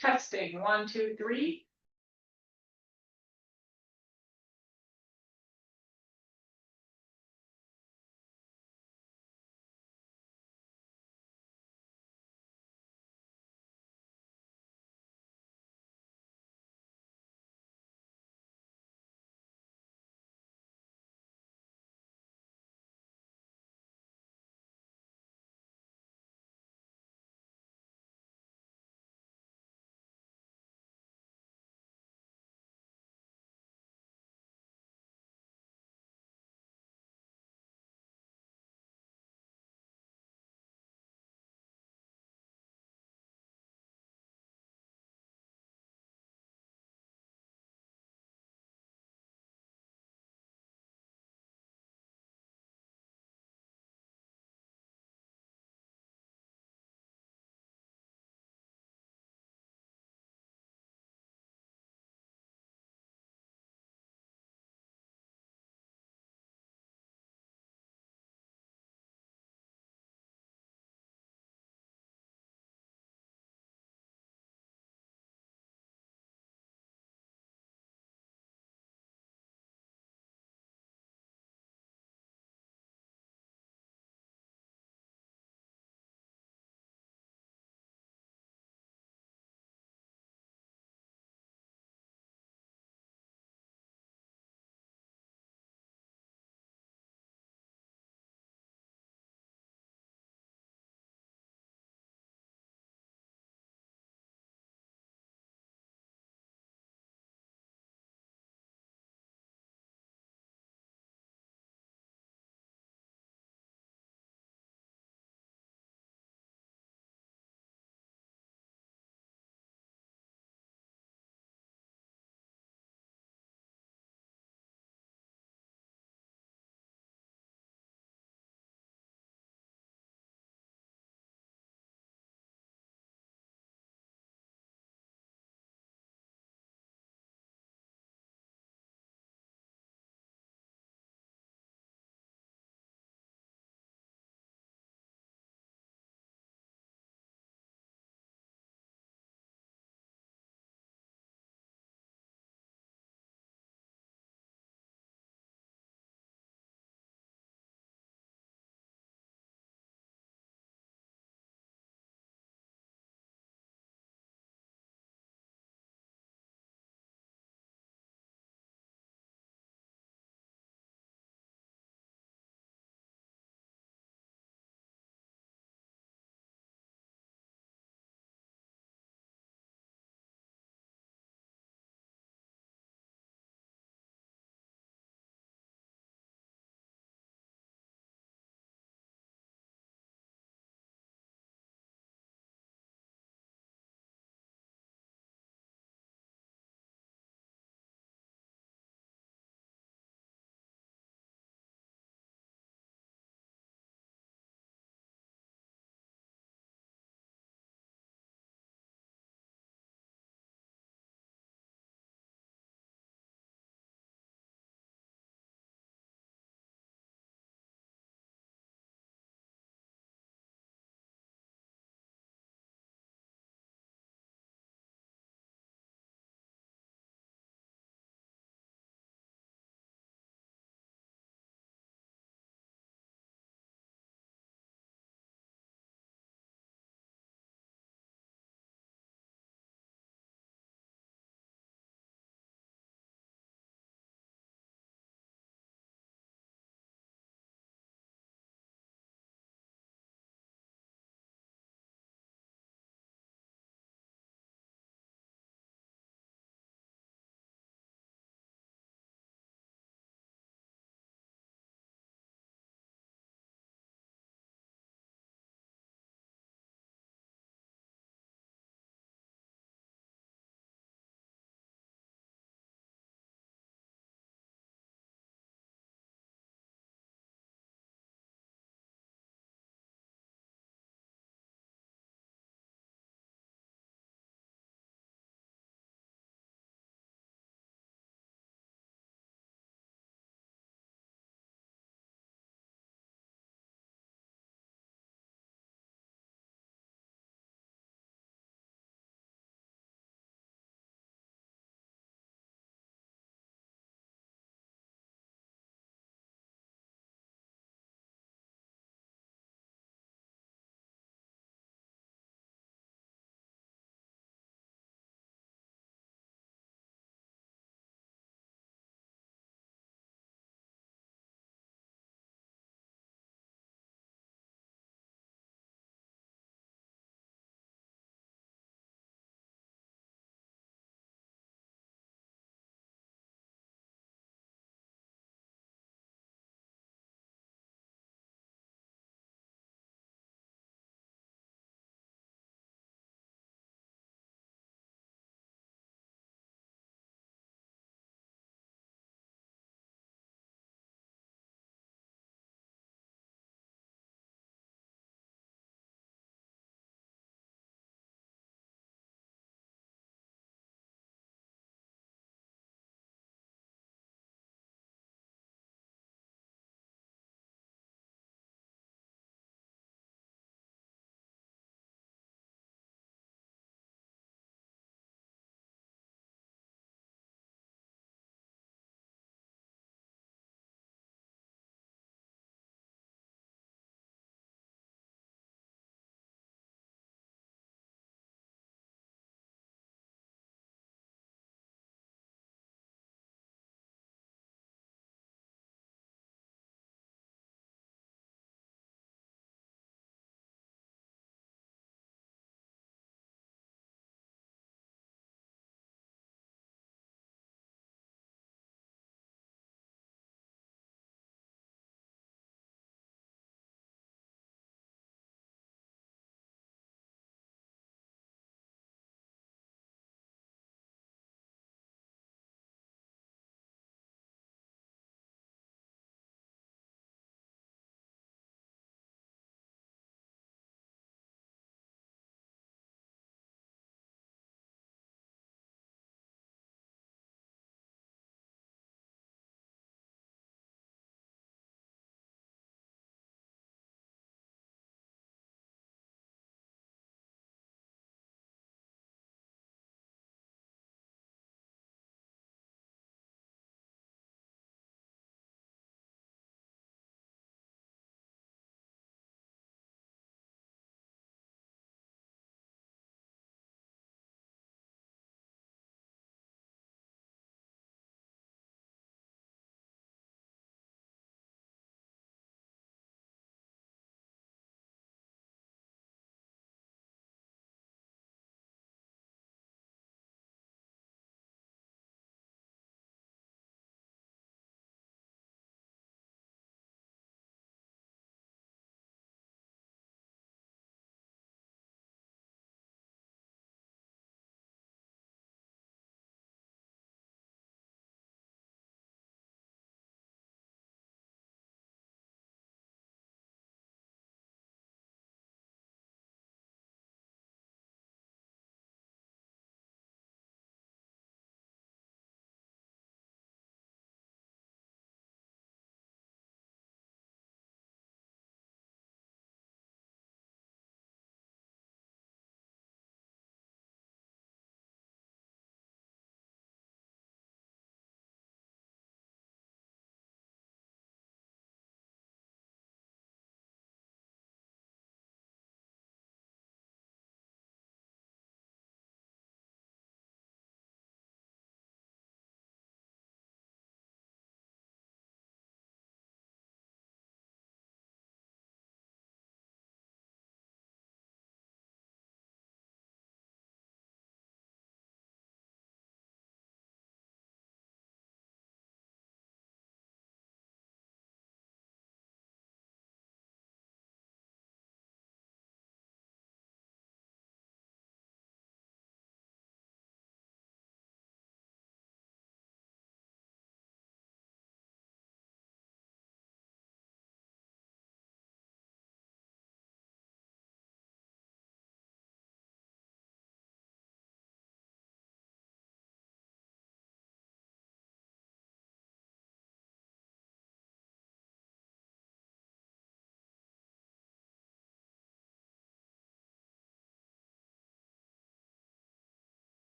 Testing, 1, 2, 3.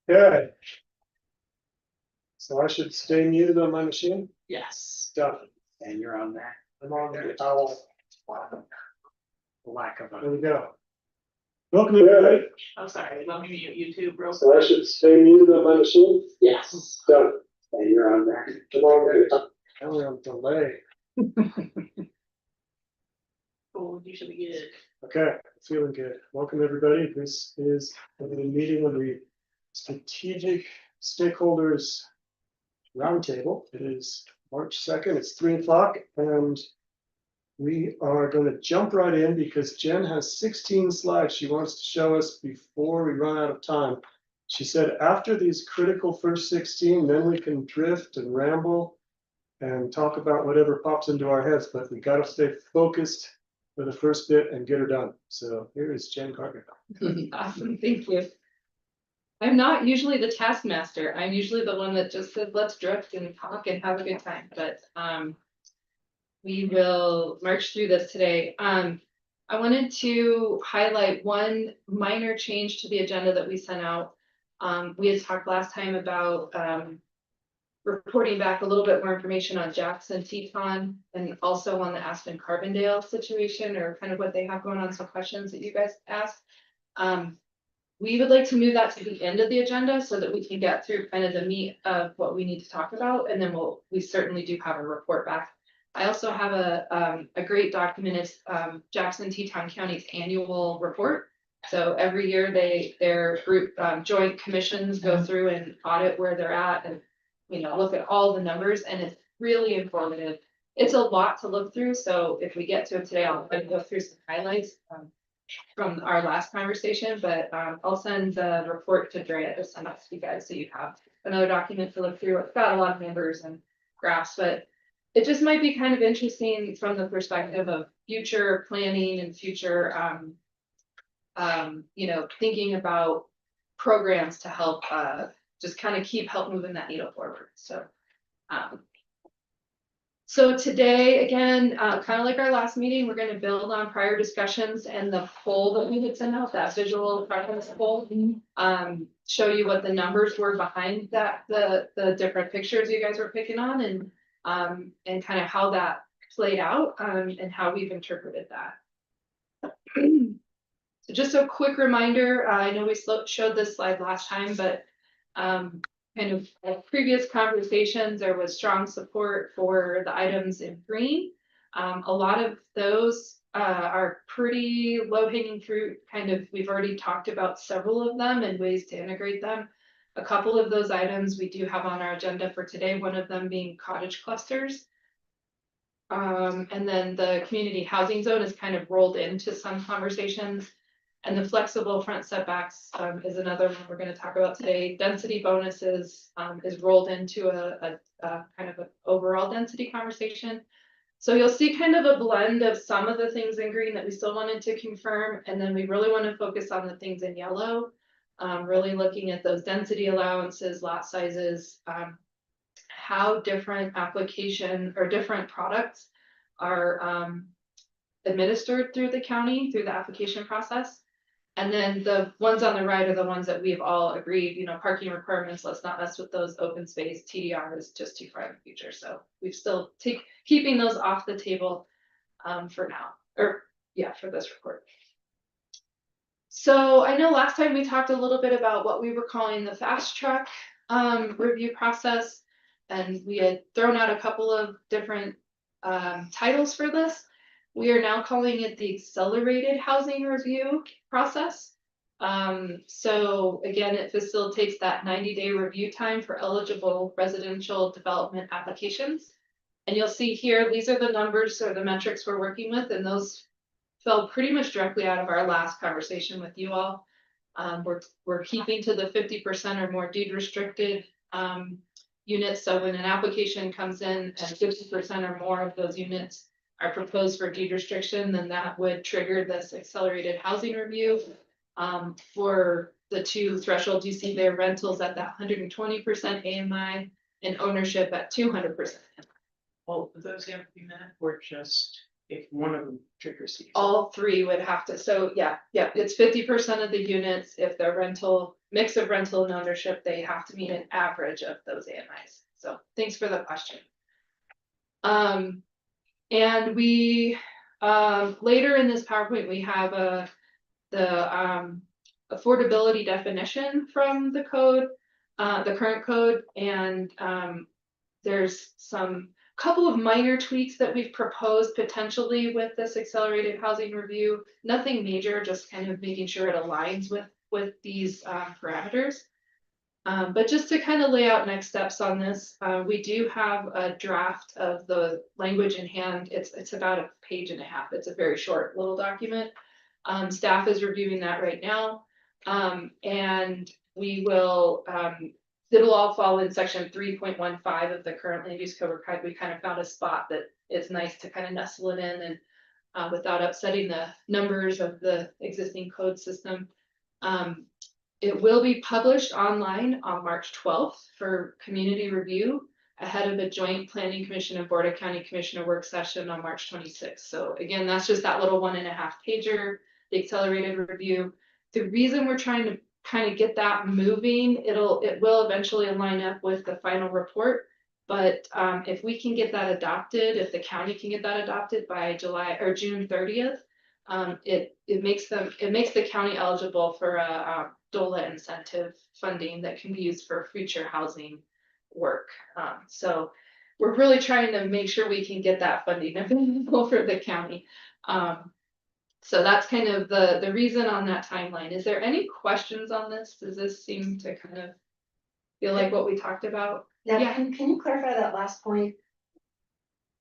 Okay. So I should stay muted on my machine? Yes. Done. And you're on that. I'm on the owl. Lack of There we go. Welcome everybody. I'm sorry, let me mute YouTube real quick. So I should stay muted on my machine? Yes. Done. And you're on that. Come on, now we're on delay. Cool, you should be good. Okay, feeling good. Welcome everybody. This is a meeting of the strategic stakeholders roundtable. It is March 2nd. It's 3 o'clock and we are going to jump right in because Jen has 16 slides she wants to show us before we run out of time. She said after these critical first 16, then we can drift and ramble and talk about whatever pops into our heads, but we got to stay focused for the first bit and get her done. So here is Jen Carter. Awesome, thank you. I'm not usually the taskmaster. I'm usually the one that just says, let's drift and talk and have a good time, but we will march through this today. I wanted to highlight one minor change to the agenda that we sent out. We had talked last time about reporting back a little bit more information on Jackson Teton and also on the Aspen Carbondale situation or kind of what they have going on, some questions that you guys asked. We would like to move that to the end of the agenda so that we can get through kind of the meat of what we need to talk about, and then we certainly do have a report back. I also have a great document. It's Jackson Teton County's annual report. So every year their group joint commissions go through and audit where they're at and look at all the numbers, and it's really informative. It's a lot to look through, so if we get to it today, I'll go through some highlights from our last conversation, but I'll send the report to Drea to send out to you guys so you have another document to look through. It's got a lot of numbers and graphs, but it just might be kind of interesting from the perspective of future planning and future thinking about programs to help just kind of help moving that needle forward. So today, again, kind of like our last meeting, we're going to build on prior discussions and the poll that we had sent out, that visual preference poll, show you what the numbers were behind that, the different pictures you guys were picking on, and kind of how that played out, and how we've interpreted that. So just a quick reminder, I know we showed this slide last time, but kind of previous conversations, there was strong support for the items in green. A lot of those are pretty low-hanging fruit. We've already talked about several of them and ways to integrate them. A couple of those items we do have on our agenda for today, one of them being cottage clusters. And then the community housing zone is kind of rolled into some conversations. And the flexible front setbacks is another one we're going to talk about today. Density bonuses is rolled into a kind of an overall density conversation. So you'll see kind of a blend of some of the things in green that we still wanted to confirm. And then we really want to focus on the things in yellow, really looking at those density allowances, lot sizes, how different application or different products are administered through the county, through the application process. And then the ones on the right are the ones that we've all agreed, parking requirements, let's not mess with those. Open space, TDR is just too far in the future. So we've still keeping those off the table for now, for this report. So I know last time we talked a little bit about what we were calling the fast track review process, and we had thrown out a couple of different titles for this. We are now calling it the accelerated housing review process. So again, it facilitates that 90-day review time for eligible residential development applications. And you'll see here, these are the numbers or the metrics we're working with, and those fell pretty much directly out of our last conversation with you all. We're keeping to the 50% or more deed restricted units. So when an application comes in and 50% or more of those units are proposed for deed restriction, then that would trigger this accelerated housing review. For the two thresholds you see there, rentals at that 120% AMI and ownership at 200%. Well, those have to be met, or just if one of them triggers. All three would have to. So yeah, it's 50% of the units if they're rental mix of rental and ownership, they have to meet an average of those AMIs. So thanks for the question. And we, later in this PowerPoint, we have the affordability definition from the code, the current code, and there's some couple of minor tweaks that we've proposed potentially with this accelerated housing review. Nothing major, just kind of making sure it aligns with these parameters. But just to kind of lay out next steps on this, we do have a draft of the language in hand. It's about a page and a half. It's a very short little document. Staff is reviewing that right now. And we will, it'll all fall in section 3.15 of the current land use code. We kind of found a spot that it's nice to kind of nestle it in and without upsetting the numbers of the existing code system. It will be published online on March 12th for community review ahead of the joint planning commission and board of county commissioner work session on March 26th. So again, that's just that little 1.5 pager, the accelerated review. The reason we're trying to kind of get that moving, it will eventually line up with the final report. But if we can get that adopted, if the county can get that adopted by July or June 30th, it makes the county eligible for a DOLA incentive funding that can be used for future housing work. So we're really trying to make sure we can get that funding available for the county. So that's kind of the reason on that timeline. Is there any questions on this? Does this seem to kind of feel like what we talked about? Now, Yeah. can you clarify that last point?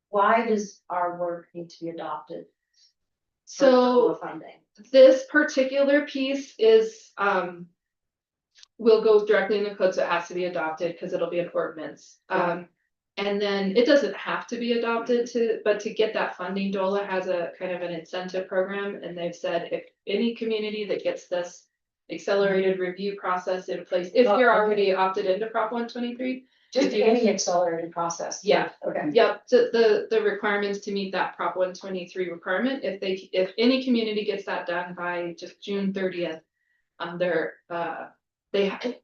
Why does our work need to be adopted? for So funding? this particular piece is, will go directly in the code, so it has to be adopted because it'll be an ordinance. And then it doesn't have to be adopted but to get that funding, DOLA has a kind of an incentive program, and they've said if any community that gets this accelerated review process in place, if you're already opted into Prop 123. Just if you- any accelerated process? Yeah. Okay. Yep, so the requirements to meet that Prop 123 requirement, if any community gets that done by just June 30th,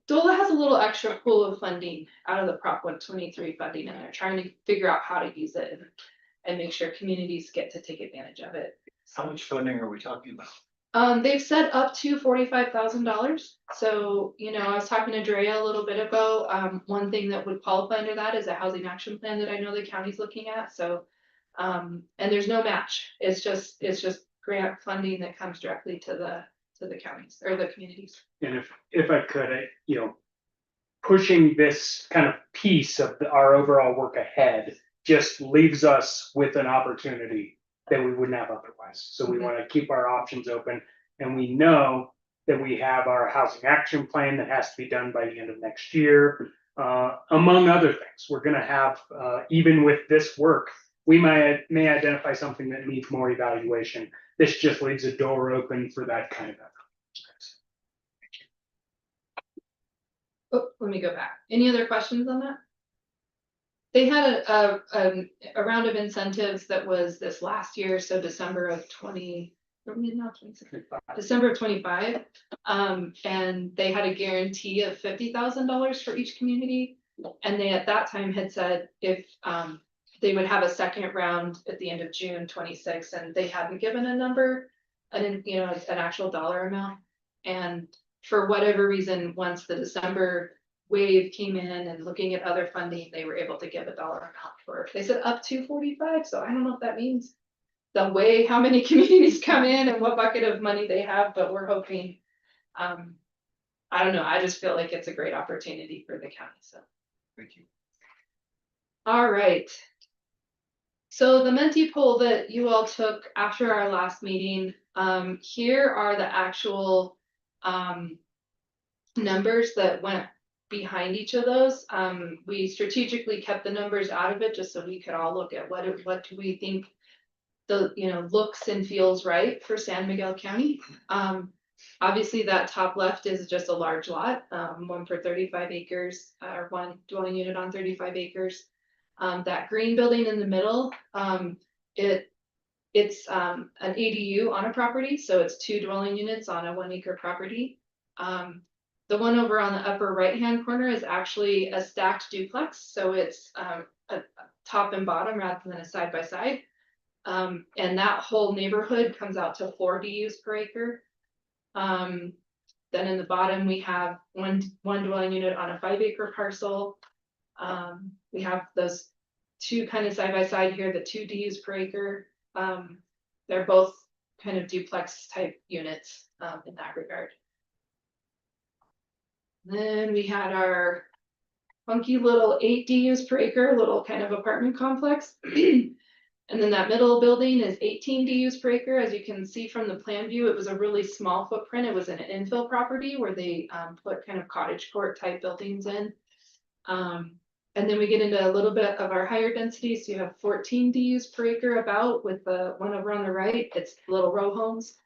DOLA has a little extra pool of funding out of the Prop 123 funding, and they're trying to figure out how to use it and make sure communities get to take advantage of it. How much funding are we talking about? They've said up to $45,000. So, I was talking to Drea a little bit ago. One thing that would qualify under that is a housing action plan that I know the county's looking at. So, and there's no match. It's just grant funding that comes directly to the counties or the communities. And if I could, pushing this kind of piece of our overall work ahead just leaves us with an opportunity that we wouldn't have otherwise. So we want to keep our options open, and we know that we have our housing action plan that has to be done by the end of next year. Among other things, we're going to have, even with this work, we may identify something that needs more evaluation. This just leaves a door open for that kind of effort. Oh, let me go back. Any other questions on that? They had a round of incentives that was this last year, so December of 25. And they had a guarantee of $50,000 for each community. And they at that time had said if they would have a second round at the end of June 26, and they hadn't given a number, an actual dollar amount. And for whatever reason, once the December wave came in and looking at other funding, they were able to give a dollar amount for, they said up to 45. So I don't know if that means the way how many communities come in and what bucket of money they have, but we're hoping, I don't know. I just feel like it's a great opportunity for the county. So Thank you. all right. So the Menti poll that you all took after our last meeting, here are the actual numbers that went behind each of those. We strategically kept the numbers out of it just so we could all look at what do we think the looks and feels right for San Miguel County. Obviously that top left is just a large lot, one for 35 acres, or one dwelling unit on 35 acres. That green building in the middle, it's an ADU on a property, so it's 2 dwelling units on a 1 acre property. The one over on the upper right-hand corner is actually a stacked duplex, so it's a top and bottom rather than a side by side. And that whole neighborhood comes out to 4 DUs per acre. Then in the bottom, we have one dwelling unit on a 5-acre parcel. We have those two kind of side by side here, the 2 DUs per acre. They're both kind of duplex type units in that regard. Then we had our funky little 8 DUs per acre, little kind of apartment complex. And then that middle building is 18 DUs per acre. As you can see from the plan view, it was a really small footprint. It was an infill property where they put kind of cottage court type buildings in. And then we get into a little bit of our higher densities. So you have 14 DUs per acre about, with the one over on the right, it's little row homes.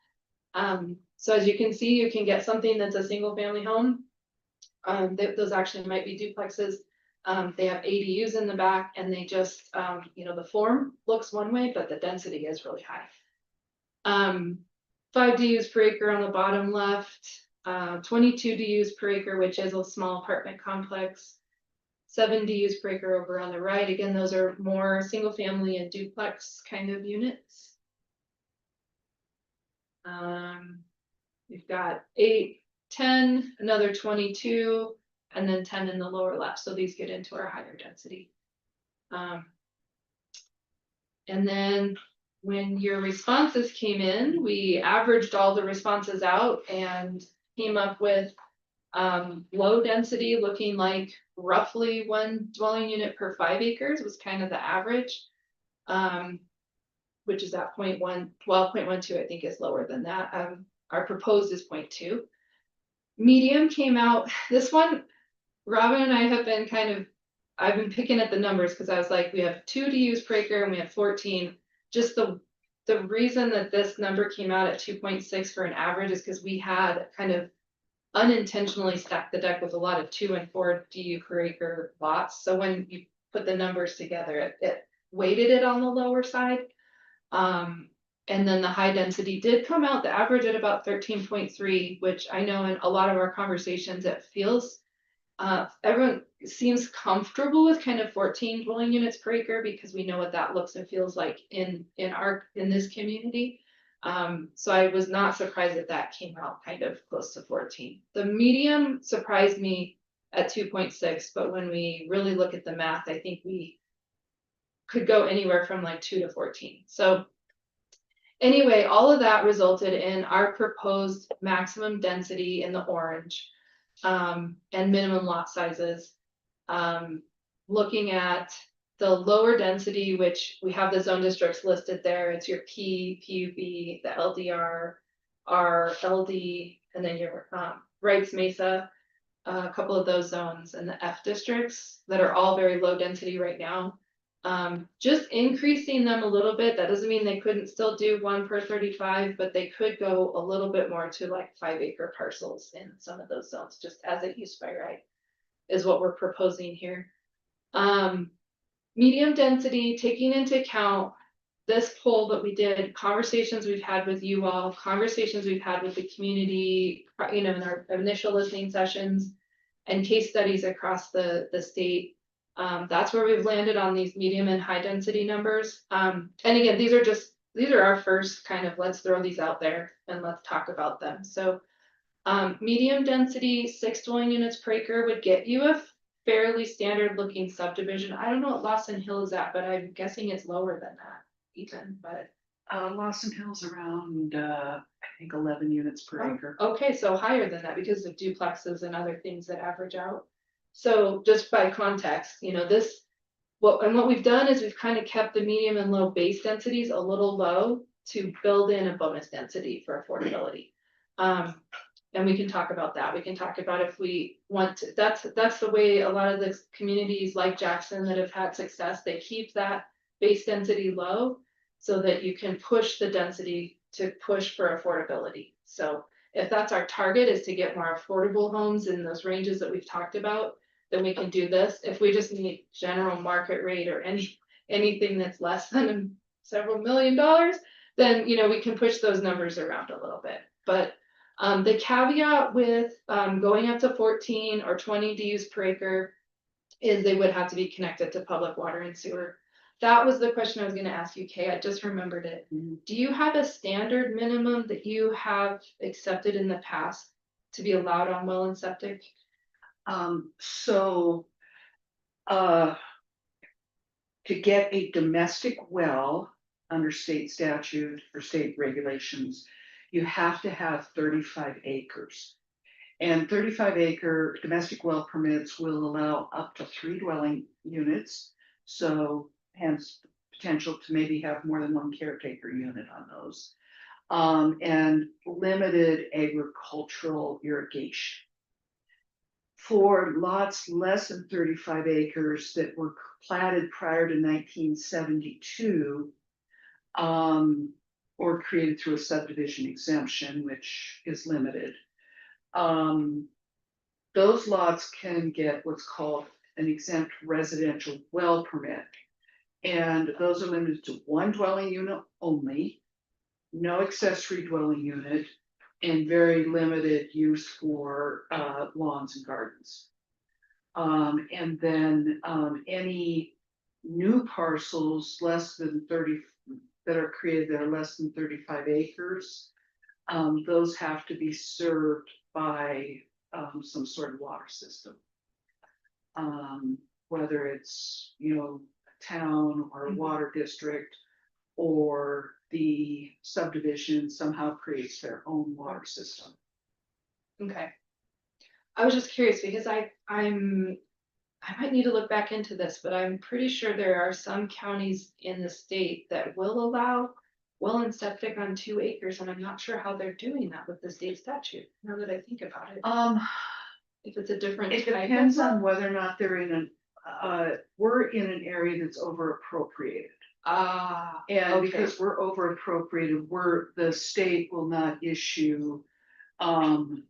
So as you can see, you can get something that's a single family home. Those actually might be duplexes. They have ADUs in the back, and they just, the form looks one way, but the density is really high. 5 DUs per acre on the bottom left, 22 DUs per acre, which is a small apartment complex. 7 DUs per acre over on the right. Again, those are more single family and duplex kind of units. We've got 8, 10, another 22, and then 10 in the lower left. So these get into our higher density. And then when your responses came in, we averaged all the responses out and came up with low density, looking like roughly 1 dwelling unit per 5 acres was kind of the average, which is at 0.1, 12.12, I think is lower than that. Our proposed is 0.2. Medium came out, this one, Robin and I have been I've been picking at the numbers because I was like, we have 2 DUs per acre and we have 14. Just the reason that this number came out at 2.6 for an average is because we had kind of unintentionally stacked the deck with a lot of 2 and 4 DU per acre lots. So when you put the numbers together, it weighted it on the lower side. And then the high density did come out, the average at about 13.3, which I know in a lot of our conversations, it feels, everyone seems comfortable with kind of 14 dwelling units per acre because we know what that looks and feels like in this community. So I was not surprised that came out kind of close to 14. The medium surprised me at 2.6, but when we really look at the math, I think we could go anywhere from like 2 to 14. So anyway, all of that resulted in our proposed maximum density in the orange, and minimum lot sizes. Looking at the lower density, which we have the zone districts listed there, it's your P, PUB, the LDR, our LD, and then your Wrights Mesa, a couple of those zones, and the F districts that are all very low density right now. Just increasing them a little bit, that doesn't mean they couldn't still do 1 per 35, but they could go a little bit more to like 5-acre parcels in some of those zones, just as a use by right, is what we're proposing here. Medium density, taking into account this poll that we did, conversations we've had with you all, conversations we've had with the community, in our initial listening sessions, and case studies across the state. That's where we've landed on these medium and high density numbers. And again, these are our first kind of, let's throw these out there and let's talk about them. So medium density, 6 dwelling units per acre would get you a fairly standard looking subdivision. I don't know what Lawson Hill is at, but I'm guessing it's lower than that even, but. Lawson Hill's around, I think 11 units per acre. Okay, so higher than that because of duplexes and other things that average out. So just by context, what we've done is we've kind of kept the medium and low base densities a little low to build in a bonus density for affordability. And we can talk about that. We can talk about if we want to, that's the way a lot of the communities like Jackson that have had success, they keep that base density low so that you can push the density to push for affordability. So if that's our target, is to get more affordable homes in those ranges that we've talked about, then we can do this. If we just need general market rate or anything that's less than several $1 million, then we can push those numbers around a little bit. But The caveat with, going up to 14 or 20 DUs per acre is they would have to be connected to public water and sewer. That was the question I was gonna ask you, Kay. I just remembered it. Do you have a standard minimum that you have accepted in the past to be allowed on well and septic? So, uh, to get a domestic well under state statute or state regulations, you have to have 35 acres. And 35-acre domestic well permits will allow up to 3 dwelling units. So hence potential to maybe have more than one caretaker unit on those. And limited agricultural irrigation. For lots less than 35 acres that were platted prior to 1972, or created through a subdivision exemption, which is limited. Those lots can get what's called an exempt residential well permit. And those are limited to 1 dwelling unit only, no accessory dwelling unit, and very limited use for lawns and gardens. And then any new parcels less than 30 that are created that are less than 35 acres, those have to be served by some sort of water system. Whether it's, a town or a water district, or the subdivision somehow creates their own water system. Okay. I was just curious because I might need to look back into this, but I'm pretty sure there are some counties in the state that will allow well and septic on 2 acres, and I'm not sure how they're doing that with the state statute, now that I think about it. If it's a different It type of depends well. on whether or not they're in we're in an area that's over appropriated. And okay. because we're over appropriated, the state will not issue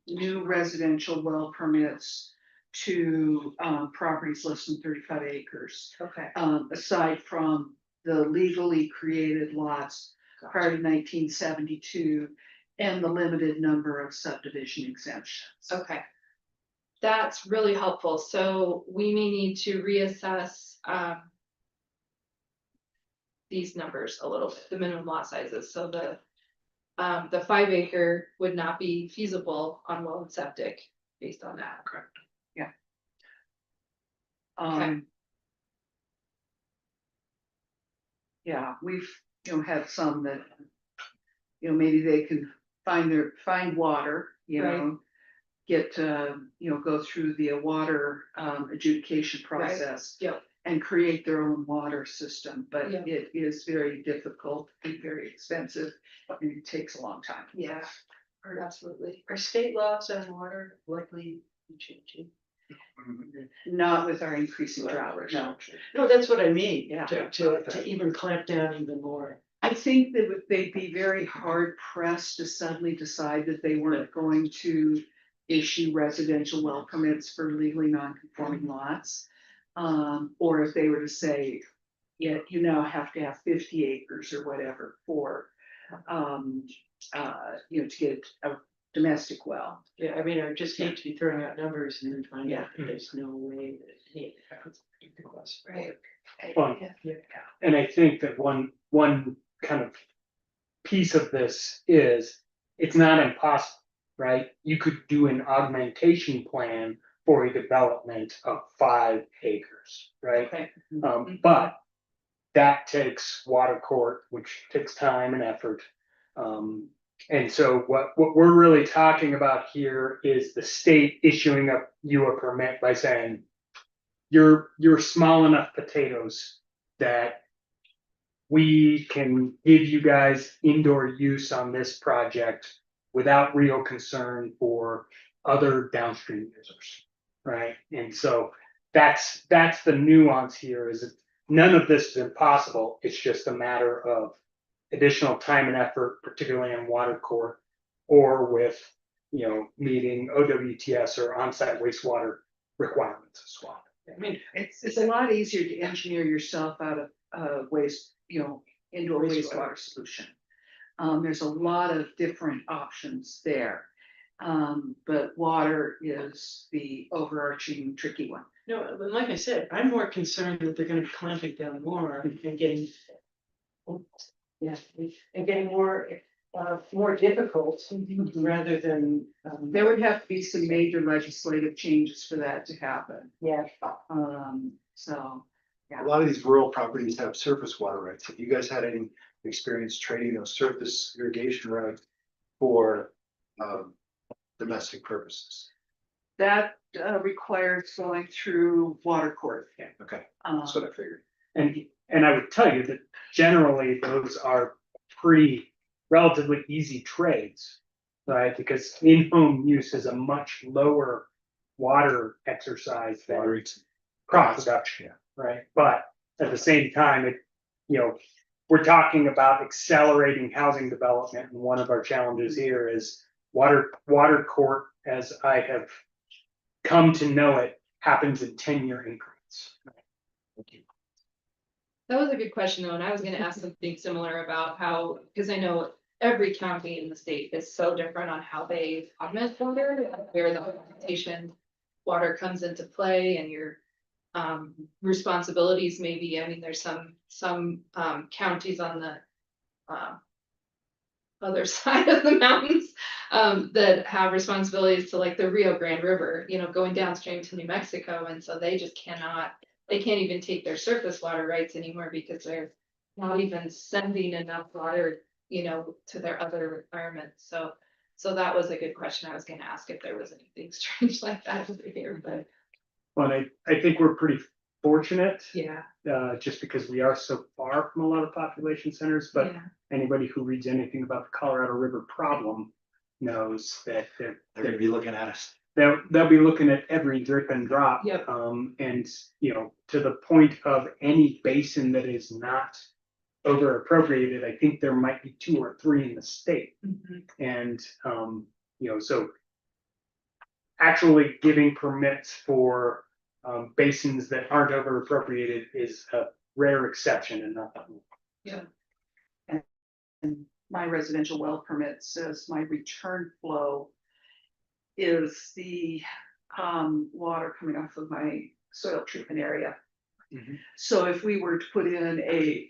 new residential well permits to properties less than 35 acres. Okay. Aside from the legally created lots prior to 1972 and the limited number of subdivision exemptions. Okay. That's really helpful. So we may need to reassess these numbers a little bit, the minimum lot sizes. So the 5 acre would not be feasible on well and septic based on that. Correct. Yeah. Okay. Yeah, we've, had some that, maybe they can find water, Right. Get, go through the water adjudication Right. process. Yep. And create their own water system, but Yeah. it is very difficult and very expensive, and it takes a long time. Yeah, absolutely. Are state laws on water likely changing? Not with our increasing drought, no. No, that's what I mean, Yeah. to even clamp down even more. I think that they'd be very hard pressed to suddenly decide that they weren't going to issue residential well permits for legally non-conforming lots. Or if they were to say, yeah, you now have to have 50 acres or whatever for, to get a domestic well. Yeah, I mean, I just hate to be throwing out numbers and then find Yeah. out that there's no way that, hey, that's ridiculous. Right. Fun. And I think that one kind of piece of this is, it's not impossible, right? You could do an augmentation plan for a development of 5 acres, right? Okay. But that takes water court, which takes time and effort. And so what we're really talking about here is the state issuing you a permit by saying, you're small enough potatoes that we can give you guys indoor use on this project without real concern for other downstream users, right? And so that's the nuance here, is that none of this is impossible. It's just a matter of additional time and effort, particularly in water court, or with, meeting OWTS or on-site wastewater requirements as well. I mean, it's a lot easier to engineer yourself out of waste, indoor wastewater solution. There's a lot of different options there. But water is the overarching tricky one. No, but like I said, I'm more concerned that they're gonna be clamping down more and getting. Yeah, and getting more difficult rather than. There would have to be some major legislative changes for that to happen. Yeah. So, A lot of these rural properties have surface water rights. Have you guys had any experience trading those surface irrigation rights for domestic purposes? that requires going through water court. Okay, Um, that's what I figured. And I would tell you that generally those are pretty relatively easy trades, right? Because in-home use is a much lower water exercise than Water rights. crop production, right? But at the same time, we're talking about accelerating housing development, and one of our challenges here is water court, as I have come to know it, happens in 10-year increments. That was a good question though, and I was gonna ask something similar about how, because I know every county in the state is so different on how they augment water, where the augmentation water comes into play and your responsibilities maybe, I mean, there's some counties on the other side of the mountains that have responsibilities to like the Rio Grande River, going downstream to New Mexico, and so they just they can't even take their surface water rights anymore because they're not even sending enough water, to their other requirements. So that was a good question. I was gonna ask if there was anything strange like that over here, but Well, I think we're pretty fortunate, yeah. just because we are so far from a lot of population centers, but Yeah. anybody who reads anything about the Colorado River problem knows that They're gonna be looking at us. they'll be looking at every drip and drop. Yep. And, to the point of any basin that is not over appropriated, I think there might be 2 or 3 in the state. Mhm. And, so actually giving permits for basins that aren't over appropriated is a rare exception and not the rule. And my residential well permit says my return flow is the water coming off of my soil treatment area. Mhm. So if we were to put in a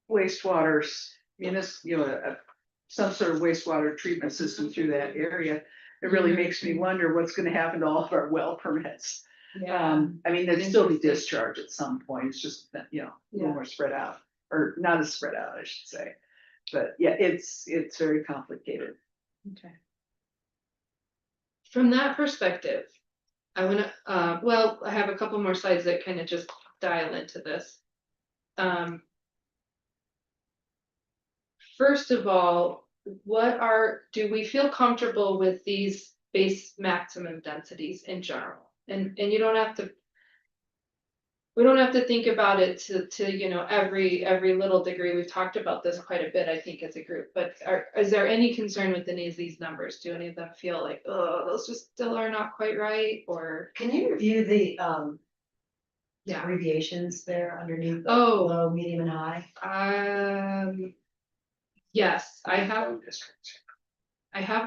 wastewater, some sort of wastewater treatment system through that area, it really makes me wonder what's gonna happen to all of our well permits. I mean, they'd still be discharged at some point, it's just that, a little more spread out, or not as spread out, I should say. But yeah, it's very complicated. Okay. From that perspective, I wanna, I have a couple more slides that kind of just dial into this. First of all, do we feel comfortable with these base maximum densities in general? And you don't have to. We don't have to think about it to every little degree. We've talked about this quite a bit, I think, as a group, but is there any concern with any of these numbers? Do any of them feel like, oh, those just still are not quite right, or? Can you review the Yeah. abbreviations there underneath? Oh. Low, medium and high? Yes, I have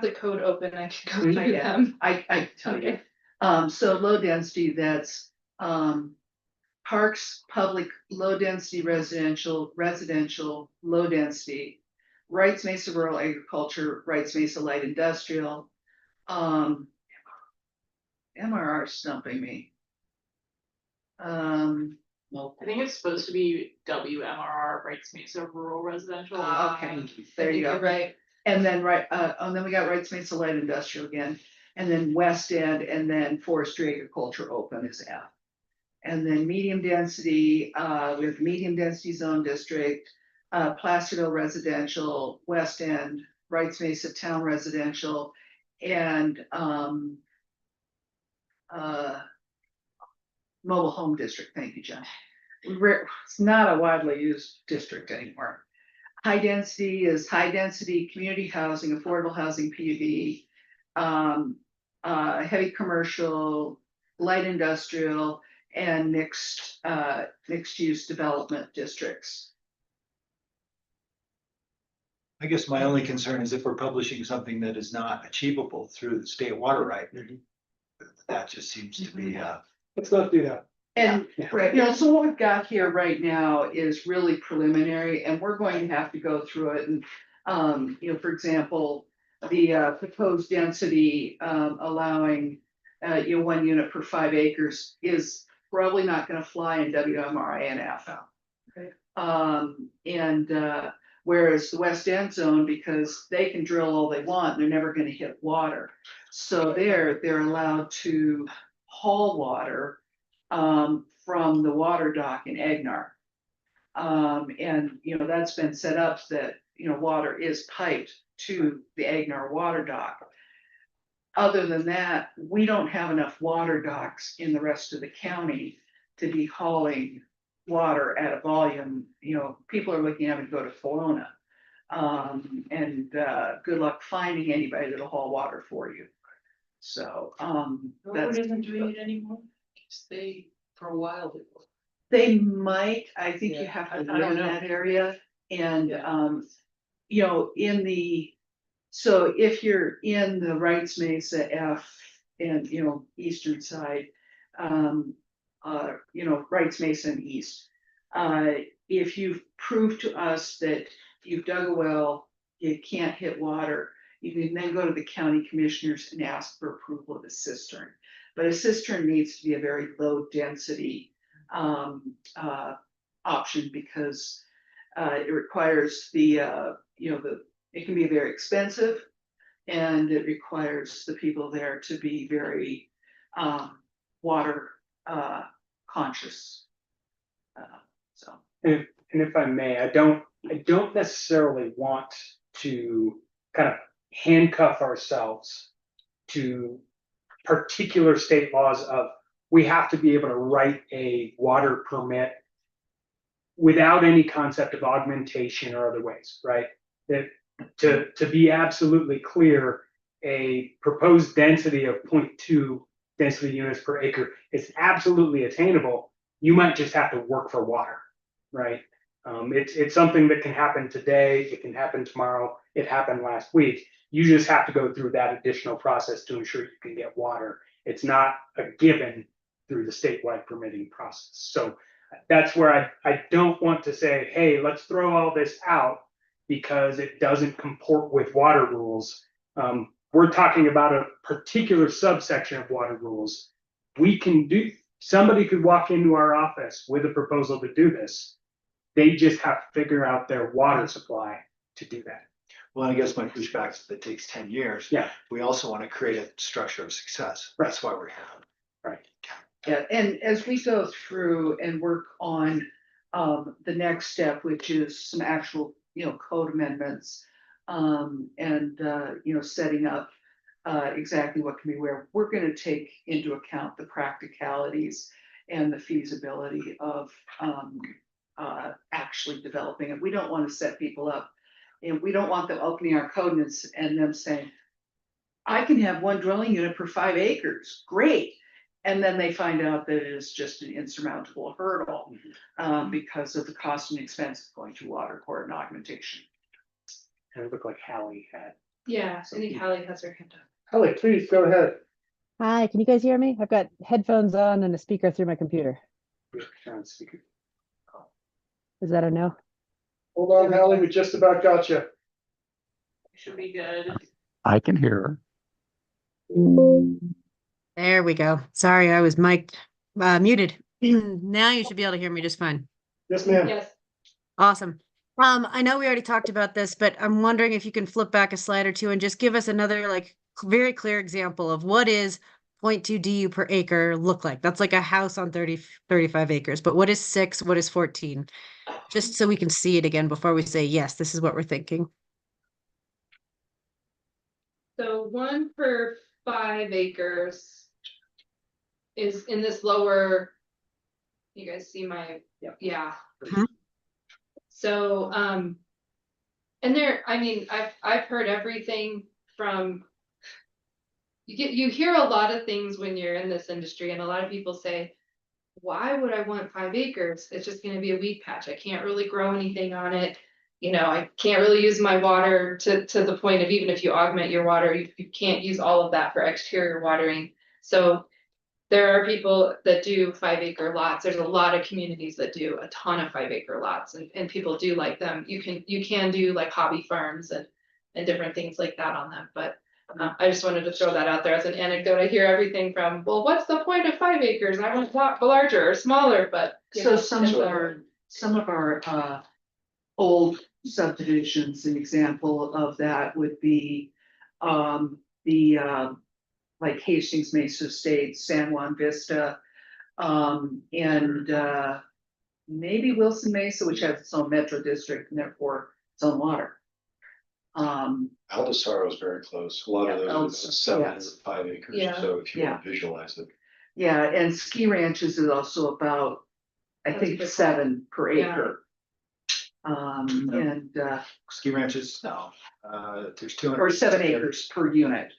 the code open, I can go through them. I tell you, Okay. so low density, that's parks, public, low density residential, low density. Wrights Mesa rural agriculture, Wrights Mesa light industrial. MRR is stumping me. I think it's supposed to be WMRR, Wrights Mesa Rural Residential. Okay, there you go. You're right. And then then we got Wrights Mesa light industrial again, and then West End, and then forestry agriculture open is F. And then medium density, we have medium density zone district, Placerville residential, West End, Wrights Mesa town residential, and mobile home district. Thank you, John. It's not a widely used district anymore. High density is high density community housing, affordable housing, PUD, heavy commercial, light industrial, and mixed use development districts. I guess my only concern is if we're publishing something that is not achievable through the state water right. That just seems to be, Let's not do that. And, Yeah. right, you know, so what we've got here right now is really preliminary, and we're going to have to go through it and, you know, for example, the proposed density, allowing, you know, 1 unit per 5 acres is probably not gonna fly in WMRINF. Okay. Whereas the West End zone, because they can drill all they want, they're never gonna hit water. So they're allowed to haul water from the water dock in Agnar. And, you know, that's been set up that, you know, water is piped to the Agnar water dock. Other than that, we don't have enough water docks in the rest of the county to be hauling water at a volume, you know, people are looking at it to go to Kelowna. Good luck finding anybody that'll haul water for you. So, Norwood isn't doing it anymore. For a while. they might, I think you Yeah, have to I live don't in know. that area and, Yeah. you know, so if you're in the Wrights Mesa F and, you know, eastern side, you know, Wrights Mesa and east. If you've proved to us that you've dug a well, you can't hit water, you can then go to the county commissioners and ask for approval of a cistern. But a cistern needs to be a very low density option because it requires you know, it can be very expensive and it requires the people there to be very water conscious. So. And if I may, I don't necessarily want to kind of handcuff ourselves to particular state laws of we have to be able to write a water permit without any concept of augmentation or other ways, right? That to be absolutely clear, a proposed density of 0.2 density units per acre is absolutely attainable. You might just have to work for water, right? It's something that can happen today, it can happen tomorrow, it happened last week. You just have to go through that additional process to ensure you can get water. It's not a given through the statewide permitting process. So that's where I don't want to say, hey, let's throw all this out because it doesn't comport with water rules. We're talking about a particular subsection of water rules. Somebody could walk into our office with a proposal to do this. They just have to figure out their water supply to do that. well, I guess my pushback is that it takes 10 years. Yeah. We also want to create a structure of success. That's why we're here. Right. Yeah, and as we go through and work on the next step, which is some actual, you know, code amendments. You know, setting up exactly what can be where, we're gonna take into account the practicalities and the feasibility of actually developing it. We don't want to set people up. And we don't want them opening our code and them saying, I can have 1 dwelling unit per 5 acres, great. And then they find out that it is just an insurmountable hurdle because of the cost and expense of going to water court and augmentation. And it looked like Hallie had. Yeah, I think Hallie has her hand up. Holly, please go ahead. Hi, can you guys hear me? I've got headphones on and a speaker through my computer. Is that a no? Hold on, Holly, we just about got you. Should be good. I can hear There we go. Sorry, I was muted. Now you should be able to hear me just fine. Yes, ma'am. Yes. Awesome. I know we already talked about this, but I'm wondering if you can flip back a slide or two and just give us another like very clear example of what is 0.2 DU per acre look like. That's like a house on 35 acres, but what is 6? What is 14? Just so we can see it again before we say, yes, this is what we're thinking. So 1 per 5 acres is in this lower, you guys see my, yeah. Mhm. So, and there, I mean, I've heard everything from, you hear a lot of things when you're in this industry, and a lot of people say, why would I want 5 acres? It's just gonna be a weed patch. I can't really grow anything on it. you know, I can't really use my water to the point of, even if you augment your water, you can't use all of that for exterior watering. So there are people that do 5 acre lots. There's a lot of communities that do a ton of 5 acre lots, and people do like them. You can do like hobby farms and different things like that on them, but I just wanted to throw that out there as an anecdote. I hear everything from, well, what's the point of 5 acres? I want a larger or smaller, but. you So know, some of our old subdivisions, an example of that would be the like Hastings Mesa Estates, San Juan Vista, and maybe Wilson Mesa, which has its own metro district and therefore its own water. Aldesaro is very close. A lot of Yeah, those Aldesaro, 7 to 5 acres, Yeah. so if you want to visualize it. Yeah, and ski ranches is also about, I That's a think, good 7 per Yeah. acre. And Ski ranches, no, there's 200. or 7 acres per unit.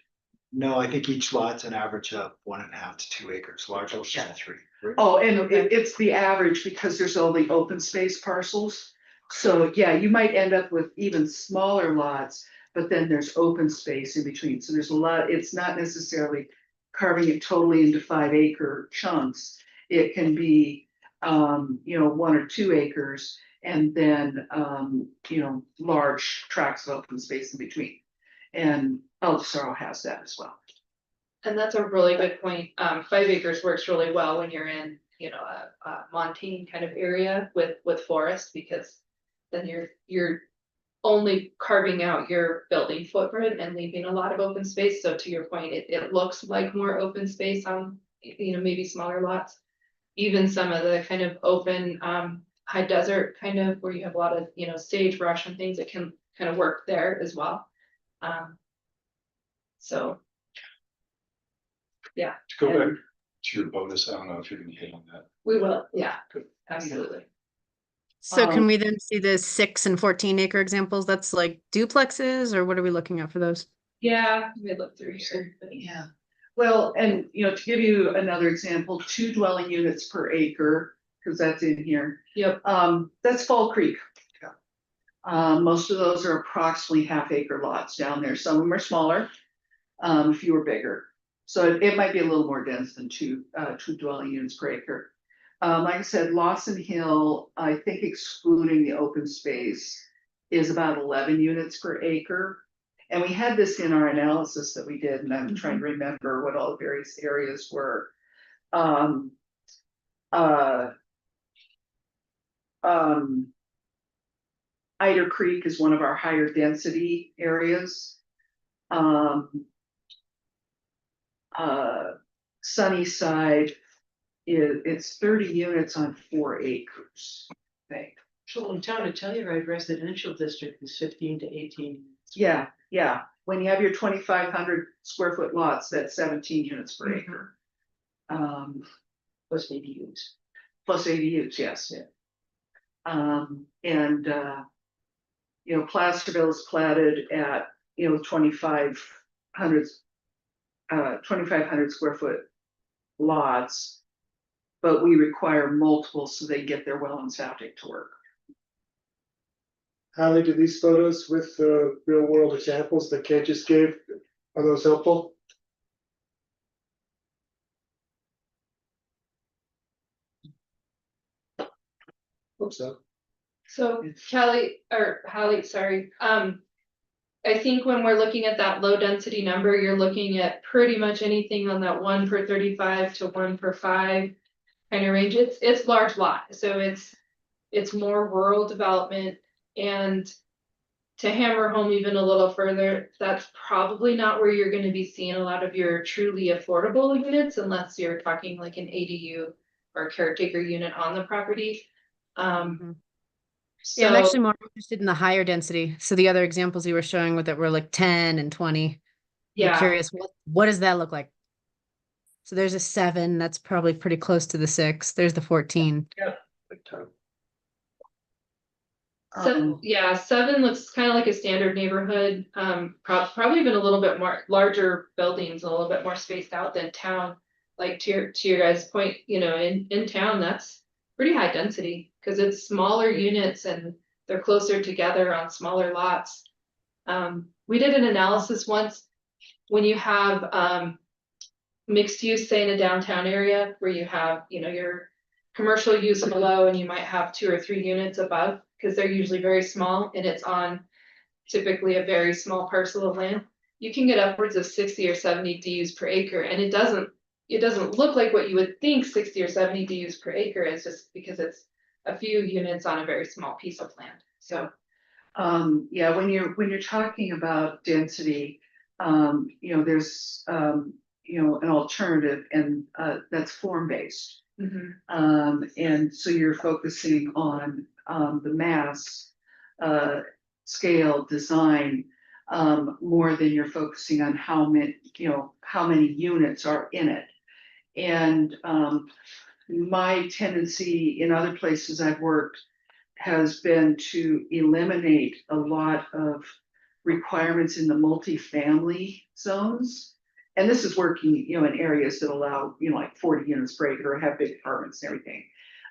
No, I think each lot's an average of 1.5 to 2 acres, large ones Yeah. 3. Oh, and Okay. it's the average because there's all the open space parcels. So yeah, you might end up with even smaller lots, but then there's open space in between. So there's a lot, it's not necessarily carving it totally into 5 acre chunks. It can be, 1 or 2 acres and then, large tracts of open space in between. And El Cerro has that as well. And that's a really good point. 5 acres works really well when you're in, you know, a montane kind of area with forest, because then you're only carving out your building footprint and leaving a lot of open space. So to your point, it looks like more open space on, maybe smaller lots. Even some of the kind of open, high desert kind of where you have a lot of, sagebrush and things, it can kind of work there as well. So. Yeah. To go back and to your bonus, I don't know if you're gonna hit on that. We will, yeah, Good. absolutely. So can Um, we then see the 6 and 14 acre examples? That's like duplexes, or what are we looking at for those? Yeah, we look through here. but Yeah, well, and to give you another example, 2 dwelling units per acre, because that's in here. Yep. That's Fall Creek. Yeah. Most of those are approximately half-acre lots down there. Some of them are smaller, fewer bigger. So it might be a little more dense than 2 dwelling units per acre. Like I said, Lawson Hill, I think excluding the open space, is about 11 units per acre. And we had this in our analysis that we did, and I'm trying to remember what all the various areas were. Eider Creek is one of our higher density areas. Sunnyside it's 30 units on 4 acres, I think. So in town, a Telluride residential district is 15 to 18. Yeah, yeah. When you have your 2,500 square foot lots, that's 17 units per acre. Plus ADUs. Plus ADUs, yes. Yeah. Placerville is platted at, 2,500 square foot lots. But we require multiple so they get their well and septic to work. Hallie, do these photos with real world examples that Kate just gave, are those helpful? Hope so. So Hallie, sorry, I think when we're looking at that low density number, you're looking at pretty much anything on that 1 per 35 to 1 per 5 kind of range. It's large lot, so it's more rural development. And to hammer home even a little further, that's probably not where you're gonna be seeing a lot of your truly affordable units, unless you're talking like an ADU or caretaker unit on the property. Yeah, I'm So- actually more interested in the higher density. So the other examples you were showing with it were like 10 and 20. I'm Yeah, curious, what does that look like? So there's a 7, that's probably pretty close to the 6. There's the 14. Big time. so yeah, 7 looks kind of like a standard neighborhood. Probably even a little bit more larger buildings, a little bit more spaced out than town. Like to your guys' point, in town, that's pretty high density because it's smaller units and they're closer together on smaller lots. We did an analysis once, when you have, mixed use, say in a downtown area where you have, your commercial use below and you might have 2 or 3 units above, because they're usually very small and it's on typically a very small parcel of land. You can get upwards of 60 or 70 DUs per acre, and it doesn't look like what you would think 60 or 70 DUs per acre is, just because it's a few units on a very small piece of land. So Yeah, when you're talking about density, there's, an alternative, and that's form-based. And so you're focusing on the mass scale design more than you're focusing on how many units are in it. And my tendency in other places I've worked has been to eliminate a lot of requirements in the multifamily zones. And this is working, in areas that allow, like 40 units per acre or have big apartments and everything.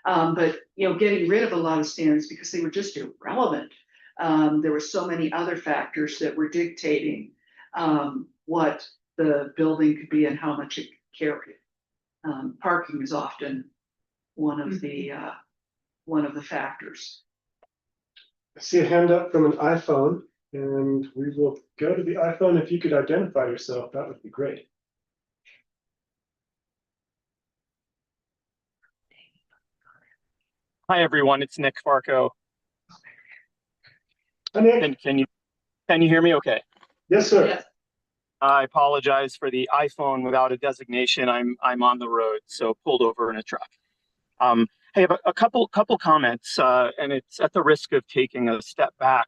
But, getting rid of a lot of standards because they were just irrelevant. There were so many other factors that were dictating what the building could be and how much it could carry. Parking is often one of the factors. I see a hand up from an iPhone, and we will go to the iPhone. If you could identify yourself, that would be great. Hi, everyone. It's Nick Farco. Hi, Nick. Can you hear me okay? Yes, sir. yes. I apologize for the iPhone without a designation. I'm on the road, so pulled over in a truck. Hey, I have a couple comments, and it's at the risk of taking a step back.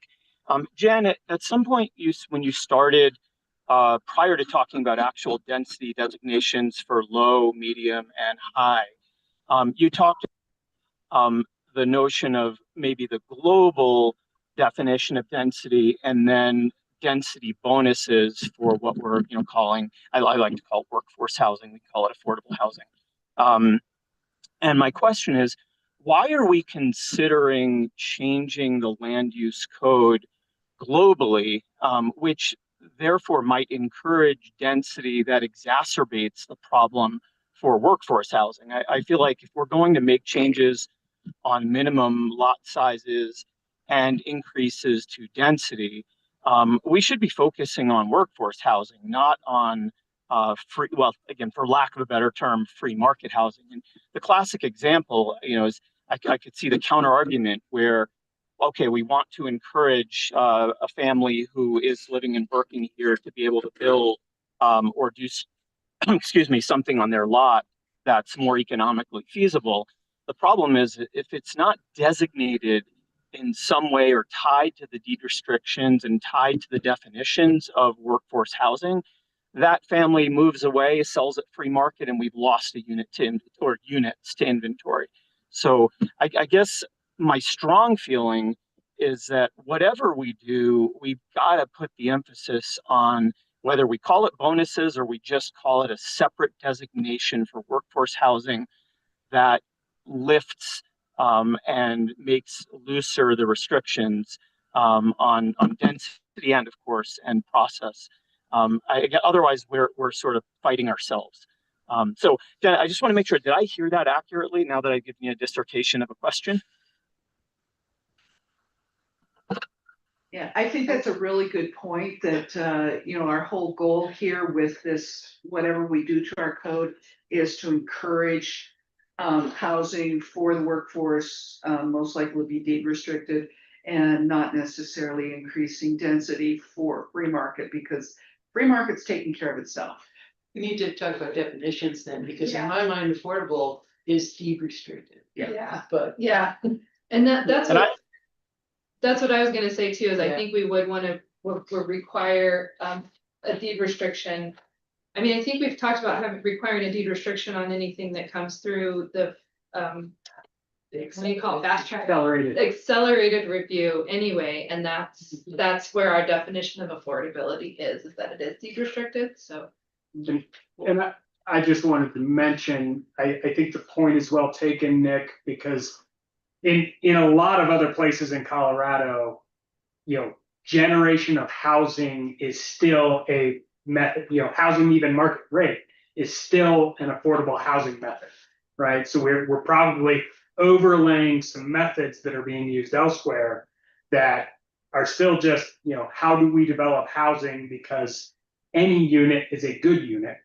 Jen, at some point, when you started, prior to talking about actual density designations for low, medium, and high, you talked the notion of maybe the global definition of density, and then density bonuses for what we're calling, I like to call it workforce housing. We call it affordable housing. And my question is, why are we considering changing the land use code globally, which therefore might encourage density that exacerbates the problem for workforce housing? I feel like if we're going to make changes on minimum lot sizes and increases to density, we should be focusing on workforce housing, not on free, well, again, for lack of a better term, free market housing. And the classic example, is I could see the counter argument where, okay, we want to encourage a family who is living and working here to be able to build or do, excuse me, something on their lot that's more economically feasible. The problem is if it's not designated in some way or tied to the deed restrictions and tied to the definitions of workforce housing, that family moves away, sells it free market, and we've lost a unit or units to inventory. So I guess my strong feeling is that whatever we do, we've got to put the emphasis on whether we call it bonuses or we just call it a separate designation for workforce housing that lifts and makes looser the restrictions on density and, of course, and process. Otherwise, we're sort of fighting ourselves. So, Jen, I just want to make sure, did I hear that accurately now that I've given you a dissertation of a question? Yeah, I think that's a really good point that, our whole goal here with this, whatever we do to our code, is to encourage housing for the workforce, most likely be deed restricted, and not necessarily increasing density for free market, because free market's taking care of itself. We need to talk about definitions then, because in Yeah. my mind, affordable is deed restricted. Yeah. But Yeah, and that's And what I was gonna say too, is I Yeah. think we would wanna require a deed restriction. I mean, I think we've talked about requiring a deed restriction on anything that comes through the what do you call it, fast track? Accelerated review anyway, and that's where our definition of affordability is that it is deed restricted, so. And I just wanted to mention, I think the point is well taken, Nick, because in a lot of other places in Colorado, generation of housing is still a method, housing even market rate is still an affordable housing method, right? So we're probably overlaying some methods that are being used elsewhere that are still just, how do we develop housing because any unit is a good unit,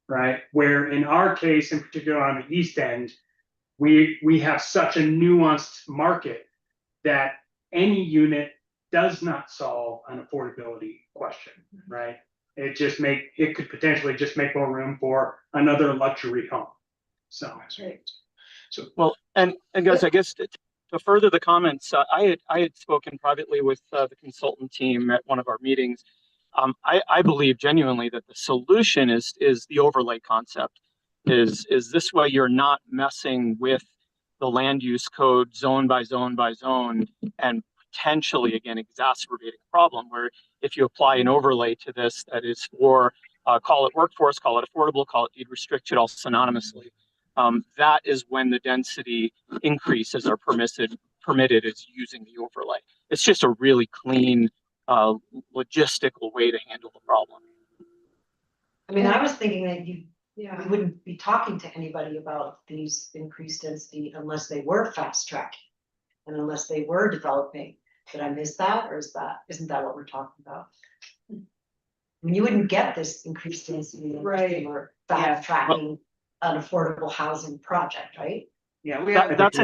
right? Where in our case, in particular on the East End, we have such a nuanced market that any unit does not solve an affordability question, right? It could potentially just make more room for another luxury home. So. Well, and guys, I guess to further the comments, I had spoken privately with the consultant team at one of our meetings. I believe genuinely that the solution is the overlay concept. Is this way you're not messing with the land use code zone by zone by zone and potentially again exacerbating a problem where if you apply an overlay to this that is for call it workforce, call it affordable, call it deed restricted, all synonymously. That is when the density increases are permitted is using the overlay. It's just a really clean logistical way to handle the problem. I mean, I was thinking that we Yeah. wouldn't be talking to anybody about these increased density unless they were fast tracking. And unless they were developing. Did I miss that, or isn't that what we're talking about? I mean, you wouldn't get this increased density unless they were fast tracking an affordable housing project, right? Yeah, That's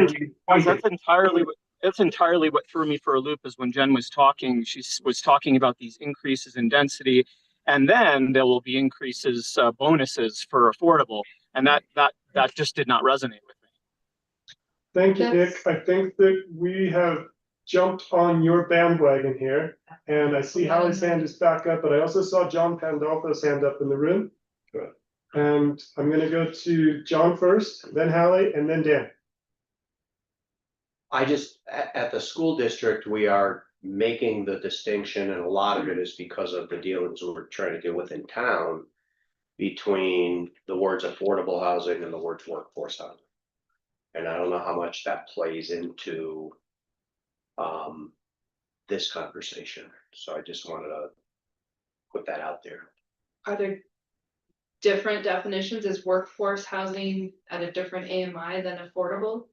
entirely what threw me for a loop is when Jen was talking. She was talking about these increases in density, and then there will be increases bonuses for affordable, and that just did not resonate with me. Thank you, Nick. I think that we have jumped on your bandwagon here. And I see Hallie's hand is back up, but I also saw John Pandolfo's hand up in the room. Good. And I'm gonna go to John first, then Hallie, and then Dan. At the school district, we are making the distinction, and a lot of it is because of the dealings we're trying to deal with in town between the words affordable housing and the words workforce housing. And I don't know how much that plays into this conversation. So I just wanted to put that out there. Are there different definitions? Is workforce housing at a different AMI than affordable?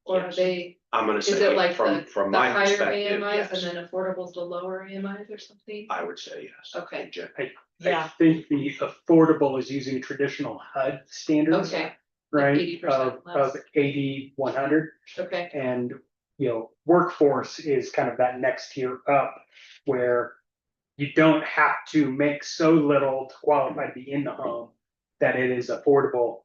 Or are they, I'm gonna is say it like from the my higher perspective, AMIs yes. and then affordable's the lower AMIs or something? I would say yes. Okay. I think the affordable is using traditional HUD standards. Okay, Right, 80% of 80, 100. okay, And, workforce is kind of that next tier up where you don't have to make so little to qualify to be in the home that it is affordable,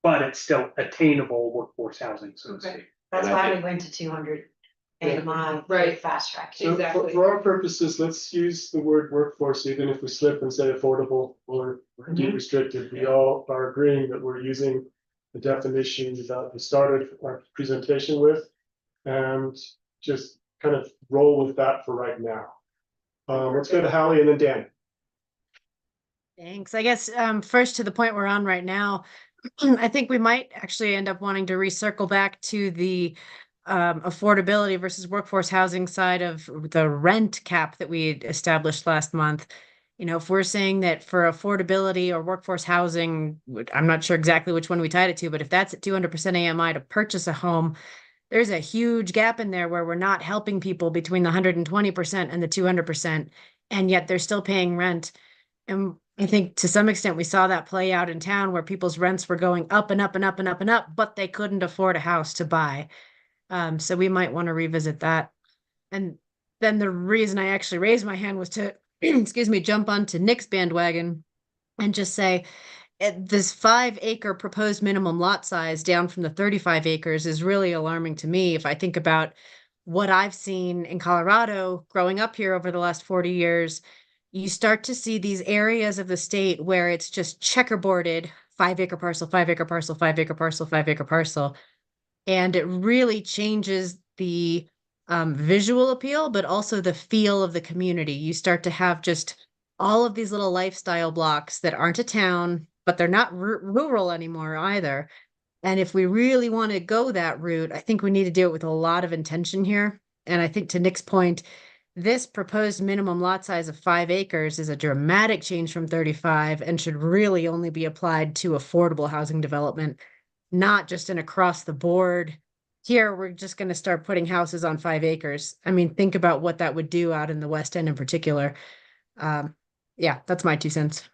but it's still attainable workforce housing, so to speak. That's And I why think- we went to 200 AMI, Right. fast track. So Exactly. for our purposes, let's use the word workforce, even if we slip and say affordable or deed restricted. We all are agreeing that we're using the definition that we started our presentation with. And just kind of roll with that for right now. Let's go to Hallie and then Dan. Thanks. I guess first to the point we're on right now, I think we might actually end up wanting to recircle back to the affordability versus workforce housing side of the rent cap that we had established last month. If we're saying that for affordability or workforce housing, I'm not sure exactly which one we tied it to, but if that's at 200% AMI to purchase a home, there's a huge gap in there where we're not helping people between the 120% and the 200%, and yet they're still paying rent. And I think to some extent we saw that play out in town where people's rents were going up and up and up and up and up, but they couldn't afford a house to buy. So we might want to revisit that. And then the reason I actually raised my hand was to, excuse me, jump onto Nick's bandwagon and just say, this 5-acre proposed minimum lot size down from the 35 acres is really alarming to me. If I think about what I've seen in Colorado growing up here over the last 40 years, you start to see these areas of the state where it's just checkerboarded 5-acre parcel, 5-acre parcel, 5-acre parcel, 5-acre parcel. And it really changes the visual appeal, but also the feel of the community. You start to have just all of these little lifestyle blocks that aren't a town, but they're not rural anymore either. And if we really want to go that route, I think we need to do it with a lot of intention here. And I think to Nick's point, this proposed minimum lot size of 5 acres is a dramatic change from 35 and should really only be applied to affordable housing development, not just an across the board. Here, we're just going to start putting houses on 5 acres. I mean, think about what that would do out in the West End in particular. Yeah, that's my 2 cents.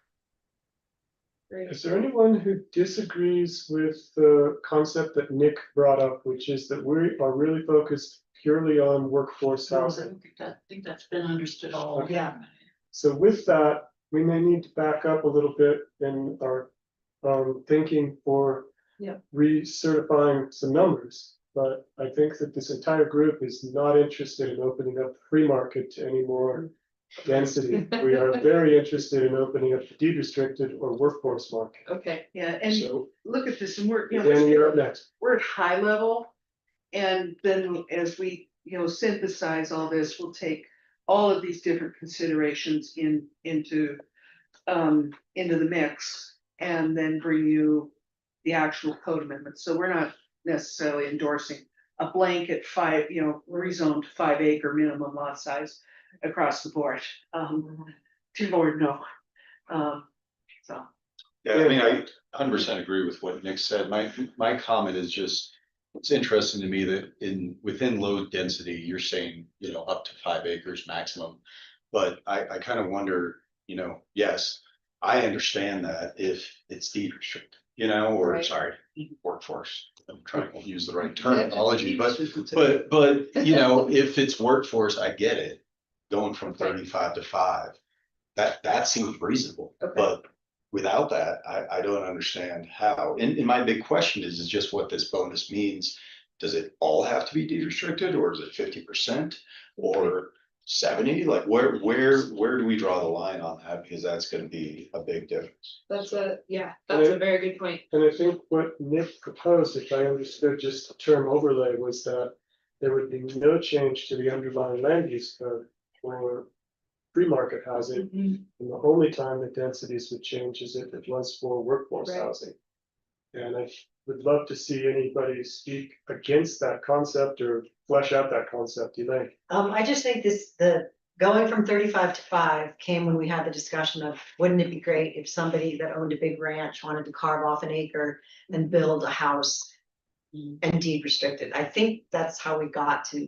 Is there anyone who disagrees with the concept that Nick brought up, which is that we are really focused purely on workforce housing? I think that's been understood all. Okay. So with that, we may need to back up a little bit in our thinking for Yeah. recertifying some numbers. But I think that this entire group is not interested in opening up the free market to any more density. We are very interested in opening up the deed restricted or workforce market. Okay. Yeah, and So, look at this, and we're, Danny, you're up next. we're at high level. And then as we, synthesize all this, we'll take all of these different considerations into the mix and then bring you the actual code amendments. So we're not necessarily endorsing a blanket rezoned 5 acre minimum lot size across the board. To Lord, no. So. Yeah, I mean, I 100% agree with what Nick said. My comment is just, it's interesting to me that within low density, you're saying, up to 5 acres maximum. But I kind of wonder, yes, I understand that if it's deed restricted, or Right. sorry, workforce. I'm trying to use the right terminology, but if it's workforce, I get it. Going from 35 to 5, that seems reasonable, Okay. but without that, I don't understand how. And my big question is just what this bonus means. Does it all have to be deed restricted, or is it 50% or 70? Like where do we draw the line on that? Because that's going to be a big difference. That's a very good point. And I think what Nick proposed, if I understood just the term overlay, was that there would be no change to the underlying land use code for free market housing. And the only time that densities would change is if it was for workforce Right. housing. And I would love to see anybody speak against that concept or flesh out that concept, do you think? I just think the going from 35 to 5 came when we had the discussion of, wouldn't it be great if somebody that owned a big ranch wanted to carve off an acre and build a house and deed restricted? I think that's how we got to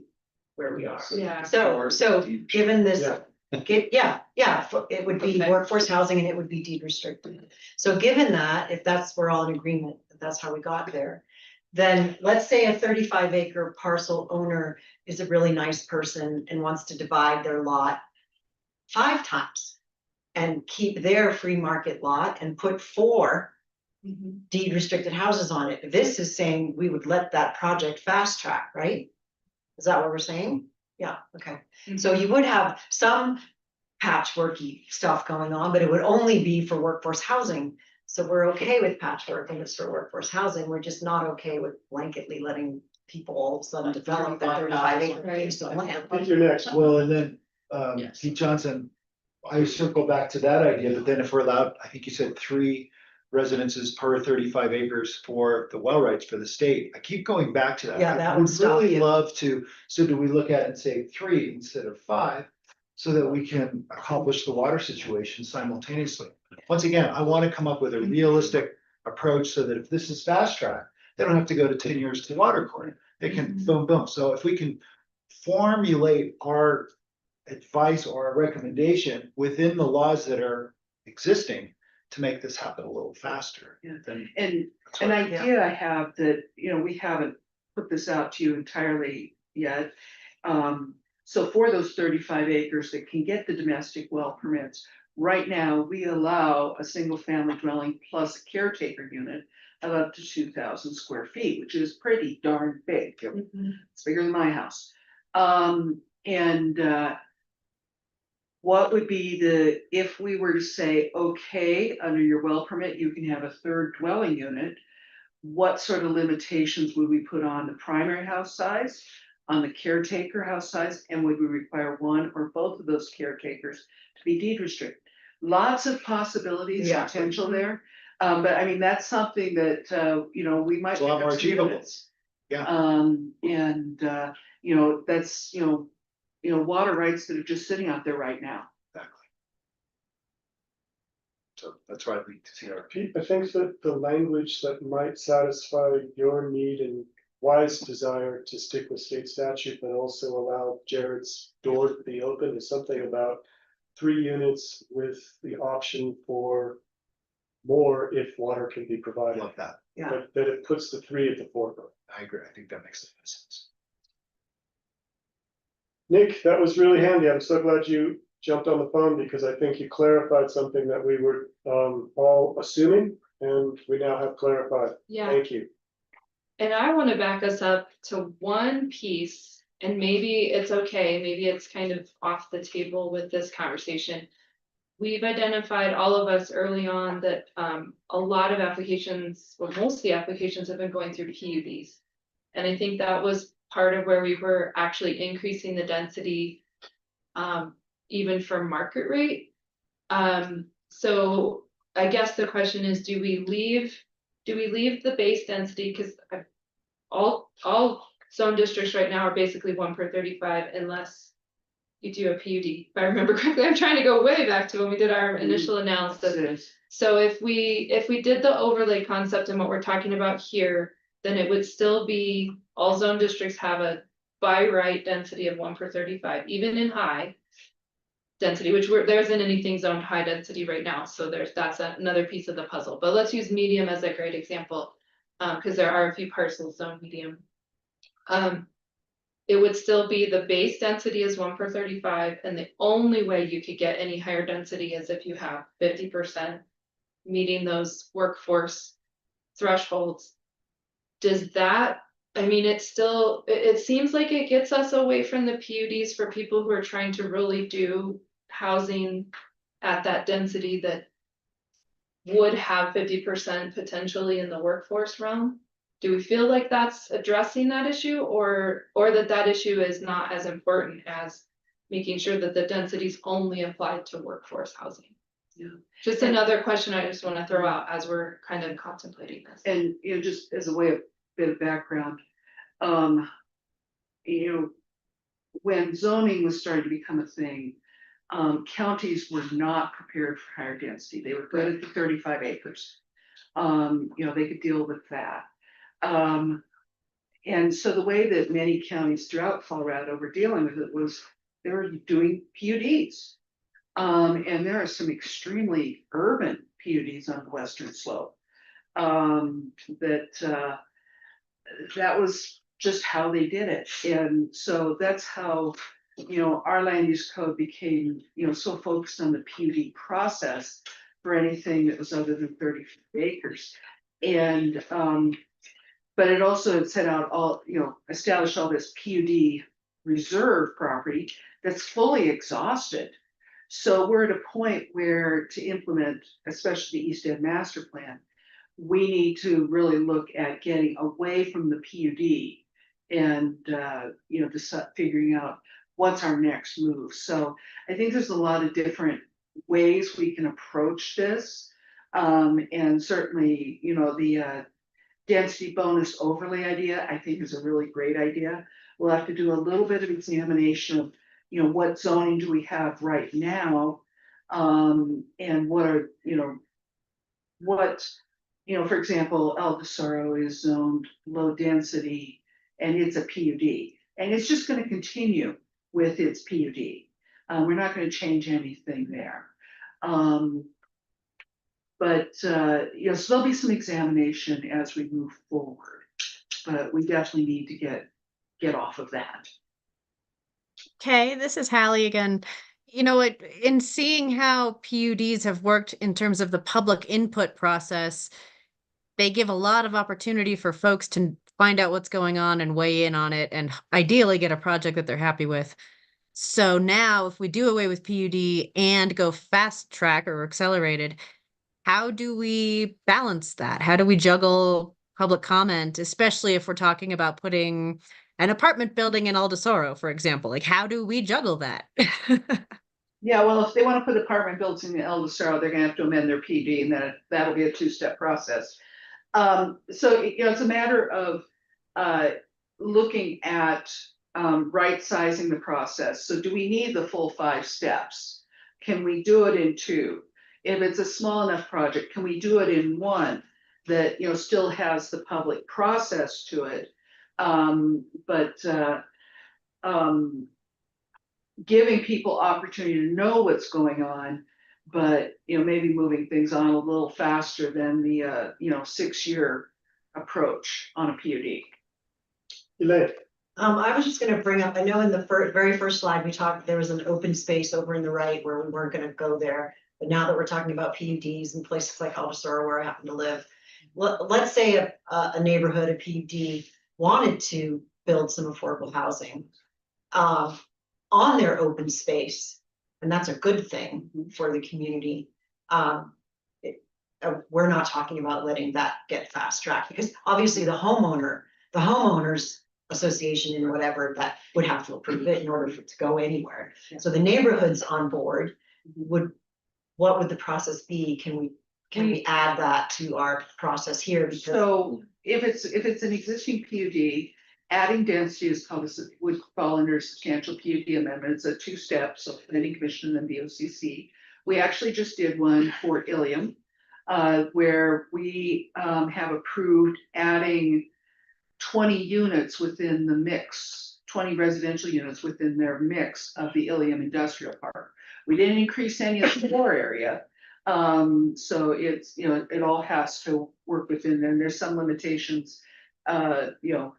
where we are. Yeah. So given this, Yeah. it would be Okay. workforce housing and it would be deed restricted. So given that, if we're all in agreement, that that's how we got there, then let's say a 35 acre parcel owner is a really nice person and wants to divide their lot 5 times and keep their free market lot and put 4 deed restricted houses on it. This is saying we would let that project fast track, right? Is that what we're saying? Yeah, okay. So you would have some patchworky stuff going on, but it would only be for workforce housing. So we're okay with patchwork and it's for workforce housing. We're just not okay with blanketly letting people all of a sudden develop their 35 acres of land. Who's your next? Well, and then, Yes. Pete Johnson, I circle back to that idea, but then if we're allowed, I think you said 3 residences per 35 acres for the well rights for the state. I keep going back to that. Yeah, that I would would stop really you. love to, so do we look at it and say 3 instead of 5? So that we can accomplish the water situation simultaneously. Once again, I want to come up with a realistic approach so that if this is fast track, they don't have to go to 10 years to water court. They can boom, boom. So if we can formulate our advice or our recommendation within the laws that are existing to make this happen a little faster. Yeah. then And that's an what- idea I have that, we haven't put this out to you entirely yet. So for those 35 acres that can get the domestic well permits, right now, we allow a single family dwelling plus a caretaker unit of up to 2,000 square feet, which is pretty darn big. It's bigger than my house. What would be if we were to say, okay, under your well permit, you can have a 3rd dwelling unit, what sort of limitations would we put on the primary house size, on the caretaker house size, and would we require one or both of those caretakers to be deed restricted? Lots of possibilities, Yeah. potential there. But I mean, that's something that, you know, we might. It's a lot pick up more some achievable. units. Yeah. And, you know, that's, you know, water rights that are just sitting out there right now. Exactly. So that's why I'd like to see our. Pete, I think that the language that might satisfy your need and wise desire to stick with state statute, but also allow Jared's door to be open is something about 3 units with the option for more if water can be I provided. love that. Yeah. But that it puts the 3 at the forefront. I agree. I think that makes a lot of sense. Nick, that was really handy. I'm so glad you jumped on the phone because I think you clarified something that we were all assuming, and we now have clarified. Yeah, Thank you. and I want to back us up to one piece, and maybe it's okay, maybe it's kind of off the table with this conversation. We've identified, all of us early on, that a lot of applications, well, most of the applications have been going through PUDs. And I think that was part of where we were actually increasing the density, even for market rate. So I guess the question is, do we leave the base density? Because all zone districts right now are basically 1 per 35 unless you do a PUD. If I remember correctly, I'm trying to go way back to when we did our initial analysis. So if we did the overlay concept and what we're talking about here, then it would still be all zone districts have a by right density of 1 per 35, even in high density, which there isn't anything zoned high density right now. So that's another piece of the puzzle. But let's use medium as a great example, because there are a few parcels zoned medium. It would still be the base density is 1 per 35, and the only way you could get any higher density is if you have 50% meeting those workforce thresholds. Does that, I mean, it seems like it gets us away from the PUDs for people who are trying to really do housing at that density that would have 50% potentially in the workforce realm. Do we feel like that's addressing that issue, or that issue is not as important as making sure that the densities only applied to workforce housing? Yeah. Just another question I just want to throw out as we're kind of contemplating this. And, you know, just as a way of bit of background, you know, when zoning was starting to become a thing, counties were not prepared for higher density. They were good at the 35 acres. You know, they could deal with that. And so the way that many counties throughout Colorado were dealing with it was they were doing PUDs. And there are some extremely urban PUDs on the western slope. That was just how they did it. And so that's how, you know, our land use code became, you know, so focused on the PUD process for anything that was other than 30 acres. And but it also had set out all, you know, established all this PUD reserve property that's fully exhausted. So we're at a point where to implement, especially the East End Master Plan, we need to really look at getting away from the PUD and, you know, figuring out what's our next move. So I think there's a lot of different ways we can approach this. And certainly, you know, the density bonus overlay idea, I think, is a really great idea. We'll have to do a little bit of examination of, you know, what zoning do we have right now? And what are, you know, for example, El Tesoro is zoned low density and it's a PUD. And it's just going to continue with its PUD. We're not going to change anything there. But you know, so there'll be some examination as we move forward. But we definitely need to get off of that. Okay, this is Hallie again. You know what, in seeing how PUDs have worked in terms of the public input process, they give a lot of opportunity for folks to find out what's going on and weigh in on it and ideally get a project that they're happy with. So now if we do away with PUD and go fast track or accelerated, how do we balance that? How do we juggle public comment, especially if we're talking about putting an apartment building in El Tesoro, for example? Like, how do we juggle that? Yeah, well, if they wanna put apartment buildings in El Cerro, they're gonna have to amend their PD, and then that'll be a two-step process. So, you know, it's a matter of, looking at, right sizing the process. So do we need the full 5 steps? Can we do it in 2? If it's a small enough project, can we do it in 1 that, you know, still has the public process to it? But giving people opportunity to know what's going on, but, you know, maybe moving things on a little faster than the, you know, 6-year approach on a PUD. Elaine, I was just gonna bring up, I know in the very first slide, we talked, there was an open space over in the right where we weren't gonna go there. But now that we're talking about PUDs in places like Alderson, where I happen to live, let's say a neighborhood, a PUD wanted to build some affordable housing. On their open space, and that's a good thing for the community. We're not talking about letting that get fast tracked, because obviously the homeowners association and whatever, that would have to approve it in order for it to go anywhere. So the neighborhood's on board, what would the process be? Can we add that to our process here? Because So if it's an existing PUD, adding density is called, would fall under substantial PUD amendment. It's a 2-step, so planning commission and then BOCC. We actually just did one for Ilium, where we have approved adding 20 units within the mix, 20 residential units within their mix of the Ilium Industrial Park. We didn't increase any of the floor area. So it's, you know, it all has to work within there. And there's some limitations, you know,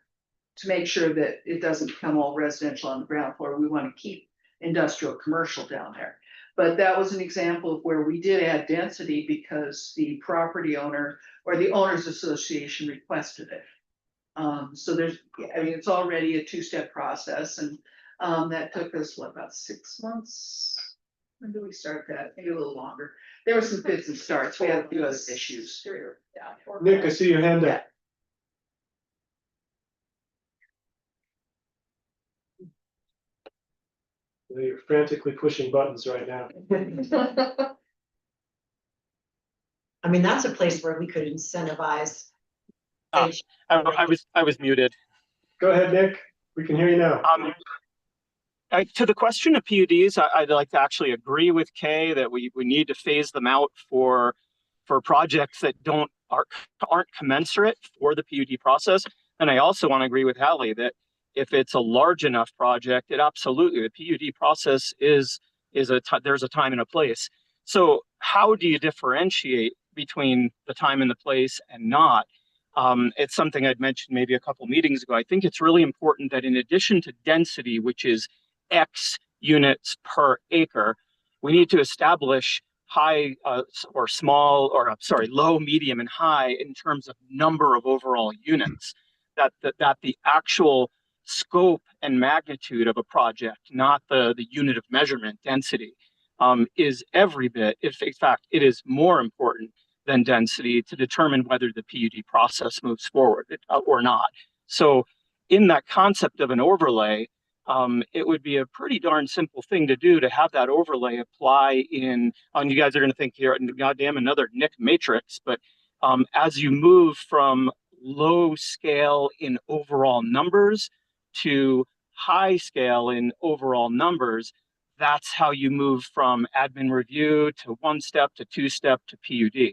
to make sure that it doesn't become all residential on the ground floor. We want to keep industrial commercial down there. But that was an example of where we did add density because the property owner or the owners association requested it. So there's, I mean, it's already a 2-step process, and that took us, what, about 6 months? When did we start that? Maybe a little longer. There were some fits and starts. We had a few other issues. Nick, I see your hand up. You're frantically pushing buttons right now. I mean, that's a place where we could incentivize. I was muted. Go ahead, Nick. We can hear you now. To the question of PUDs, I'd like to actually agree with Kay that we need to phase them out for projects that aren't commensurate for the PUD process. And I also want to agree with Hallie that if it's a large enough project, it absolutely, the PUD process there's a time and a place. So how do you differentiate between the time and the place and not? It's something I'd mentioned maybe a couple meetings ago. I think it's really important that in addition to density, which is X units per acre, we need to establish high or small, or sorry, low, medium, and high in terms of number of overall units. That the actual scope and magnitude of a project, not the unit of measurement, density, is every bit, if in fact it is more important than density to determine whether the PUD process moves forward or not. So in that concept of an overlay, it would be a pretty darn simple thing to do to have that overlay apply you guys are going to think here, goddamn, another Nick matrix, but as you move from low scale in overall numbers to high scale in overall numbers, that's how you move from admin review to 1-step to 2-step to PUD.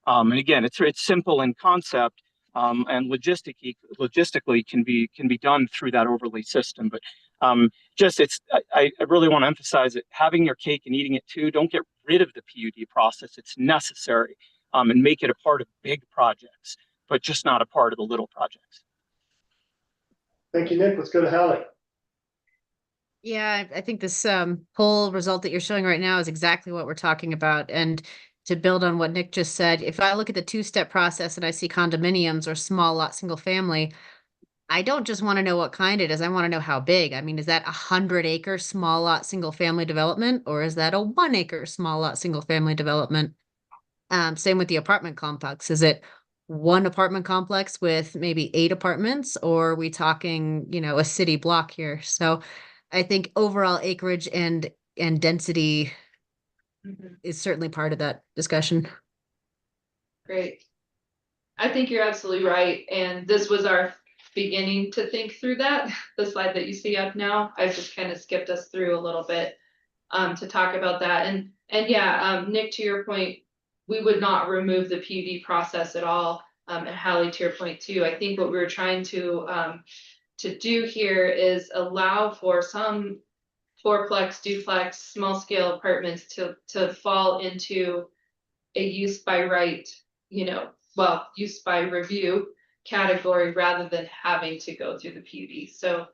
And again, it's simple in concept, and logistically can be done through that overlay system. But I really want to emphasize that having your cake and eating it too. Don't get rid of the PUD process. It's necessary, and make it a part of big projects, but just not a part of the little projects. Thank you, Nick. Let's go to Hallie. Yeah, I think this poll result that you're showing right now is exactly what we're talking about. And to build on what Nick just said, if I look at the 2-step process and I see condominiums or small lot single family, I don't just want to know what kind it is. I want to know how big. I mean, is that 100-acre small lot single family development, or is that a 1-acre small lot single family development? Same with the apartment complex. Is it one apartment complex with maybe 8 apartments, or are we talking, you know, a city block here? So I think overall acreage and and density Mhm. is certainly part of that discussion. Great. I think you're absolutely right, and this was our beginning to think through that. The slide that you see up now, I just kind of skipped us through a little bit to talk about that. And yeah, Nick, to your point, we would not remove the PUD process at all. And Hallie, to your point too, I think what we were trying to do here is allow for some fourplex, duplex, small scale apartments to fall into a use by right, use by review category rather than having to go through the PUD. So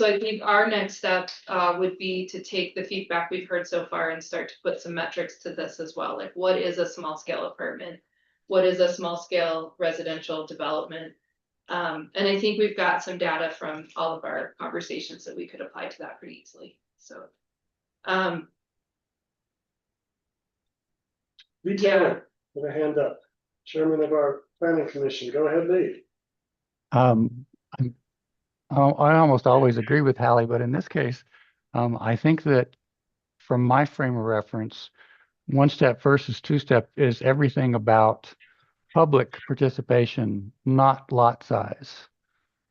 I think our next step would be to take the feedback we've heard so far and start to put some metrics to this as well. Like, what is a small scale apartment? What is a small scale residential development? And I think we've got some data from all of our conversations that we could apply to that pretty easily. So, Lee Taylor, with a hand up, chairman of our planning commission. Go ahead, Lee. I almost always agree with Hallie, but in this case, I think that from my frame of reference, one step versus two step is everything about public participation, not lot size.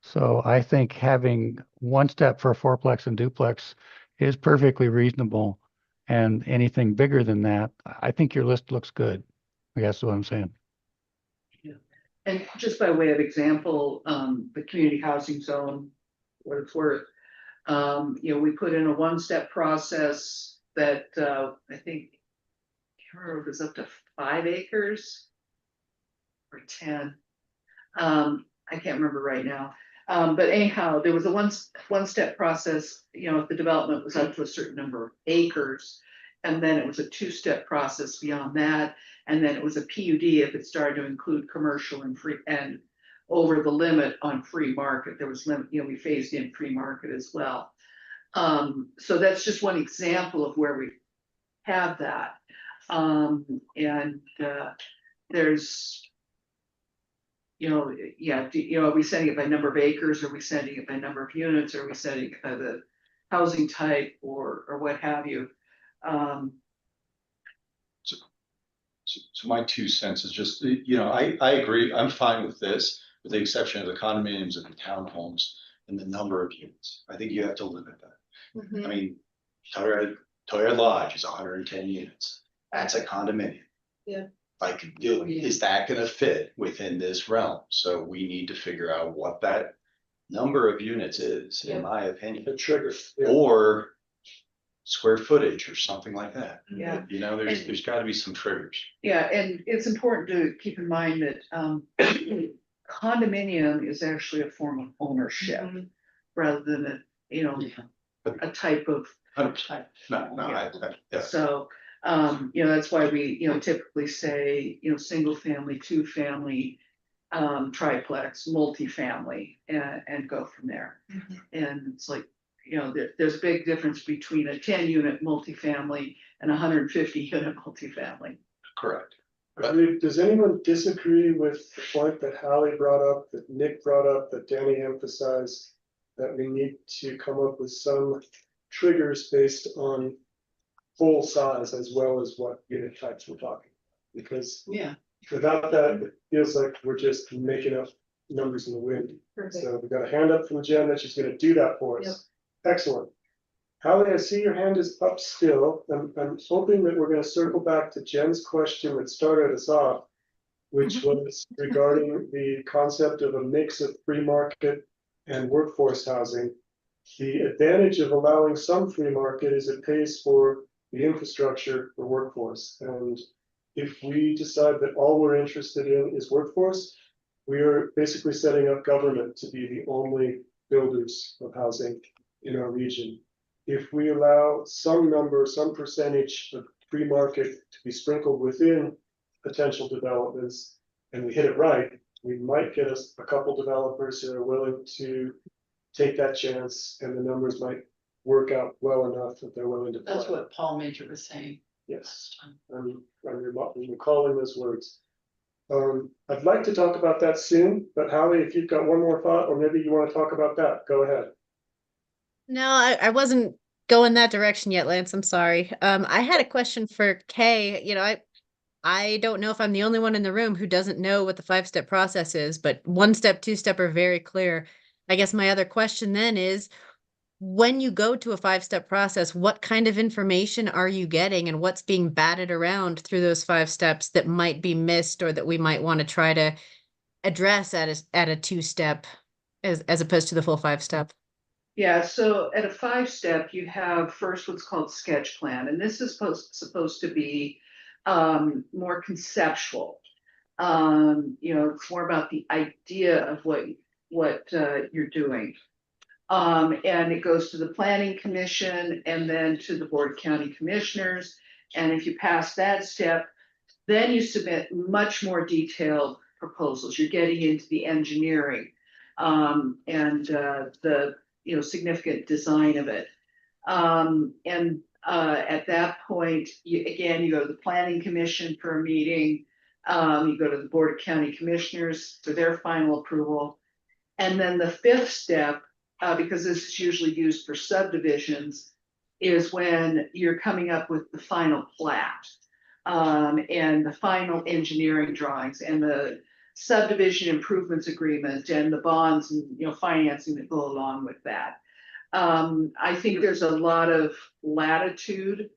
So I think having one step for a fourplex and duplex is perfectly reasonable. And anything bigger than that, I think your list looks good. I guess what I'm saying. And just by way of example, the community housing zone, what it's worth. We put in a one-step process that I think, I can't remember if it was up to 5 acres or 10. I can't remember right now. But anyhow, there was a one-step process, if the development was up to a certain number of acres. And then it was a two-step process beyond that. And then it was a PUD if it started to include commercial and free and over the limit on free market. There was limit, we phased in free market as well. So that's just one example of where we have that. There's, are we setting it by number of acres? Are we setting it by number of units? Are we setting it by the housing type or what have you? So my 2 cents is just, I agree, I'm fine with this, with the exception of the condominiums and the townhomes and the number of units. I think you have to limit that. Mhm. I mean, Toyota Lodge is 110 units. That's a condominium. Yeah. Is that gonna fit within this realm? So we need to figure out what that number of units is, in my opinion. The trigger. Yeah. Or square footage or something like that. Yeah. There's gotta be some triggers. Yeah, and it's important to keep in mind that condominium is actually a form of ownership Mhm. rather than a type of. 100%. No, yeah. So, that's why we, typically say, single family, two family, triplex, multifamily, and go from there. Mhm. And it's like, there's a big difference between a 10-unit multifamily and 150-unit multifamily. Correct. Does anyone disagree with the point that Hallie brought up, that Nick brought up, that Danny emphasized, that we need to come up with some triggers based on full size as well as what unit types we're talking? Because without that, it feels like we're just making up numbers in the wind. Perfect. So we've got a hand up from Jen that she's going to do that for us. Yep. Excellent. Hallie, I see your hand is up still. I'm hoping that we're going to circle back to Jen's question that started us off, which was regarding the concept of a mix of free market and workforce housing. The advantage of allowing some free market is it pays for the infrastructure for workforce. And if we decide that all we're interested in is workforce, we are basically setting up government to be the only builders of housing in our region. If we allow some percentage of free market to be sprinkled within potential developments, and we hit it right, we might get us a couple developers who are willing to take that chance, and the numbers might work out well enough that they're willing to play. That's what Paul Major was saying. Yes, I'm recalling those words. I'd like to talk about that soon, but Hallie, if you've got one more thought, or maybe you want to talk about that, go ahead. No, I wasn't go in that direction yet, Lance. I'm sorry. I had a question for Kay. I don't know if I'm the only one in the room who doesn't know what the 5-step process is, but 1-step, 2-step are very clear. I guess my other question then is, when you go to a 5-step process, what kind of information are you getting and what's being batted around through those 5 steps that might be missed or that we might want to try to address at a 2-step as opposed to the full 5-step? Yeah, so at a 5-step, you have first what's called sketch plan, and this is supposed to be more conceptual. It's more about the idea of what you're doing. And it goes to the planning commission and then to the board of county commissioners. And if you pass that step, then you submit much more detailed proposals. You're getting into the engineering and the significant design of it. At that point, you go to the planning commission for a meeting. You go to the board of county commissioners for their final approval. And then the 5th step, because this is usually used for subdivisions, is when you're coming up with the final plat and the final engineering drawings and the subdivision improvements agreement and the bonds and financing that go along with that. I think there's a lot of latitude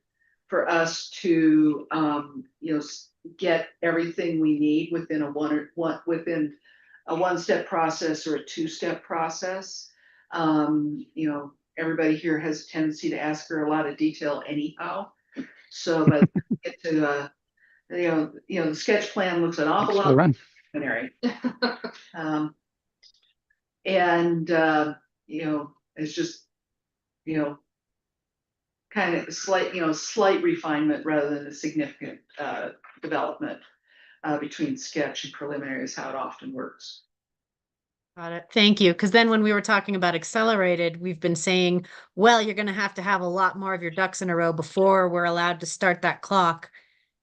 for us to get everything we need within a 1-step process or a 2-step process. Everybody here has a tendency to ask for a lot of detail anyhow. So, but get to the sketch plan looks an awful Thanks for the lot run. preliminary. It's just kind of slight refinement rather than a significant development between sketch and preliminary is how it often works. Got it. Thank you. Because then when we were talking about accelerated, we've been saying, well, you're going to have a lot more of your ducks in a row before we're allowed to start that clock.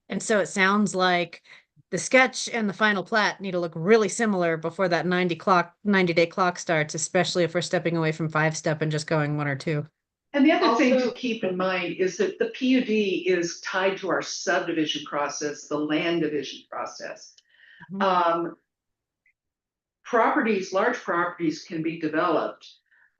And so it sounds like the sketch and the final plat need to look really similar before that 90-day clock starts, especially if we're stepping away from 5-step and just going 1 or 2. And the other thing to keep in mind is that the PUD is tied to our subdivision process, the land division process. Mhm. Large properties can be developed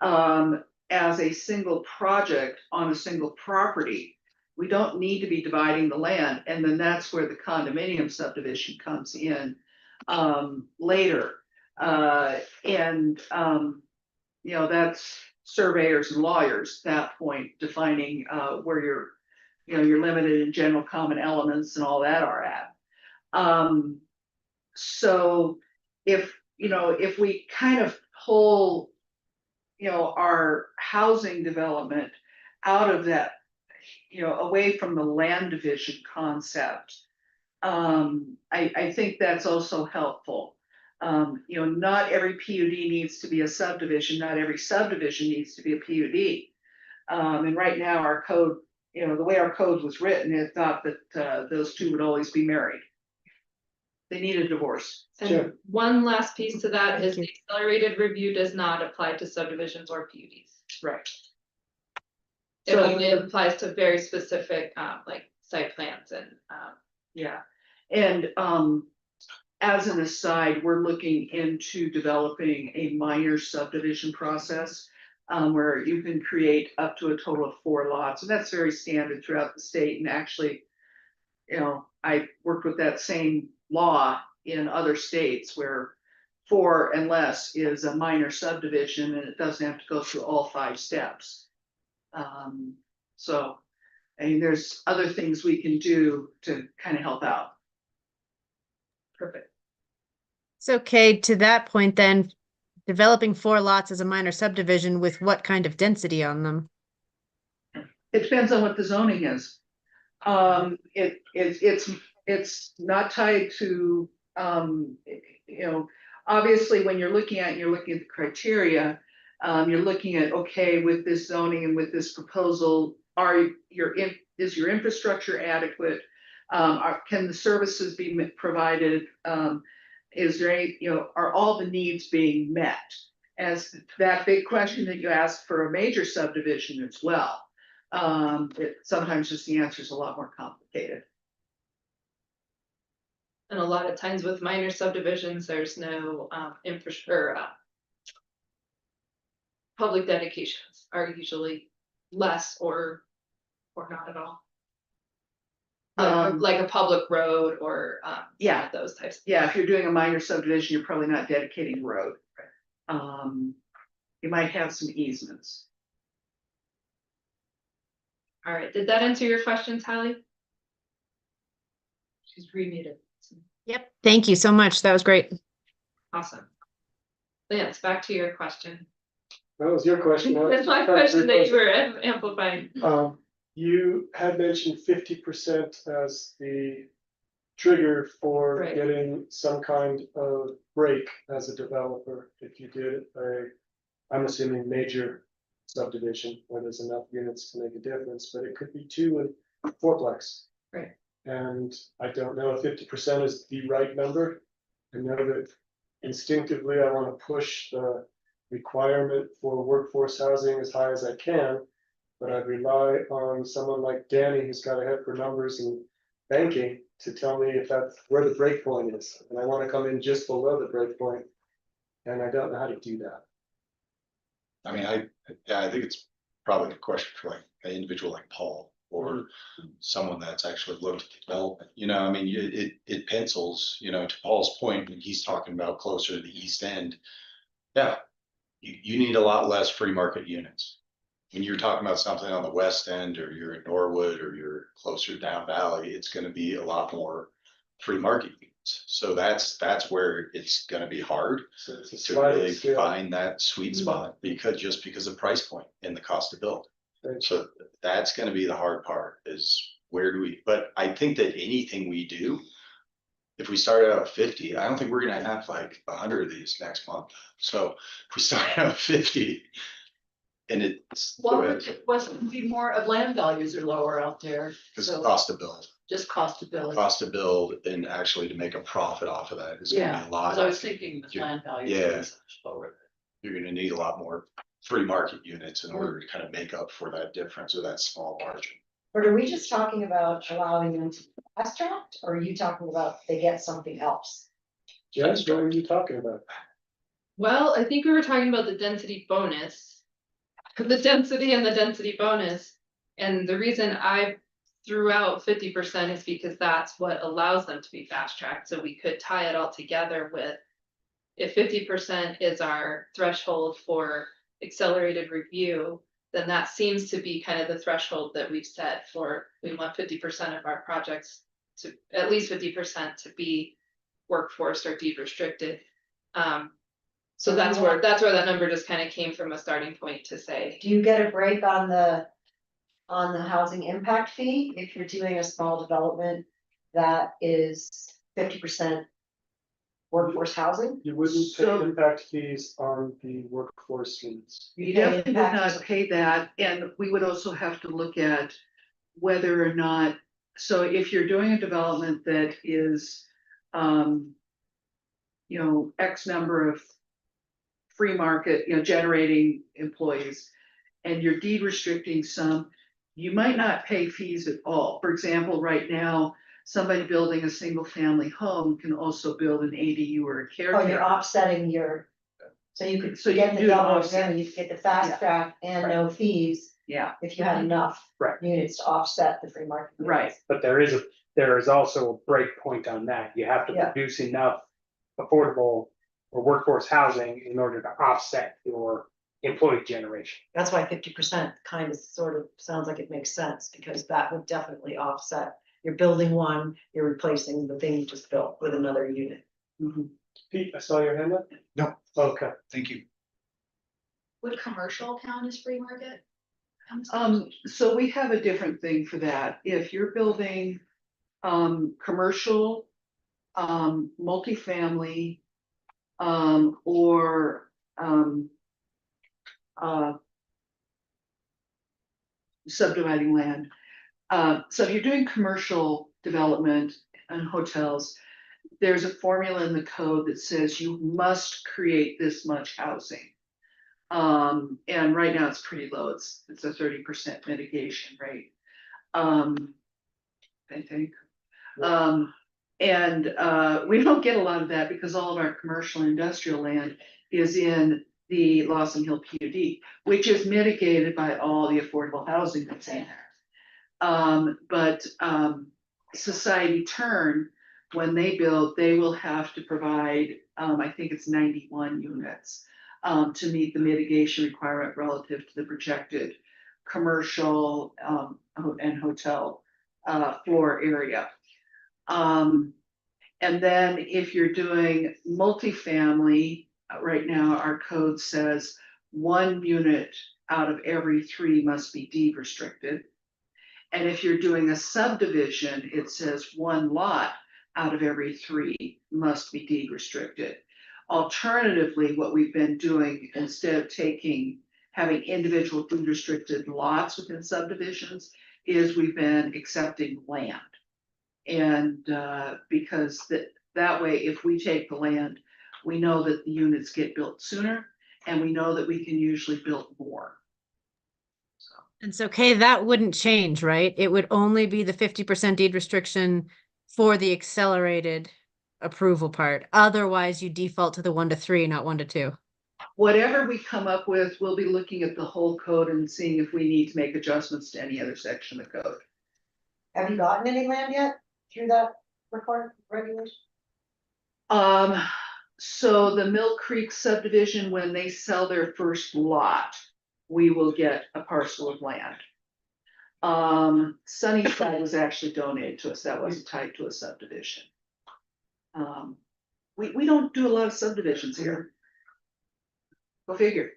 as a single project on a single property. We don't need to be dividing the land, and then that's where the condominium subdivision comes in later. That's surveyors and lawyers at that point defining where your limited and general common elements and all that are at. So if we kind of pull our housing development out of that, away from the land division concept, I think that's also helpful. Not every PUD needs to be a subdivision. Not every subdivision needs to be a PUD. And right now our code, the way our code was written, it thought that those two would always be married. They need a divorce. And Sure. one last piece to that is Thank the accelerated review does not apply to subdivisions or PUDs. Right. It So- only applies to very specific, like site plans and, Yeah, and as an aside, we're looking into developing a minor subdivision process where you can create up to a total of 4 lots, and that's very standard throughout the state. And actually, I worked with that same law in other states where 4 and less is a minor subdivision, and it doesn't have to go through all 5 steps. So, there's other things we can do to kind of help out. perfect. So, Kay, to that point then, developing 4 lots as a minor subdivision with what kind of density on them? It depends on what the zoning is. It's not tied to, obviously, when you're looking at the criteria, you're looking at, okay, with this zoning and with this proposal, is your infrastructure adequate? Can the services be provided? Is there any, are all the needs being met? As that big question that you asked for a major subdivision as well. Sometimes just the answer is a lot more complicated. And a lot of times with minor subdivisions, there's no infrastructure. Public dedications are usually less or not at all. Like a public road or Yeah. those types. Yeah, if you're doing a minor subdivision, you're probably not dedicating a road. You might have some easements. All right, did that answer your question, Tally? She's remuted. Yep. Thank you so much. That was great. Awesome. Lance, back to your question. That was your question. That's my question that you were amplifying. You had mentioned 50% as the trigger for Right. getting some kind of break as a developer. If you did I'm assuming major subdivision where there's enough units to make a difference, but it could be 2 and 4plex. Right. And I don't know if 50% is the right number. I know that instinctively I want to push the requirement for workforce housing as high as I can. But I'd rely on someone like Danny, who's got a head for numbers and banking, to tell me if that's where the break point is. And I want to come in just below the break point. And I don't know how to do that. I mean, I think it's probably a question for like an individual like Paul or someone that's actually looked at development. You know, I mean, it pencils, you know, to Paul's point, when he's talking about closer to the east end. Yeah, you need a lot less free market units. When you're talking about something on the west end, or you're in Norwood, or you're closer down valley, it's gonna be a lot more free market units. So that's where it's gonna be hard So it's a to sliding really scale. find that sweet spot, because of price point and the cost to build. Right. So that's gonna be the hard part, is where do we, but I think that anything we do, if we start out at 50, I don't think we're gonna have like 100 of these next month. So if we start out at 50. And it's. Well, it wasn't be more of land values are lower out there, Because so cost to build, just cost of building. cost to build, and actually to make a profit off of that is gonna Yeah, be a lot. cause I was thinking the land values Yeah. are so much lower. You're gonna need a lot more free market units in order to kind of make up for that difference or that small margin. But are we just talking about allowing them to fast track, or are you talking about they get something else? Jess, what are you talking about? Well, I think we were talking about the density bonus. The density and the density bonus. And the reason I threw out 50% is because that's what allows them to be fast tracked. So we could tie it all together with, if 50% is our threshold for accelerated review, then that seems to be kind of the threshold that we've set for, we want 50% of our projects to, at least 50% to be workforce or deed restricted. So that's where that number just kind of came from, a starting point to say. Do you get a break on the housing impact fee if you're doing a small development that is 50% workforce housing? You wouldn't pay So- impact fees on the workforce units. You pay definitely would impact- not pay that, and we would also have to look at whether or not, so if you're doing a development that is, X number of free market, generating employees, and you're deed restricting some, you might not pay fees at all. For example, right now, somebody building a single family home can also build an ADU or a Oh, caretaker. you're offsetting your, so you could So you get can the do an double offset. whammy, you could get the fast Yeah. track and no fees Yeah, if you had enough Right. units to offset the free market. units. right. But there is also a break point on that. You have to Yeah. produce enough affordable or workforce housing in order to offset your employee generation. That's why 50% kind of sort of sounds like it makes sense, because that would definitely offset. You're building one, you're replacing the thing you just built with another unit. Pete, I saw your hand up? No. Okay. Thank you. Would commercial count as free market? So we have a different thing for that. If you're building, commercial, multifamily, or, subdividing land. So if you're doing commercial development and hotels, there's a formula in the code that says you must create this much housing. And right now it's pretty low. It's a 30% mitigation rate. I think. And we don't get a lot of that because all of our commercial and industrial land is in the Lawson Hill PUD, which is mitigated by all the affordable housing that's in there. But Society Turn, when they build, they will have to provide, I think it's 91 units to meet the mitigation requirement relative to the projected commercial and hotel floor area. And then if you're doing multifamily, right now our code says 1 unit out of every 3 must be deed restricted. And if you're doing a subdivision, it says 1 lot out of every 3 must be deed restricted. Alternatively, what we've been doing, instead of having individual deed restricted lots within subdivisions, is we've been accepting land. And because that way, if we take the land, we know that the units get built sooner, and we know that we can usually build more. And so, Kay, that wouldn't change, right? It would only be the 50% deed restriction for the accelerated approval part. Otherwise, you default to the 1 to 3, not 1 to 2. Whatever we come up with, we'll be looking at the whole code and seeing if we need to make adjustments to any other section of the code. Have you gotten any land yet through that report regulation? So the Mill Creek subdivision, when they sell their first lot, we will get a parcel of land. Sunnyside was actually donated to us. That wasn't tied to a subdivision. We don't do a lot of subdivisions here. Go figure.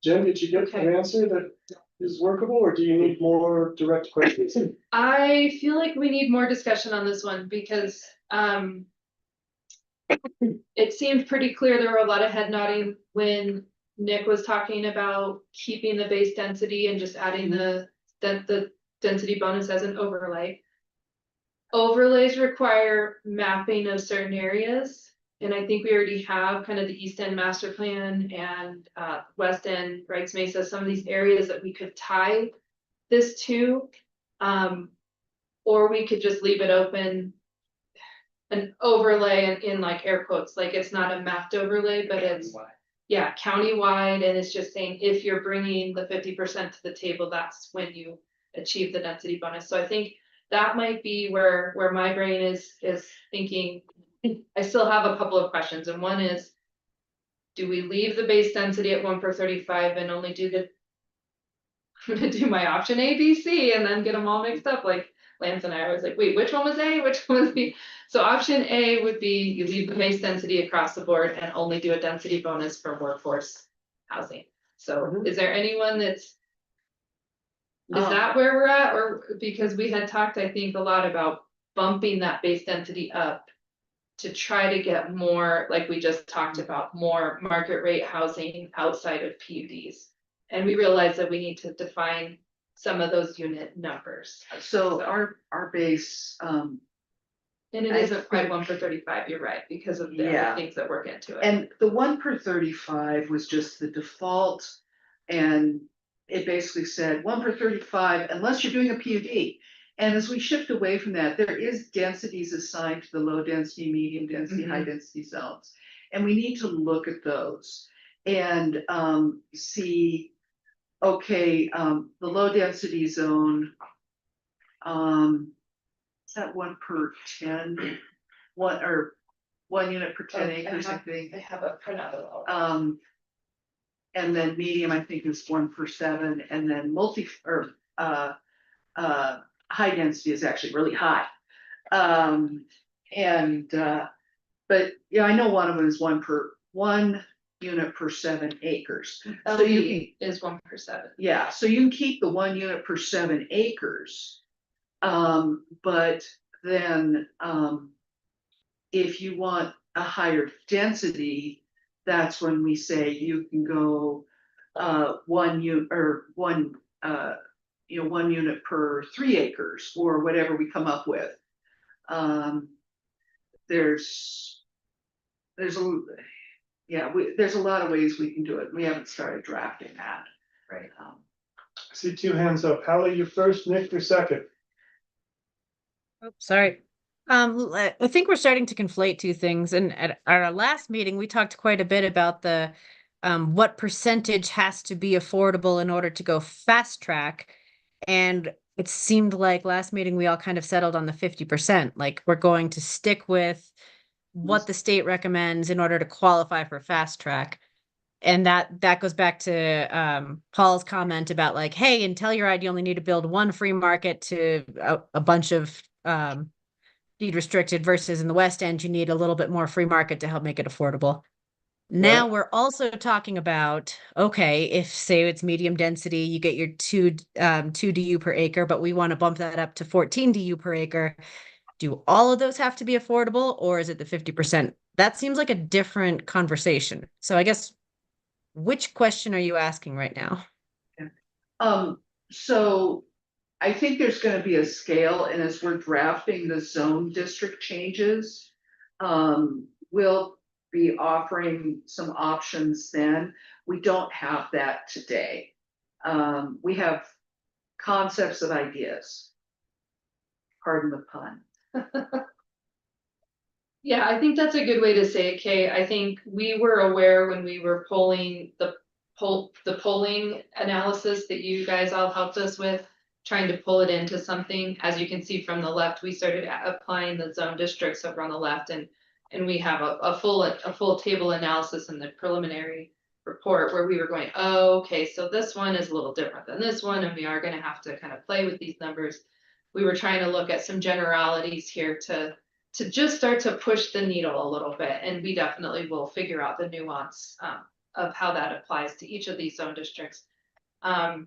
Jen, did you get an answer that is workable, or do you need more direct questions? I feel like we need more discussion on this one because it seemed pretty clear there were a lot of head nodding when Nick was talking about keeping the base density and just adding the density bonus as an overlay. Overlays require mapping of certain areas. And I think we already have kind of the East End master plan and West End, Wrights Mesa, some of these areas that we could tie this to. Or we could just leave it open, an overlay in like air quotes, like it's not a mapped overlay, but it's, yeah, countywide. And it's just saying, if you're bringing the 50% to the table, that's when you achieve the density bonus. So I think that might be where my brain is thinking. I still have a couple of questions, and one is, do we leave the base density at 1 per 35 and only do I'm gonna do my option A, B, C, and then get them all mixed up? Like Lance and I was like, wait, which one was A, which one was B? So option A would be you leave the base density across the board and only do a density bonus for workforce housing. So is there anyone is that where we're at? Or because we had talked, I think, a lot about bumping that base density up to try to get more, like we just talked about, more market rate housing outside of PUDs. And we realized that we need to define some of those unit numbers. So our base, and it isn't quite 1 per 35, you're right, because of the other things that work into it. and the 1 per 35 was just the default. And it basically said 1 per 35, unless you're doing a PUD. And as we shift away from that, there is densities assigned to the low density, medium density, high density zones. And we need to look at those and see, okay, the low density zone, is that 1 per 10? 1 unit per 10 acres, I think. I have a printout. And then medium, I think, is 1 per 7, and then high density is actually really high. But yeah, I know one of them is 1 unit per 7 acres. So you can, is 1 per 7. yeah, so you can keep the 1 unit per 7 acres. But then if you want a higher density, that's when we say you can go 1 unit or 1 unit per 3 acres or whatever we come up with. There's Yeah, there's a lot of ways we can do it. We haven't started drafting that. Right. I see two hands up. Hallie, you first, Nick, you're second. Oh, sorry. I think we're starting to conflate two things. And at our last meeting, we talked quite a bit about the what percentage has to be affordable in order to go fast track. And it seemed like last meeting we all kind of settled on the 50%. Like we're going to stick with what the state recommends in order to qualify for fast track. And that goes back to Paul's comment about like, hey, in Telluride, you only need to build one free market to a bunch of deed restricted versus in the West End, you need a little bit more free market to help make it affordable. Now we're also talking about, okay, if say it's medium density, you get your two DU per acre, but we want to bump that up to 14 DU per acre. Do all of those have to be affordable, or is it the 50%? That seems like a different conversation. So I guess, which question are you asking right now? So I think there's gonna be a scale, and as we're drafting the zone district changes, we'll be offering some options then. We don't have that today. We have concepts and ideas. Pardon the pun. Yeah, I think that's a good way to say it, Kay. I think we were aware when we were polling the polling analysis that you guys all helped us with, trying to pull it into something. As you can see from the left, we started applying the zone districts over on the left, and we have a full table analysis in the preliminary report where we were going, oh, okay, so this one is a little different than this one, and we are going to have to kind of play with these numbers. We were trying to look at some generalities here to just start to push the needle a little bit, and we definitely will figure out the nuance of how that applies to each of these zone districts. I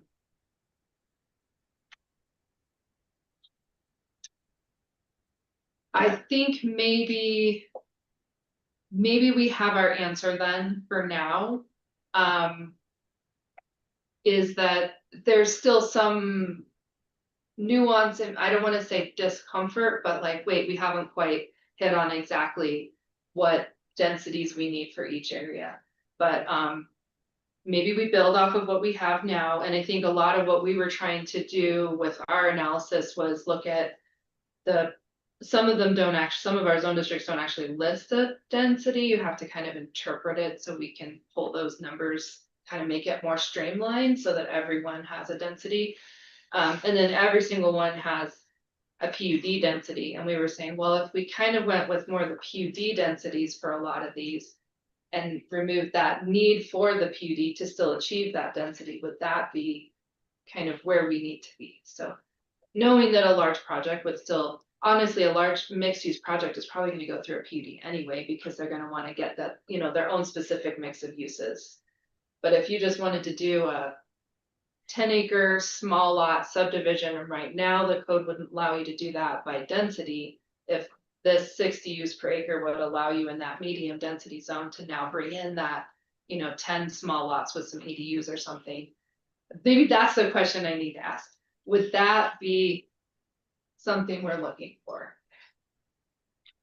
think maybe we have our answer then for now. Is that there's still some nuance, and I don't want to say discomfort, but like, wait, we haven't quite hit on exactly what densities we need for each area. But maybe we build off of what we have now. And I think a lot of what we were trying to do with our analysis was look at some of our zone districts don't actually list the density. You have to kind of interpret it so we can pull those numbers, kind of make it more streamlined so that everyone has a density. And then every single one has a PUD density. And we were saying, well, if we kind of went with more of the PUD densities for a lot of these and removed that need for the PUD to still achieve that density, would that be kind of where we need to be? So knowing that a large project would still, honestly, a large mixed use project is probably going to go through a PUD anyway, because they're going to want to get that, their own specific mix of uses. But if you just wanted to do a 10-acre small lot subdivision, and right now the code wouldn't allow you to do that by density, if this 60 use per acre would allow you in that medium density zone to now bring in that, 10 small lots with some ADUs or something. Maybe that's the question I need to ask. Would that be something we're looking for?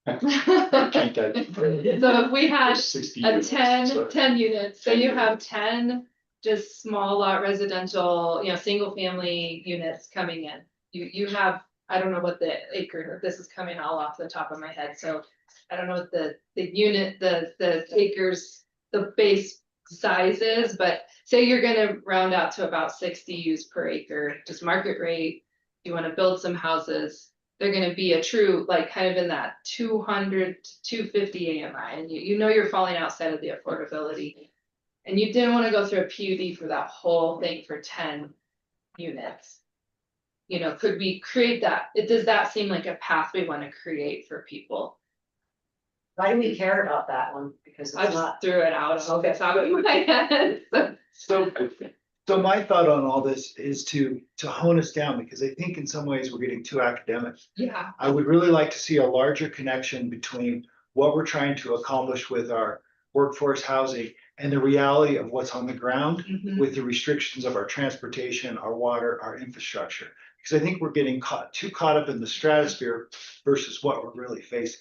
So if we had a 10 units, so you have 10 just small lot residential, single family units coming in. You have, I don't know what the acre, this is coming all off the top of my head, so I don't know what the unit, the acres, the base size is, but say you're gonna round out to about 60 use per acre, just market rate. You wanna build some houses, they're gonna be a true, like kind of in that 200 to 250 AMI, and you're falling outside of the affordability. And you didn't want to go through a PUD for that whole thing for 10 units. Could we create that? Does that seem like a path we want to create for people? Why do we care about that one? Because I just threw it out. Okay, it's out of my head. So my thought on all this is to hone us down, because I think in some ways we're getting too academic. Yeah. I would really like to see a larger connection between what we're trying to accomplish with our workforce housing and the reality of what's on the ground with the restrictions of our transportation, our water, our infrastructure. Because I think we're getting too caught up in the stratosphere versus what we're really facing.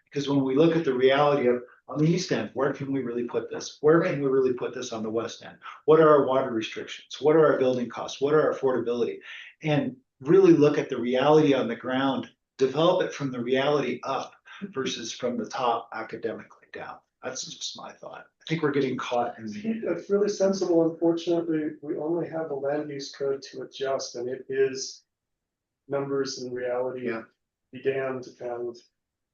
Because when we look at the reality of On the east end, where can we really put this? Where can we really put this on the west end? What are our water restrictions? What are our building costs? What are our affordability? And really look at the reality on the ground, develop it from the reality up versus from the top academically down. That's just my thought. I think we're getting caught in the. That's really sensible. Unfortunately, we only have a land use code to adjust, and it is numbers and reality. Yeah. Be damned, and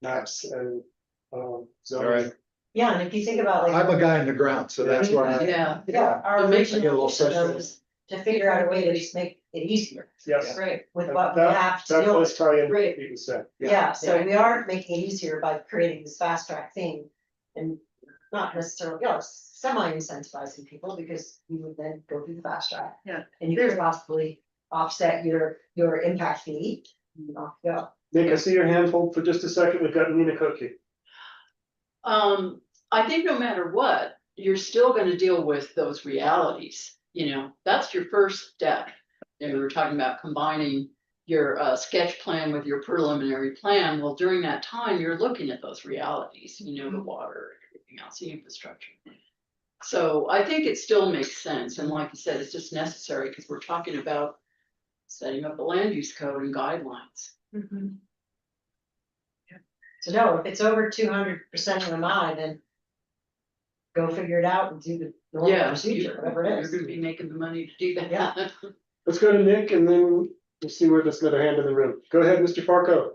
maps and All zoning. right. Yeah, and if you think about like. I'm a guy in the ground, so that's why. Yeah, our It makes me get a original little mission frustrated. was to figure out a way to just make it easier. Yes. Right, with And what we that- have to That deal does with. tie in Right. what Pete was saying. Yeah, so we are making it easier by creating this fast track thing and not necessarily, semi incentivizing people because you would then go through the fast track. Yeah. And you could possibly offset your impact fee. And off you go. Nick, I see your hand hold for just a second. We've got Nina Cookie. I think no matter what, you're still gonna deal with those realities, you know, that's your first step. And we were talking about combining your sketch plan with your preliminary plan. Well, during that time, you're looking at those realities, you know, the water, everything else, the infrastructure. So I think it still makes sense. And like you said, it's just necessary because we're talking about setting up a land use code and guidelines. So no, if it's over 200% of MI, then go figure it out and do the normal Yeah, procedure, whatever it You're is. gonna be making the money to do that. Yeah. Let's go to Nick and then we'll see where this other hand in the room. Go ahead, Mr. Farco.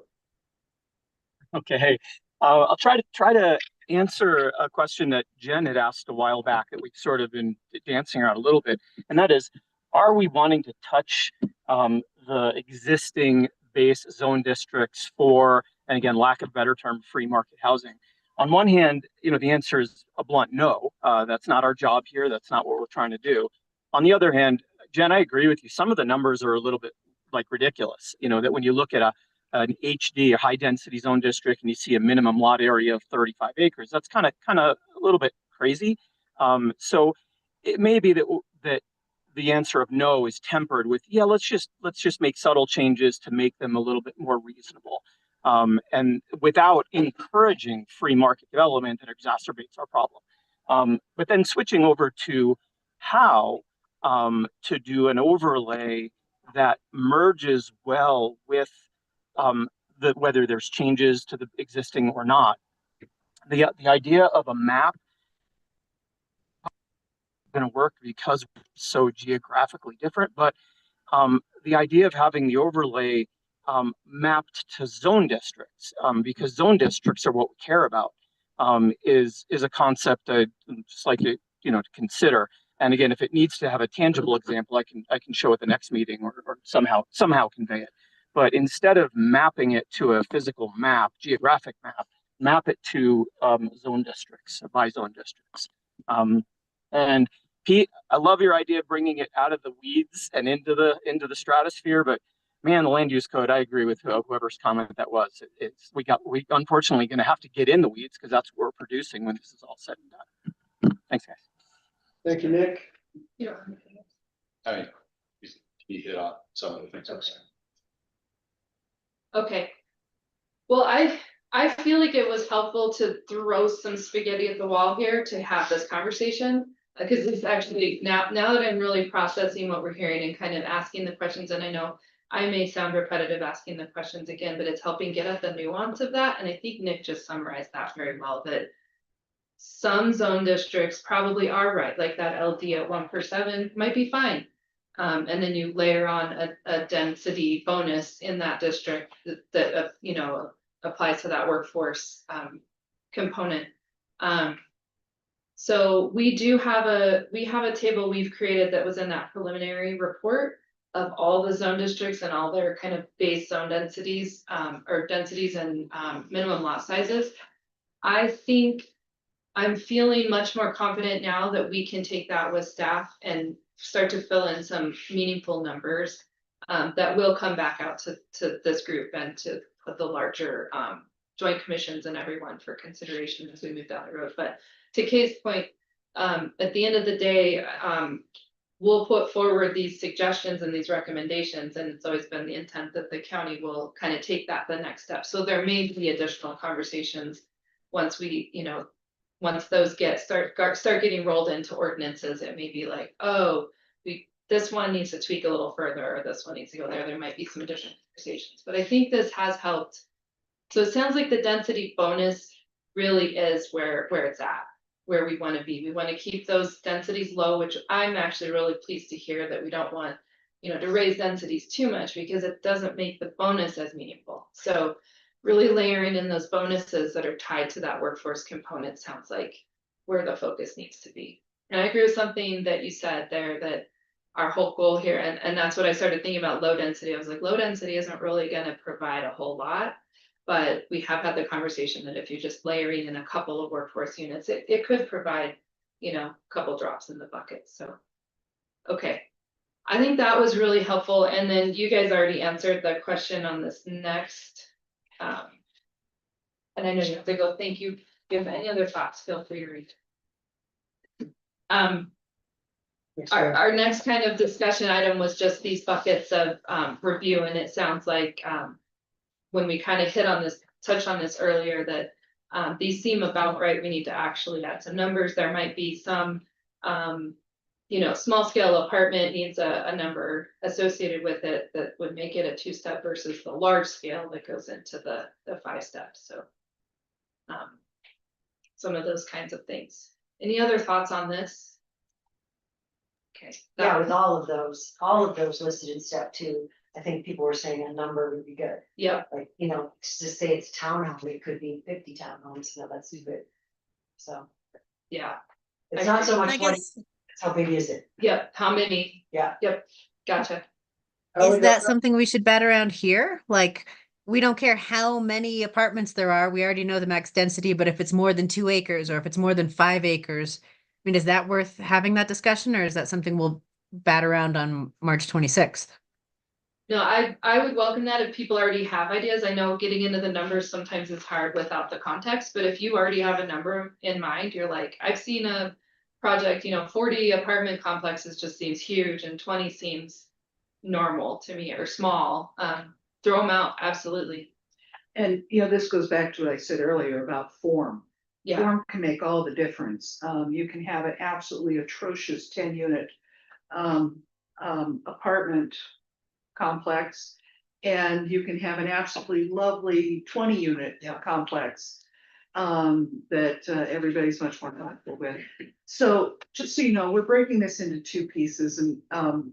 Okay, I'll try to answer a question that Jen had asked a while back that we've sort of been dancing around a little bit, and that is, are we wanting to touch the existing base zone districts for, and again, lack of a better term, free market housing? On one hand, you know, the answer is a blunt no. That's not our job here. That's not what we're trying to do. On the other hand, Jen, I agree with you. Some of the numbers are a little bit like ridiculous. You know, that when you look at an HD, a high density zone district, and you see a minimum lot area of 35 acres, that's kind of a little bit crazy. So it may be that the answer of no is tempered with, yeah, let's just make subtle changes to make them a little bit more reasonable. And without encouraging free market development that exacerbates our problem. But then switching over to how to do an overlay that merges well with whether there's changes to the existing or not. The idea of a map going to work because we're so geographically different, but the idea of having the overlay mapped to zone districts, because zone districts are what we care about, is a concept I'd just like to to consider. And again, if it needs to have a tangible example, I can show at the next meeting or somehow convey it. But instead of mapping it to a physical map, geographic map it to zone districts, by zone districts. And Pete, I love your idea of bringing it out of the weeds and into the stratosphere, but man, the land use code, I agree with whoever's comment that was. We unfortunately going to have to get in the weeds because that's what we're producing when this is all said and done. Thanks, guys. Thank you, Nick. I mean, he hit on some of the things I was saying. Okay. Well, I feel like it was helpful to throw some spaghetti at the wall here to have this conversation. Because it's actually now that I'm really processing what we're hearing and kind of asking the questions, and I know I may sound repetitive asking the questions again, but it's helping get at the nuance of that. And I think Nick just summarized that very well, that some zone districts probably are right, like that LD at 1/7 might be fine. And then you layer on a density bonus in that district that applies to that workforce component. So we have a table we've created that was in that preliminary report of all the zone districts and all their kind of base zone densities or densities and minimum lot sizes. I think I'm feeling much more confident now that we can take that with staff and start to fill in some meaningful numbers that will come back out to this group and to the larger joint commissions and everyone for consideration as we move down the road. But to Kay's point, at the end of the day, we'll put forward these suggestions and these recommendations, and it's always been the intent that the county will kind of take that the next step. So there may be additional conversations once we, once those start getting rolled into ordinances, it may be like, oh, this one needs to tweak a little further, or this one needs to go there. There might be some additional conversations, but I think this has helped. So it sounds like the density bonus really is where it's at, where we want to be. We want to keep those densities low, which I'm actually really pleased to hear that we don't want, to raise densities too much because it doesn't make the bonus as meaningful. So really layering in those bonuses that are tied to that workforce component sounds like where the focus needs to be. And I agree with something that you said there, that our whole goal here, and that's what I started thinking about low density. I was like, low density isn't really going to provide a whole lot, but we have had the conversation that if you're just layering in a couple of workforce units, it could provide, a couple drops in the bucket. So, okay. I think that was really helpful. And then you guys already answered the question on this next. And I know you have to go. Thank you. If you have any other thoughts, feel free to read. Our next kind of discussion item was just these buckets of review. And it sounds like when we kind of touched on this earlier, that these seem about right. We need to actually add some numbers. There might be some small scale apartment needs a number associated with it that would make it a 2-step versus the large scale that goes into the 5 steps. So some of those kinds of things. Any other thoughts on this? Okay. Yeah, with all of those listed in step 2, I think people were saying a number would be good. Yeah. Like, to say it's townhome, it could be 50 townhomes, that's good. So. Yeah. It's not so much I what, guess, how big is it? Yep. How many? Yeah. Yep. Gotcha. is that something we should bat around here? Like, we don't care how many apartments there are. We already know the max density, but if it's more than 2 acres or if it's more than 5 acres, I mean, is that worth having that discussion, or is that something we'll bat around on March 26th? No, I would welcome that if people already have ideas. I know getting into the numbers sometimes is hard without the context, but if you already have a number in mind, you're like, I've seen a project, 40 apartment complexes just seems huge and 20 seems normal to me or small. Throw them out, absolutely. And, this goes back to what I said earlier about form. Yeah, Form can make all the difference. You can have an absolutely atrocious 10-unit apartment complex, and you can have an absolutely lovely 20-unit complex that everybody's much more comfortable with. So just so you know, we're breaking this into 2 pieces, and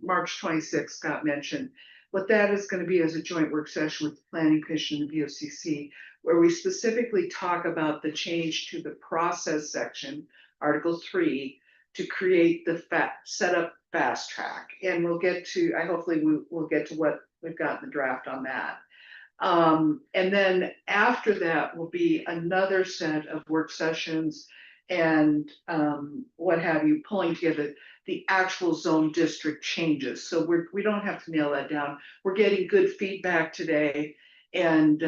March 26th got mentioned. What that is going to be is a joint work session with the Planning Commission and the VOCC, where we specifically talk about the change to the process section, Article 3, to create the set up fast track. And we'll get to, hopefully we'll get to what we've got in the draft on that. And then after that will be another set of work sessions and what have you, pulling together the actual zone district changes. So we don't have to nail that down. We're getting good feedback today and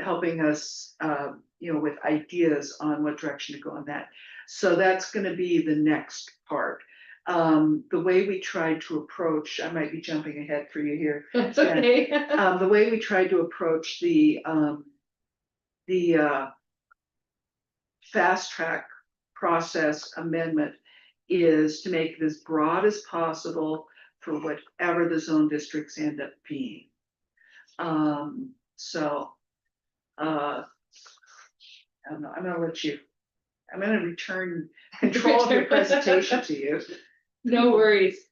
helping us with ideas on what direction to go on that. So that's going to be the next part. The way we tried to approach, I might be jumping ahead for you here. that's okay. The way we tried to approach the fast track process amendment is to make it as broad as possible for whatever the zone districts end up being. I don't know, I'm gonna return control of your presentation to you. No worries.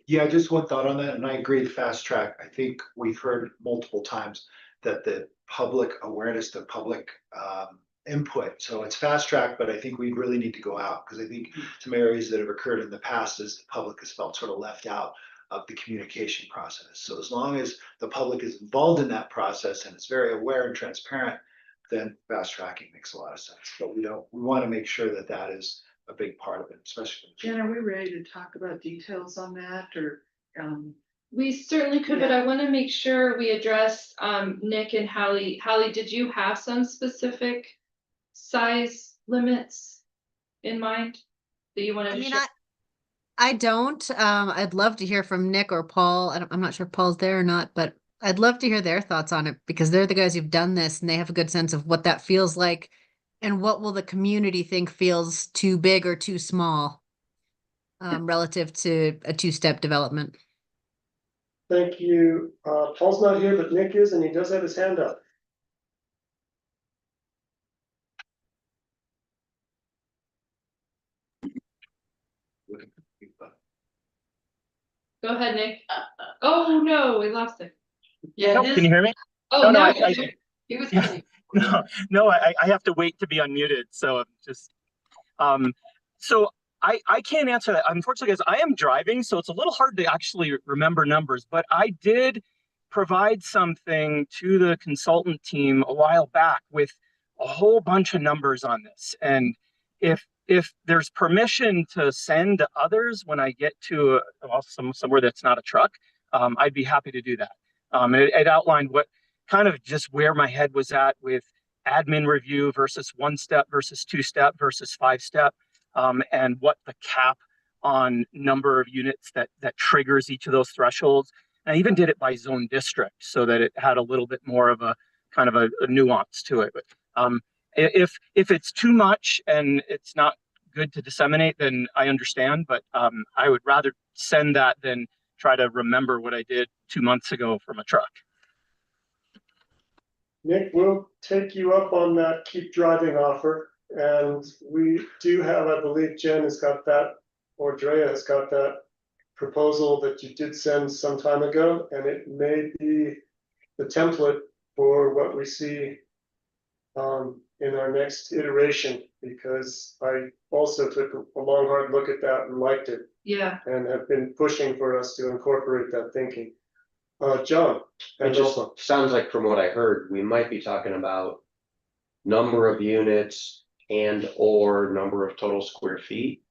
Yeah, just one thought on that, and I agree, fast track. I think we've heard multiple times that the public awareness, the public input, so it's fast track, but I think we really need to go out, because I think some areas that have occurred in the past is the public has felt sort of left out of the communication process. So as long as the public is involved in that process and it's very aware and transparent, then fast tracking makes a lot of sense. But we want to make sure that that is a big part of it, especially. Jen, are we ready to talk about details on that, or? We certainly could, but I want to make sure we address Nick and Hallie. Hallie, did you have some specific size limits in mind that you wanted to share? I don't. I'd love to hear from Nick or Paul. I'm not sure if Paul's there or not, but I'd love to hear their thoughts on it because they're the guys who've done this and they have a good sense of what that feels like And what will the community think feels too big or too small relative to a two-step development? Thank you. Paul's not here, but Nick is, and he does have his hand up. Go ahead, Nick. Oh, no, we lost it. Yeah, Nope, can you hear me? Oh, No, no. he was yeah. kidding. No, I have to wait to be unmuted, so I'm just, so I can't answer that, unfortunately, because I am driving, so it's a little hard to actually remember numbers, but I did provide something to the consultant team a while back with a whole bunch of numbers on this. And if there's permission to send to others when I get to somewhere that's not a truck, I'd be happy to do that. It outlined what kind of just where my head was at with admin review versus one step versus two step versus five step, and what the cap on number of units that triggers each of those thresholds. And I even did it by zone district so that it had a little bit more of a kind of a nuance to it. But if it's too much and it's not good to disseminate, then I understand. But I would rather send that than try to remember what I did 2 months ago from a truck. Nick, we'll take you up on that keep driving offer. And we do have, I believe Jen has got that, or Drea has got that proposal that you did send some time ago, and it may be the template for what we see in our next iteration, because I also took a long, hard look at that and liked it. Yeah. And have been pushing for us to incorporate that thinking. John? It just sounds like from what I heard, we might be talking about number of units and or number of total square feet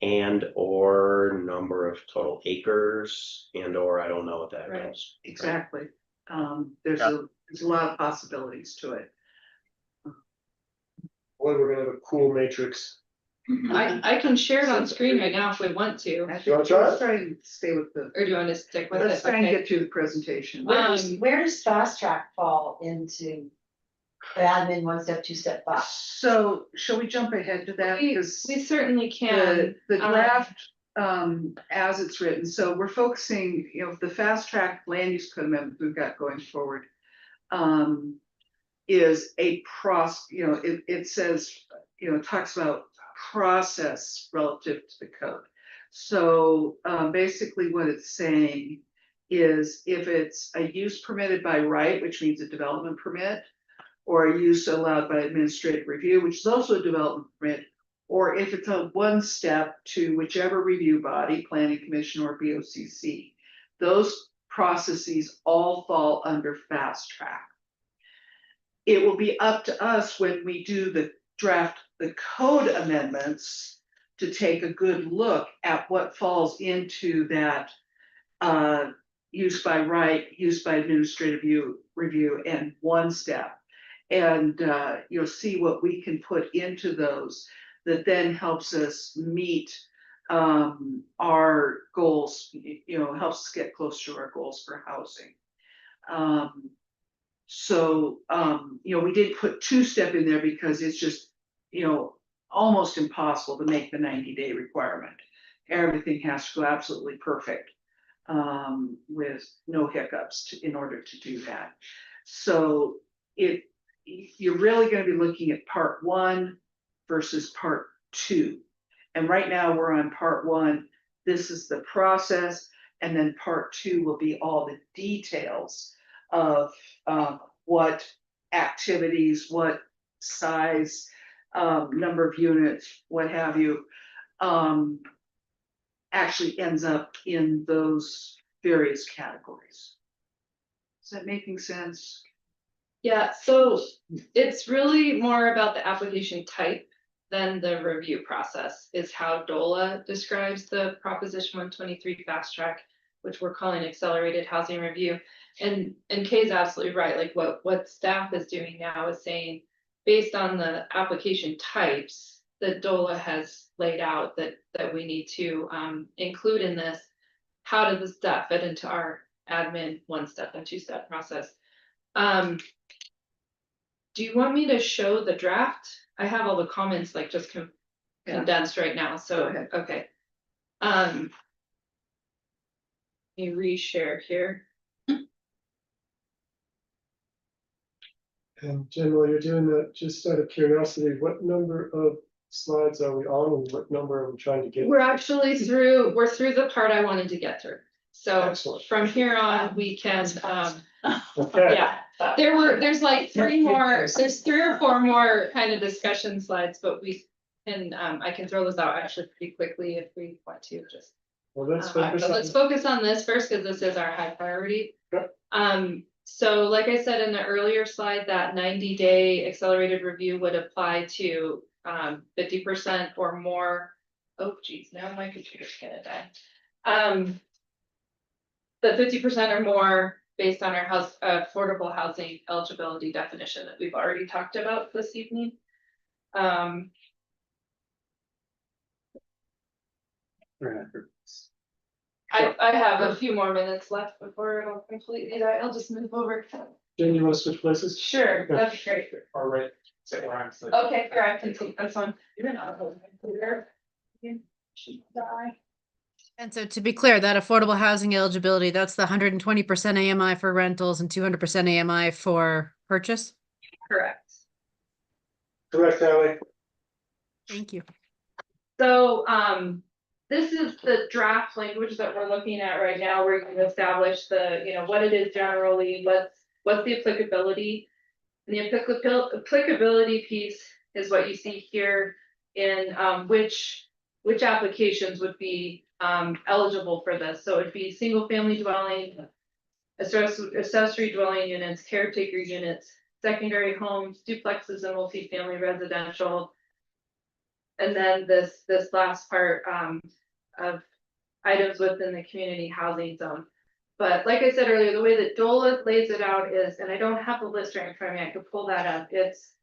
and or number of total acres and or I don't know what that is. Exactly. There's a lot of possibilities to it. Boy, we're gonna have a cool matrix. I can share it on screen right now if we want to. You wanna try it? Let's try and stay with the, Or do you want to stick with it? let's try and Okay. get to the presentation. Where does fast track fall into admin, one step, two step, five? So shall we jump ahead to that? We Because certainly can. the draft, as it's written, so we're focusing, the fast track land use code amendment we've got going forward. Is a it says, it talks about process relative to the code. So basically what it's saying is if it's a use permitted by right, which means a development permit, or a use allowed by administrative review, which is also a development permit, or if it's a one step to whichever review body, planning commission or BOCC, those processes all fall under fast track. It will be up to us when we do the code amendments to take a good look at what falls into that use by right, use by administrative review, and one step. And you'll see what we can put into those that then helps us meet our goals, helps us get closer to our goals for housing. So, we didn't put two-step in there because it's just, almost impossible to make the 90-day requirement. Everything has to go absolutely perfect with no hiccups in order to do that. So you're really going to be looking at part one versus part two. And right now we're on part one. This is the process. And then part two will be all the details of what activities, what size, number of units, what have you, actually ends up in those various categories. Is that making sense? Yeah, so it's really more about the application type than the review process, is how DOLA describes the Proposition 123 fast track, which we're calling accelerated housing review. And Kay's absolutely right. Like what staff is doing now is saying, based on the application types that DOLA has laid out that we need to include in this, how does that fit into our admin one step and two step process? Do you want me to show the draft? I have all the comments like just Yeah. condensed right now, so, Go ahead. okay. You reshare here. And Jen, while you're doing that, just out of curiosity, what number of slides are we on and what number are we trying to get? We're through the part I wanted to get through. So Excellent. from here on, we can, Okay. yeah, there's like there's 3 or 4 more kind of discussion slides, but I can throw those out actually pretty quickly if we want to, just. Well, let's But focus let's on. focus on this first, because this is our high priority. Yep. So like I said in the earlier slide, that 90-day accelerated review would apply to 50% or more. Oh geez, now my computer's gonna die. The 50% or more based on our affordable housing eligibility definition that we've already talked about this evening. I have a few more minutes left before it'll completely die. I'll just move over. Jen, you want to switch places? Sure, that'd be great. All right, sit where I'm sitting. Okay, here, I can take, that's fine. You're not a computer. You should die. And so to be clear, that affordable housing eligibility, that's the 120% AMI for rentals and 200% AMI for purchase? Correct. Correct, Ally. Thank you. So, this is the draft language that we're looking at right now, where you can establish the, what it is generally, what's the applicability. And the applicability piece is what you see here in, which applications would be, eligible for this. So it'd be single family dwelling, accessory dwelling units, caretaker units, secondary homes, duplexes and multifamily residential. And then this last part, of items within the community housing zone. But like I said earlier, the way that DOLA lays it out is, and I don't have the list right in front of me, I could pull that up. It's,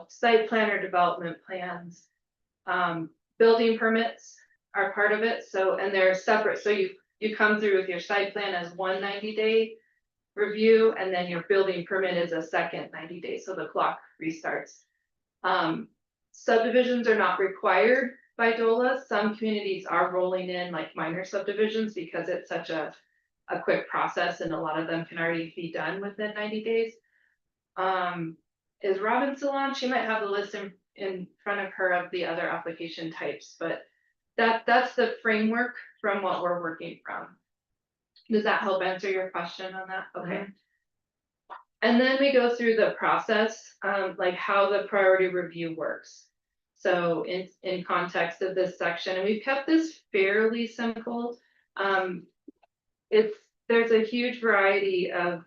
site plan or development plans, building permits are part of it. So, and they're separate. So you come through with your site plan as one 90-day review, and then your building permit is a second 90 days. So the clock restarts. Subdivisions are not required by DOLA. Some communities are rolling in like minor subdivisions because it's such a quick process, and a lot of them can already be done within 90 days. Is Robin still on? She might have the list in front of her of the other application types, but that's the framework from what we're working from. Does that help answer your question on that? Okay. And then we go through the process, like how the priority review works. So in context of this section, and we've kept this fairly simple. There's a huge variety of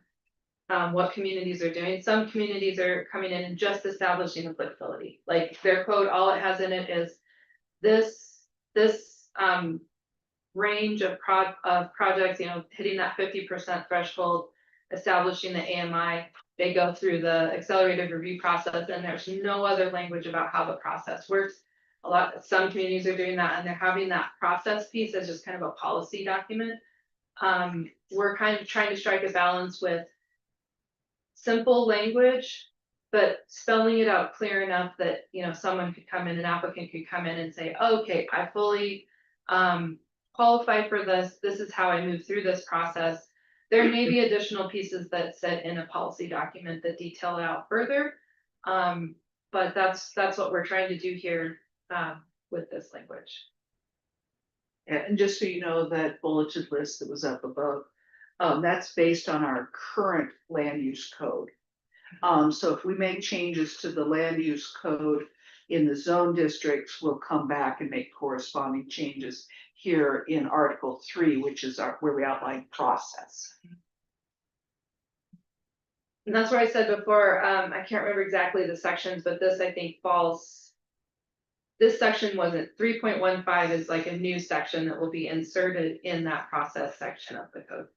what communities are doing. Some communities are coming in and just establishing applicability. Like their code, all it has in it is this range of projects, hitting that 50% threshold, establishing the AMI. They go through the accelerated review process, and there's no other language about how the process works. Some communities are doing that, and they're having that process piece as just kind of a policy document. We're kind of trying to strike a balance with simple language, but spelling it out clear enough that, someone could come in, an applicant could come in and say, okay, I fully qualify for this. This is how I move through this process. There may be additional pieces that sit in a policy document that detail it out further. But that's what we're trying to do here with this language. And just so you know, that bulleted list that was up above, that's based on our current land use code. So if we make changes to the land use code in the zone districts, we'll come back and make corresponding changes here in Article 3, which is where we outline process. And that's where I said before, I can't remember exactly the sections, but this I think falls. This section wasn't 3.15 is like a new section that will be inserted in that process section of the code.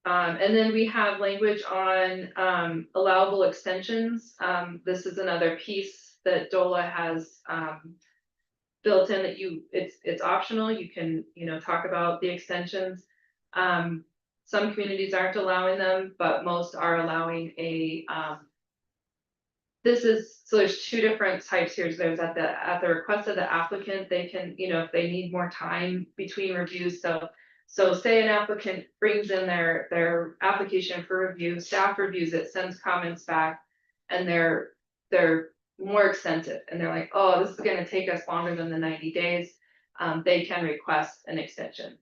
And then we have language on allowable extensions. This is another piece that DOLA has built in that it's optional. You can talk about the extensions. Some communities aren't allowing them, but most are allowing a, so there's two different types here. There's at the request of the applicant, they can, if they need more time between reviews, so say an applicant brings in their application for review, staff reviews it, sends comments back, and they're more extensive, and they're like, oh, this is gonna take us longer than the 90 days, they can request an extension.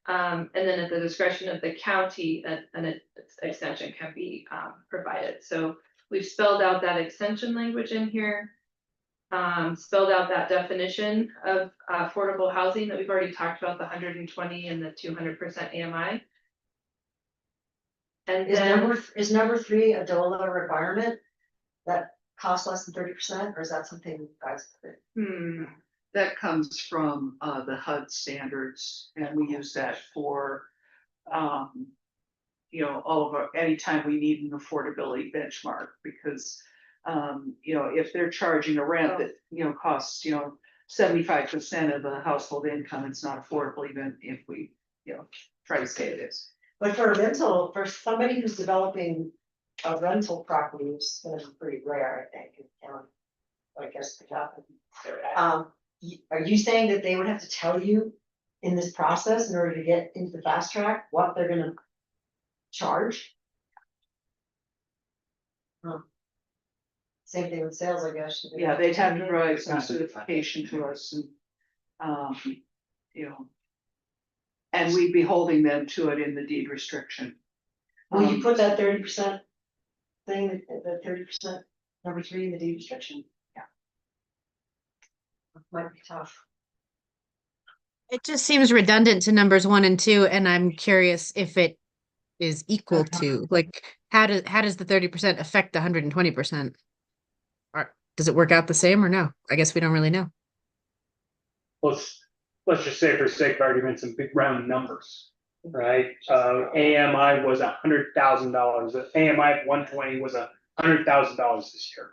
And then at the discretion of the county, an extension can be provided. So we've spelled out that extension language in here. Spelled out that definition of affordable housing that we've already talked about, the 120 and the 200% AMI. And Is number 3 a DOLA requirement that costs less than 30%, or is that something you guys? That comes from the HUD standards, and we use that for all of our, anytime we need an affordability benchmark, because if they're charging a rent that costs 75% of the household income, it's not affordable even if we try to say it is. But for a rental, for somebody who's developing a rental property, which is gonna be pretty rare, I think, in the county. I guess it could happen. Are you saying that they would have to tell you in this process in order to get into the fast track what they're gonna charge? Same thing with sales, I guess. Yeah, they'd have to provide some certification to us and, and we'd be holding them to it in the deed restriction. Will you put that 30% thing, the 30% number 3 in the deed restriction? Yeah. Might be tough. It just seems redundant to numbers 1 and 2, and I'm curious if it is equal to, like, how does the 30% affect the 120%? Or does it work out the same or no? I guess we don't really know. Let's just say, for sake of argument, some big round numbers, right? AMI was $100,000. The AMI of 120 was $100,000 this year.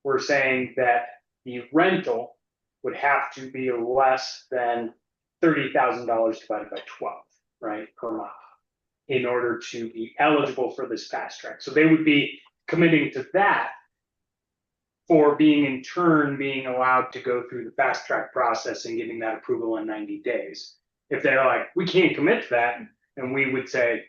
We're saying that the rental would have to be less than $30,000 divided by 12, right, per month, in order to be eligible for this fast track. So they would be committing to that for being allowed to go through the fast track process and getting that approval in 90 days. If they're like, we can't commit to that, and we would say,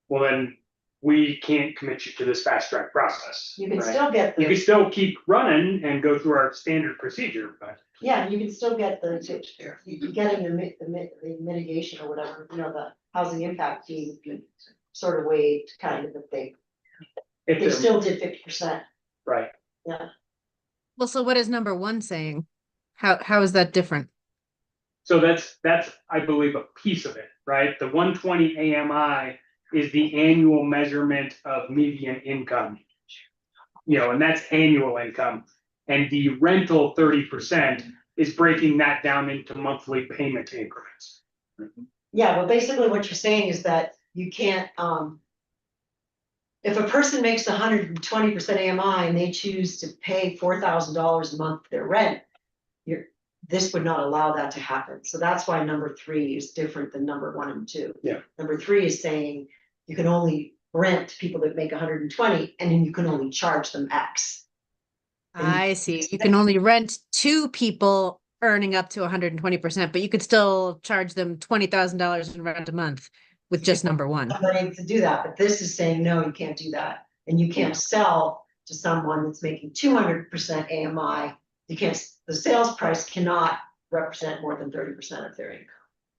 well, then we can't commit you to this fast track process. You can right? still get You can still keep running and go through our standard procedure, but yeah, you can still get you're getting the mitigation or whatever, the housing impact fee sort of waived kind of a thing. They still did 50%. Right. Yeah. Well, so what is number 1 saying? How is that different? So that's I believe a piece of it, right? The 120 AMI is the annual measurement of median income. And that's annual income. And the rental 30% is breaking that down into monthly payment increments. Yeah, well, basically what you're saying is that you can't, if a person makes 120% AMI and they choose to pay $4,000 a month for their rent, this would not allow that to happen. So that's why number 3 is different than number 1 and 2. Yeah. Number 3 is saying you can only rent to people that make 120, and then you can only charge them X. I see. You can only rent to people earning up to 120%, but you could still charge them $20,000 in rent a month with just number 1. Somebody to do that, but this is saying, no, you can't do that. And you can't sell to someone that's making 200% AMI. You can't, the sales price cannot represent more than 30% of their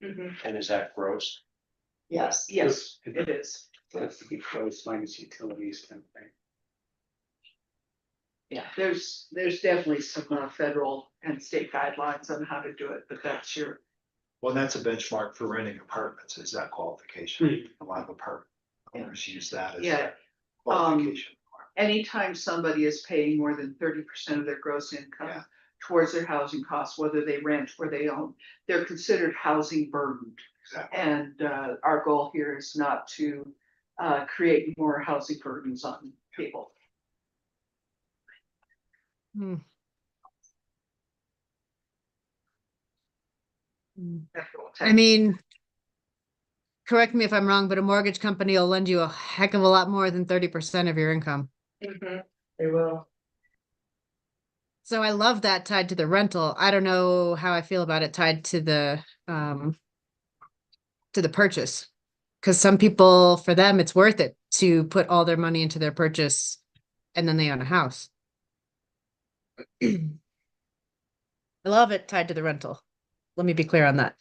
income. And is that gross? Yes. Yes, it is. That's the gross minus utilities kind of thing. Yeah, there's definitely some federal and state guidelines on how to do it, but that's your. Well, that's a benchmark for renting apartments, is that qualification. A lot of apartment owners use that as Yeah. qualification. Anytime somebody is paying more than 30% of their gross income towards their housing costs, whether they rent or they own, they're considered housing burdened. Exactly. And our goal here is not to create more housing burdens on people. I mean, correct me if I'm wrong, but a mortgage company will lend you a heck of a lot more than 30% of your income. They will. So I love that tied to the rental. I don't know how I feel about it tied to the purchase. Because some people, for them, it's worth it to put all their money into their purchase and then they own a house. I love it tied to the rental. Let me be clear on that.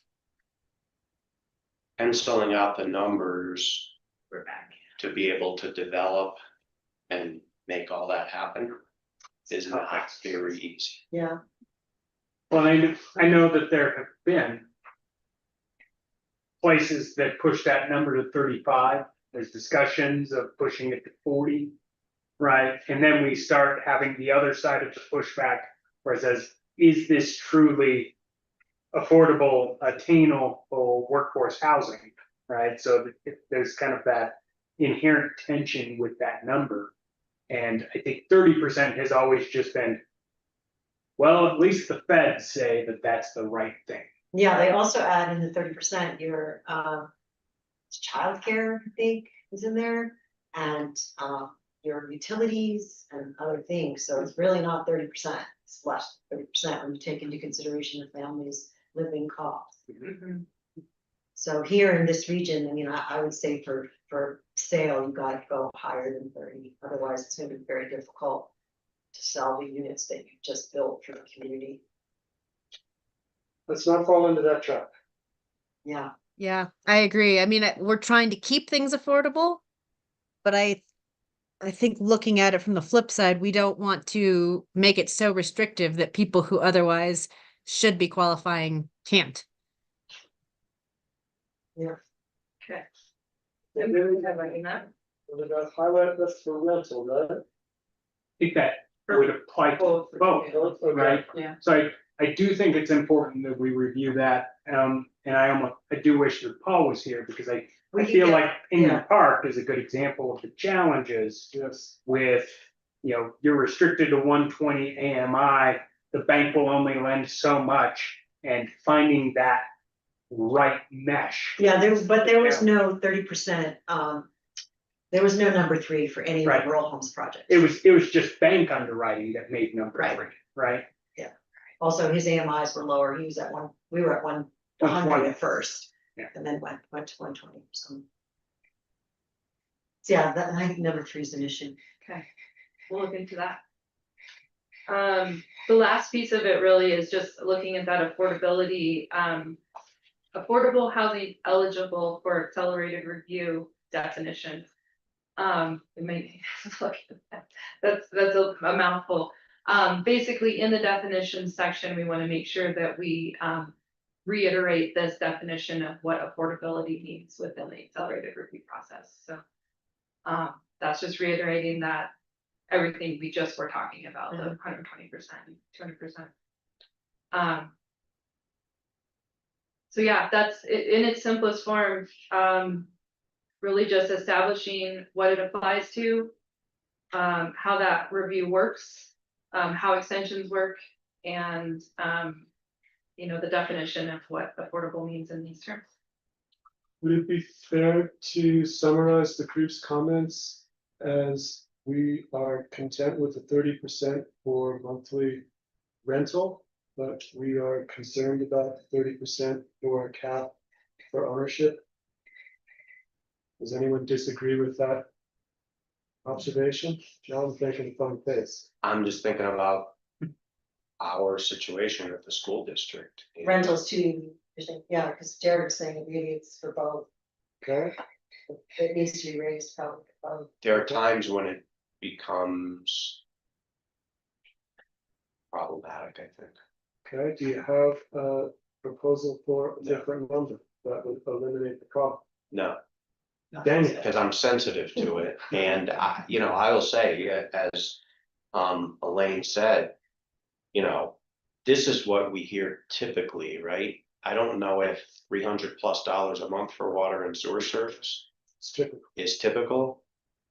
Penciling out the numbers We're back. to be able to develop and make all that happen is not very easy. Yeah, Well, I know that there have been places that push that number to 35. There's discussions of pushing it to 40, right? And then we start having the other side of the pushback where it says, is this truly affordable, attainable workforce housing, right? So there's kind of that inherent tension with that number. And I think 30% has always just been, well, at least the feds say that that's the right thing. yeah, they also add in the 30% your childcare, I think, is in there, and your utilities and other things, so it's really not 30%, it's less than 30% when you take into consideration the family's living costs. So here in this region, I mean, I would say for sale, you gotta go higher than 30, otherwise it's gonna be very difficult to sell the units that you just built for the community. Let's not fall into that trap. Yeah. Yeah, I agree. I mean, we're trying to keep things affordable, but I think looking at it from the flip side, we don't want to make it so restrictive that people who otherwise should be qualifying can't. Yeah. Okay. What did I highlight this for rental, right? I think that would apply to both, right? Yeah. So I do think it's important that we review that. And I do wish that Paul was here because I feel like Ingham Park is a good example of the challenges with, you're restricted to 120 AMI, the bank will only lend so much, and finding that right mesh. Yeah, there was no 30%, there was no number 3 for any of the rural homes projects. It was just bank underwriting that made number 3, right? Yeah. Also, his AMIs were lower. He was at we were at 100 at first. Yeah. And then went to 120. So yeah, I think number 3 is an issue. Okay, we'll look into that. The last piece of it really is just looking at that affordability, affordable housing eligible for accelerated review definition. It may look, that's a mouthful. Basically in the definition section, we want to make sure that we reiterate this definition of what affordability means within the accelerated review process. So that's just reiterating that everything we just were talking about, the 120%, 200%. So yeah, that's in its simplest form, really just establishing what it applies to, how that review works, how extensions work, and the definition of what affordable means in these terms. Would it be fair to summarize the group's comments as we are content with the 30% for monthly rental, but we are concerned about 30% for a cap for ownership? Does anyone disagree with that observation? John's making a funny face. I'm just thinking about our situation at the school district. Rentals too, yeah, because Jared was saying maybe it's for both. Okay. It needs to be raised probably for both. There are times when it becomes problematic, I think. Okay, do you have a proposal for a different number that would eliminate the problem? No, Dang it. because I'm sensitive to it. And I will say, as Elaine said, this is what we hear typically, right? I don't know if $300+ a month for water and sewer service is typical.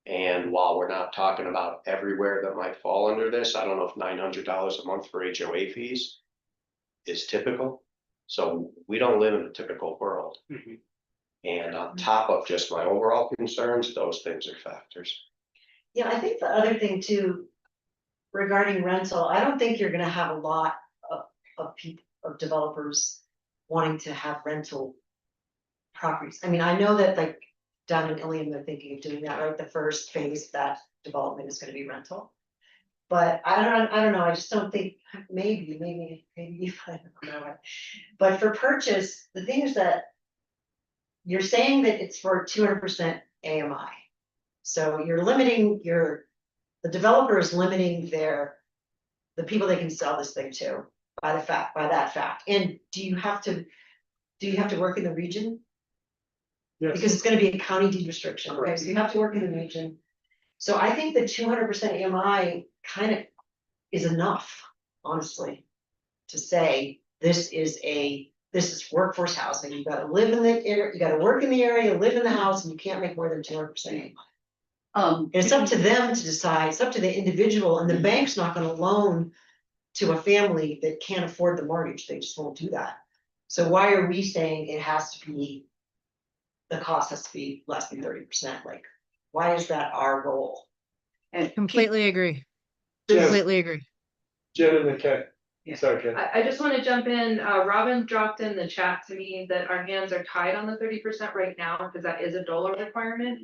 And while we're not talking about everywhere that might fall under this, I don't know if $900 a month for HOA fees is typical. So we don't live in a typical world. And on top of just my overall concerns, those things are factors. Yeah, I think the other thing too, regarding rental, I don't think you're gonna have a lot of people, of developers wanting to have rental properties. I mean, I know that like down in Ilium, they're thinking of doing that, right? The first phase of that development is gonna be rental. But I don't know, I just don't think, maybe, I don't know. But for purchase, the thing is that you're saying that it's for 200% AMI. So you're limiting the developer is limiting the people they can sell this thing to by that fact. And do you have to work in the region? Yes. Because it's gonna be a county deed restriction, okay, so you have to work in the region. So I think the 200% AMI kind of is enough, honestly, to say this is workforce housing. You gotta live in the area, you gotta work in the area, live in the house, and you can't make more than 200% AMI. It's up to them to decide, it's up to the individual, and the bank's not gonna loan to a family that can't afford the mortgage, they just won't do that. So why are we saying it has to be, the cost has to be less than 30%, like, why is that our goal? And Completely agree. Yes. Completely agree. Jen and then Ken. Yeah. Sorry, Ken. I just want to jump in. Robin dropped in the chat to me that our hands are tied on the 30% right now because that is a DOLA requirement.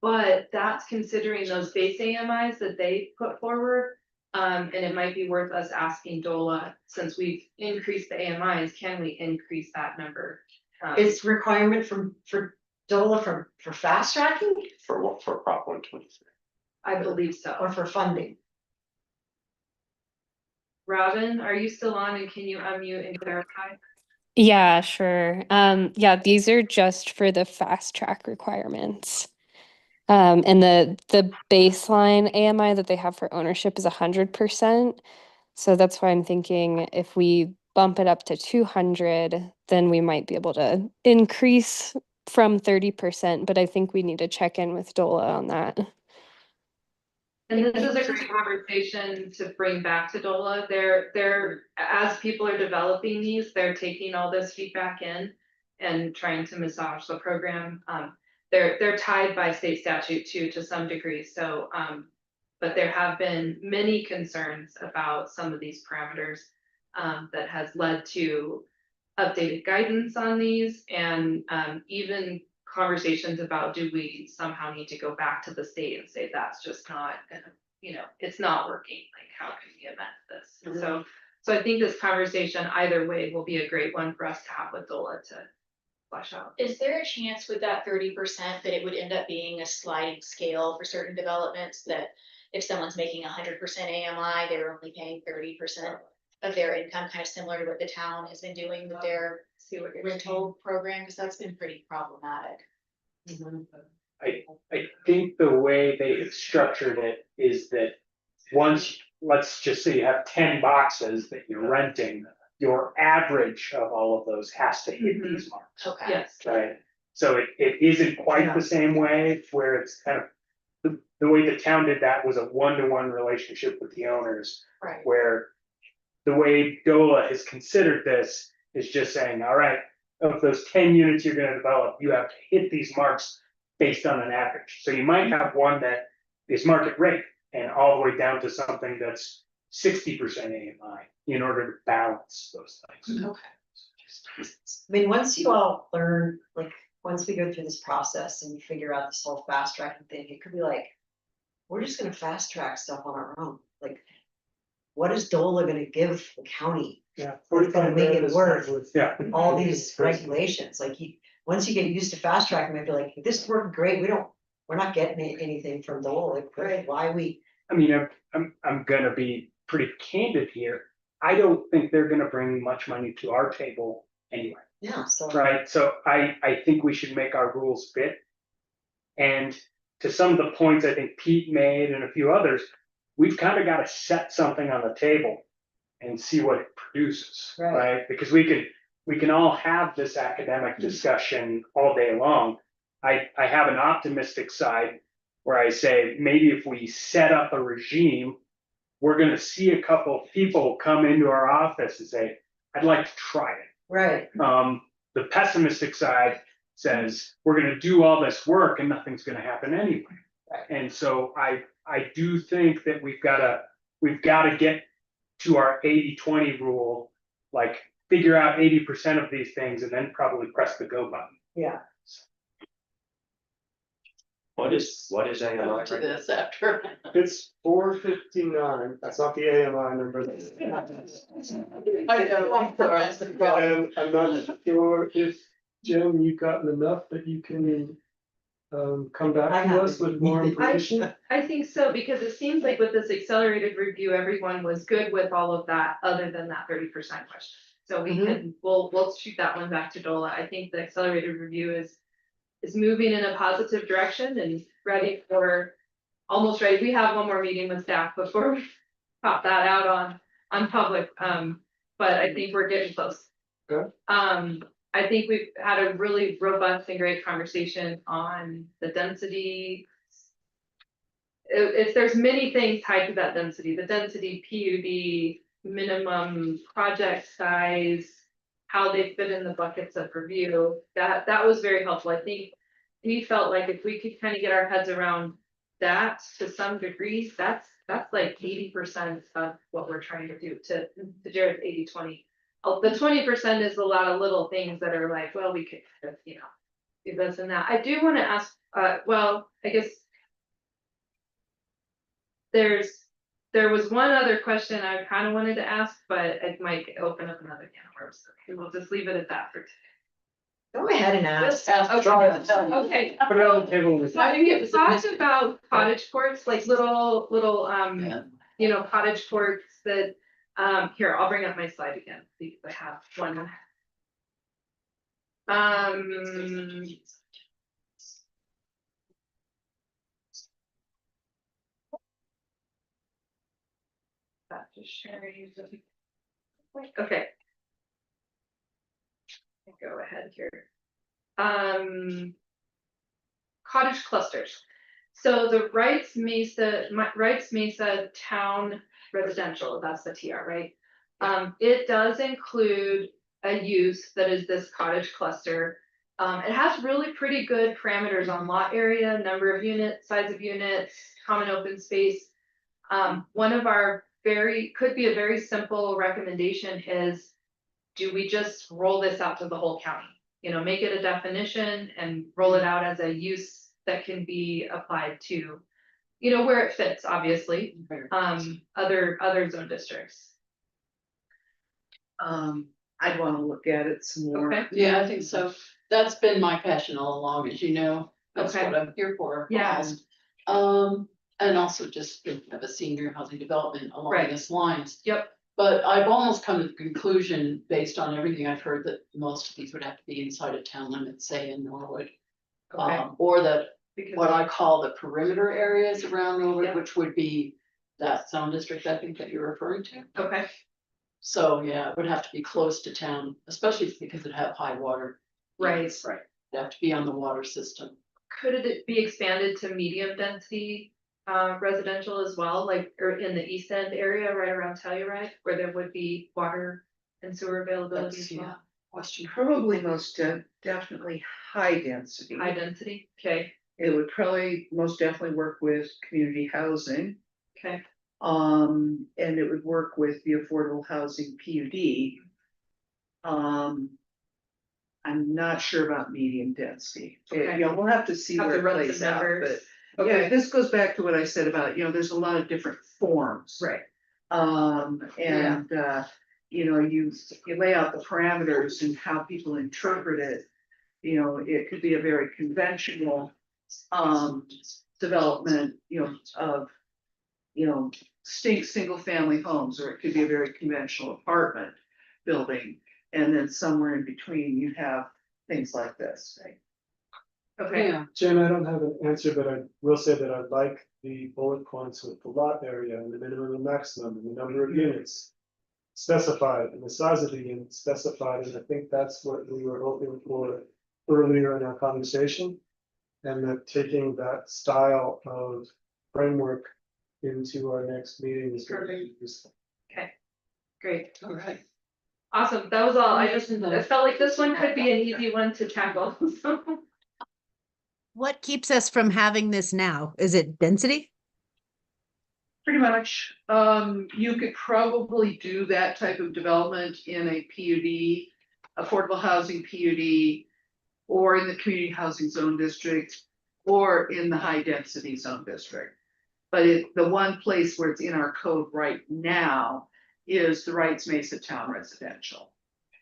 But that's considering those base AMIs that they put forward. And it might be worth us asking DOLA, since we've increased the AMIs, can we increase that number? It's requirement for DOLA for fast tracking For what, for Prop 123? I believe so. or for funding? Robin, are you still on and can you unmute and clarify? Yeah, sure. Yeah, these are just for the fast track requirements. And the baseline AMI that they have for ownership is 100%. So that's why I'm thinking if we bump it up to 200, then we might be able to increase from 30%, but I think we need to check in with DOLA on that. And this is a great conversation to bring back to DOLA. They're, as people are developing these, they're taking all this feedback in and trying to massage the program. They're tied by state statute too, to some degree. So, but there have been many concerns about some of these parameters that has led to updated guidance on these and even conversations about do we somehow need to go back to the state and say that's just not, it's not working, like how can we amend this? So I think this conversation either way will be a great one for us to have with DOLA to flesh out. Is there a chance with that 30% that it would end up being a sliding scale for certain developments, that if someone's making 100% AMI, they're only paying 30% of their income, kind of similar to what the town has been doing with their rental program, because that's been pretty problematic. I think the way they have structured it is that once, let's just say you have 10 boxes that you're renting, your average of all of those has to hit these marks. Okay. Yes. Right, so it isn't quite the same way where it's kind of, the way the town did that was a one-to-one relationship with the owners. Right. Where the way DOLA has considered this is just saying, all right, of those 10 units you're gonna develop, you have to hit these marks based on an average. So you might have one that is market rate and all the way down to something that's 60% AMI in order to balance those things. Okay. I mean, once you all learn, like, once we go through this process and figure out this whole fast tracking thing, it could be like, we're just gonna fast track stuff on our own. Like, what is DOLA gonna give the county? Yeah. What's gonna make it worth Yeah. all these regulations? Like, once you get used to fast tracking, maybe like, this worked great, we're not getting anything from DOLA, like, why we? I mean, I'm gonna be pretty candid here. I don't think they're gonna bring much money to our table anyway. Yeah, so. Right, so I think we should make our rules fit. And to some of the points I think Pete made and a few others, we've kind of got to set something on the table and see what it produces, right? Because we can all have this academic discussion all day long. I have an optimistic side where I say maybe if we set up a regime, we're going to see a couple of people come into our office and say, I'd like to try it. Right. The pessimistic side says, we're gonna do all this work and nothing's gonna happen anyway. And so I do think that we've gotta get to our 80-20 rule, like figure out 80% of these things and then probably press the go button. Yeah. What is AMI To right now? this after. It's 4:59. That's not the AMI number. I know, I'm sorry. And I'm not sure if, Jim, you've gotten enough that you can come back I to us with more information. I think so, because it seems like with this accelerated review, everyone was good with all of that, other than that 30% question. So we can, we'll shoot that one back to Dola. I think the accelerated review is moving in a positive direction and ready for, almost ready. We have one more meeting with staff before we pop that out on public. But I think we're getting close. Good. I think we've had a really robust and great conversation on the density. If there's many things tied to that density, the density, PUD, minimum project size, how they fit in the buckets of review, that was very helpful. I think we felt like if we could kind of get our heads around that to some degree, that's like 80% of what we're trying to do to Jared's 80-20. The 20% is a lot of little things that are like, well, we could, do this and that. I do want to ask, well, I guess there was one other question I kind of wanted to ask, but it might open up another can of worms. Okay, we'll just leave it at that for today. Go ahead and ask. Okay. Put it on the table. with- So we talked about cottage courts, like little, cottage courts that, here, I'll bring up my slide again, because I have one. That just sharing. Okay. Go ahead here. Cottage clusters. So the Wrights Mesa Town Residential, that's the TR, right? It does include a use that is this cottage cluster. It has really pretty good parameters on lot area, number of units, size of units, common open space. One of our could be a very simple recommendation is, do we just roll this out to the whole county? Make it a definition and roll it out as a use that can be applied to, where it fits, obviously, other zone districts. I'd want to look at it some more. Okay. Yeah, I think so. That's been my passion all along, as you know. That's Okay. what I'm here for. Yeah. And also just have a senior housing development along Right. this lines. Yep. But I've almost come to the conclusion, based on everything I've heard, that most of these would have to be inside of town limits, say in Norwood. Okay. Or that, Because what I call the perimeter areas around Norwood, Yep. which would be that zone district, I think, that you're referring to. Okay. So, yeah, it would have to be close to town, especially because it have high water. Right. Right. It'd have to be on the water system. Could it be expanded to medium density residential as well, like, or in the East End area, right around Telluride, where there would be water and sewer availability as well? Question. Probably most definitely high density. High density, okay, It would probably most definitely work with community housing. okay, And it would work with the affordable housing PUD. I'm not sure about medium density. Okay. We'll have to see Have where to it run plays some out, numbers. but yeah, Okay. this goes back to what I said about, there's a lot of different forms. right, And, you lay out the parameters and how people interpret it. It could be a very conventional, development, of, single family homes, or it could be a very conventional apartment building. And then somewhere in between, you have things like this, right? okay, Yeah, Jen, I don't have an answer, but I will say that I like the bullet points with the lot area and the minimum and maximum and the number of units specified and the size of the unit specified, and I think that's what we were hoping for earlier in our conversation. And that taking that style of framework into our next meeting is going to be useful. okay, great. all right. Awesome, that was all. I felt like this one could be an easy one to tackle. What keeps us from having this now? Is it density? Pretty much, you could probably do that type of development in a PUD, affordable housing PUD, or in the community housing zone district, or in the high density zone district. But the one place where it's in our code right now is the Wrights Mesa Town Residential.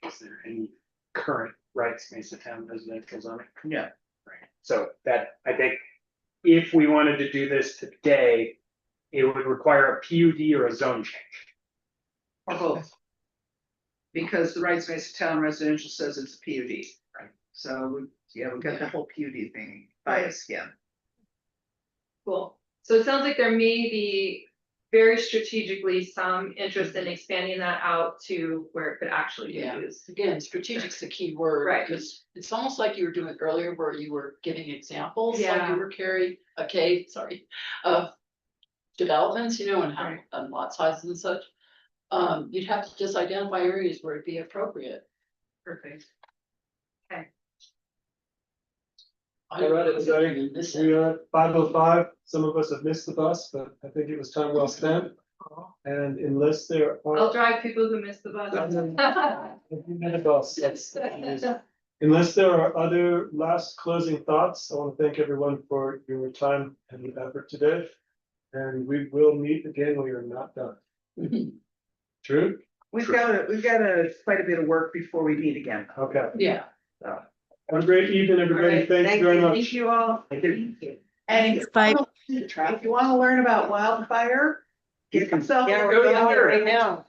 Is there any current Wrights Mesa Town residential zoning? Yeah. Right. So that, I think, if we wanted to do this today, it would require a PUD or a zone change. Or both. Because the Wrights Mesa Town Residential says it's a PUD. Right. So, yeah, we got the whole PUD thing bias, yeah. Cool. So it sounds like there may be very strategically some interest in expanding that out to where it could actually be Yeah, used. again, strategic's the key word. Right. Because it's almost like you were doing earlier where you were giving examples, like Yeah. you were of developments, and how, Right. lot sizes and such. You'd have to just identify areas where it'd be appropriate. Perfect. I All right, don't know if everybody, you miss we it. are at 5:05. Some of us have missed the bus, but I think it was time well spent. And unless there I'll are. drive people who miss the bus. Unless there are other last closing thoughts, I want to thank everyone for your time and effort today. And we will meet again when we are not done. True? We've got quite a bit of work before we meet again. Okay. Yeah. Have a great evening, everybody. Thank you very much. Thank you all. And Thanks, bye. if you wanna learn about wildfire, get yourself. Yeah, we're going there right now.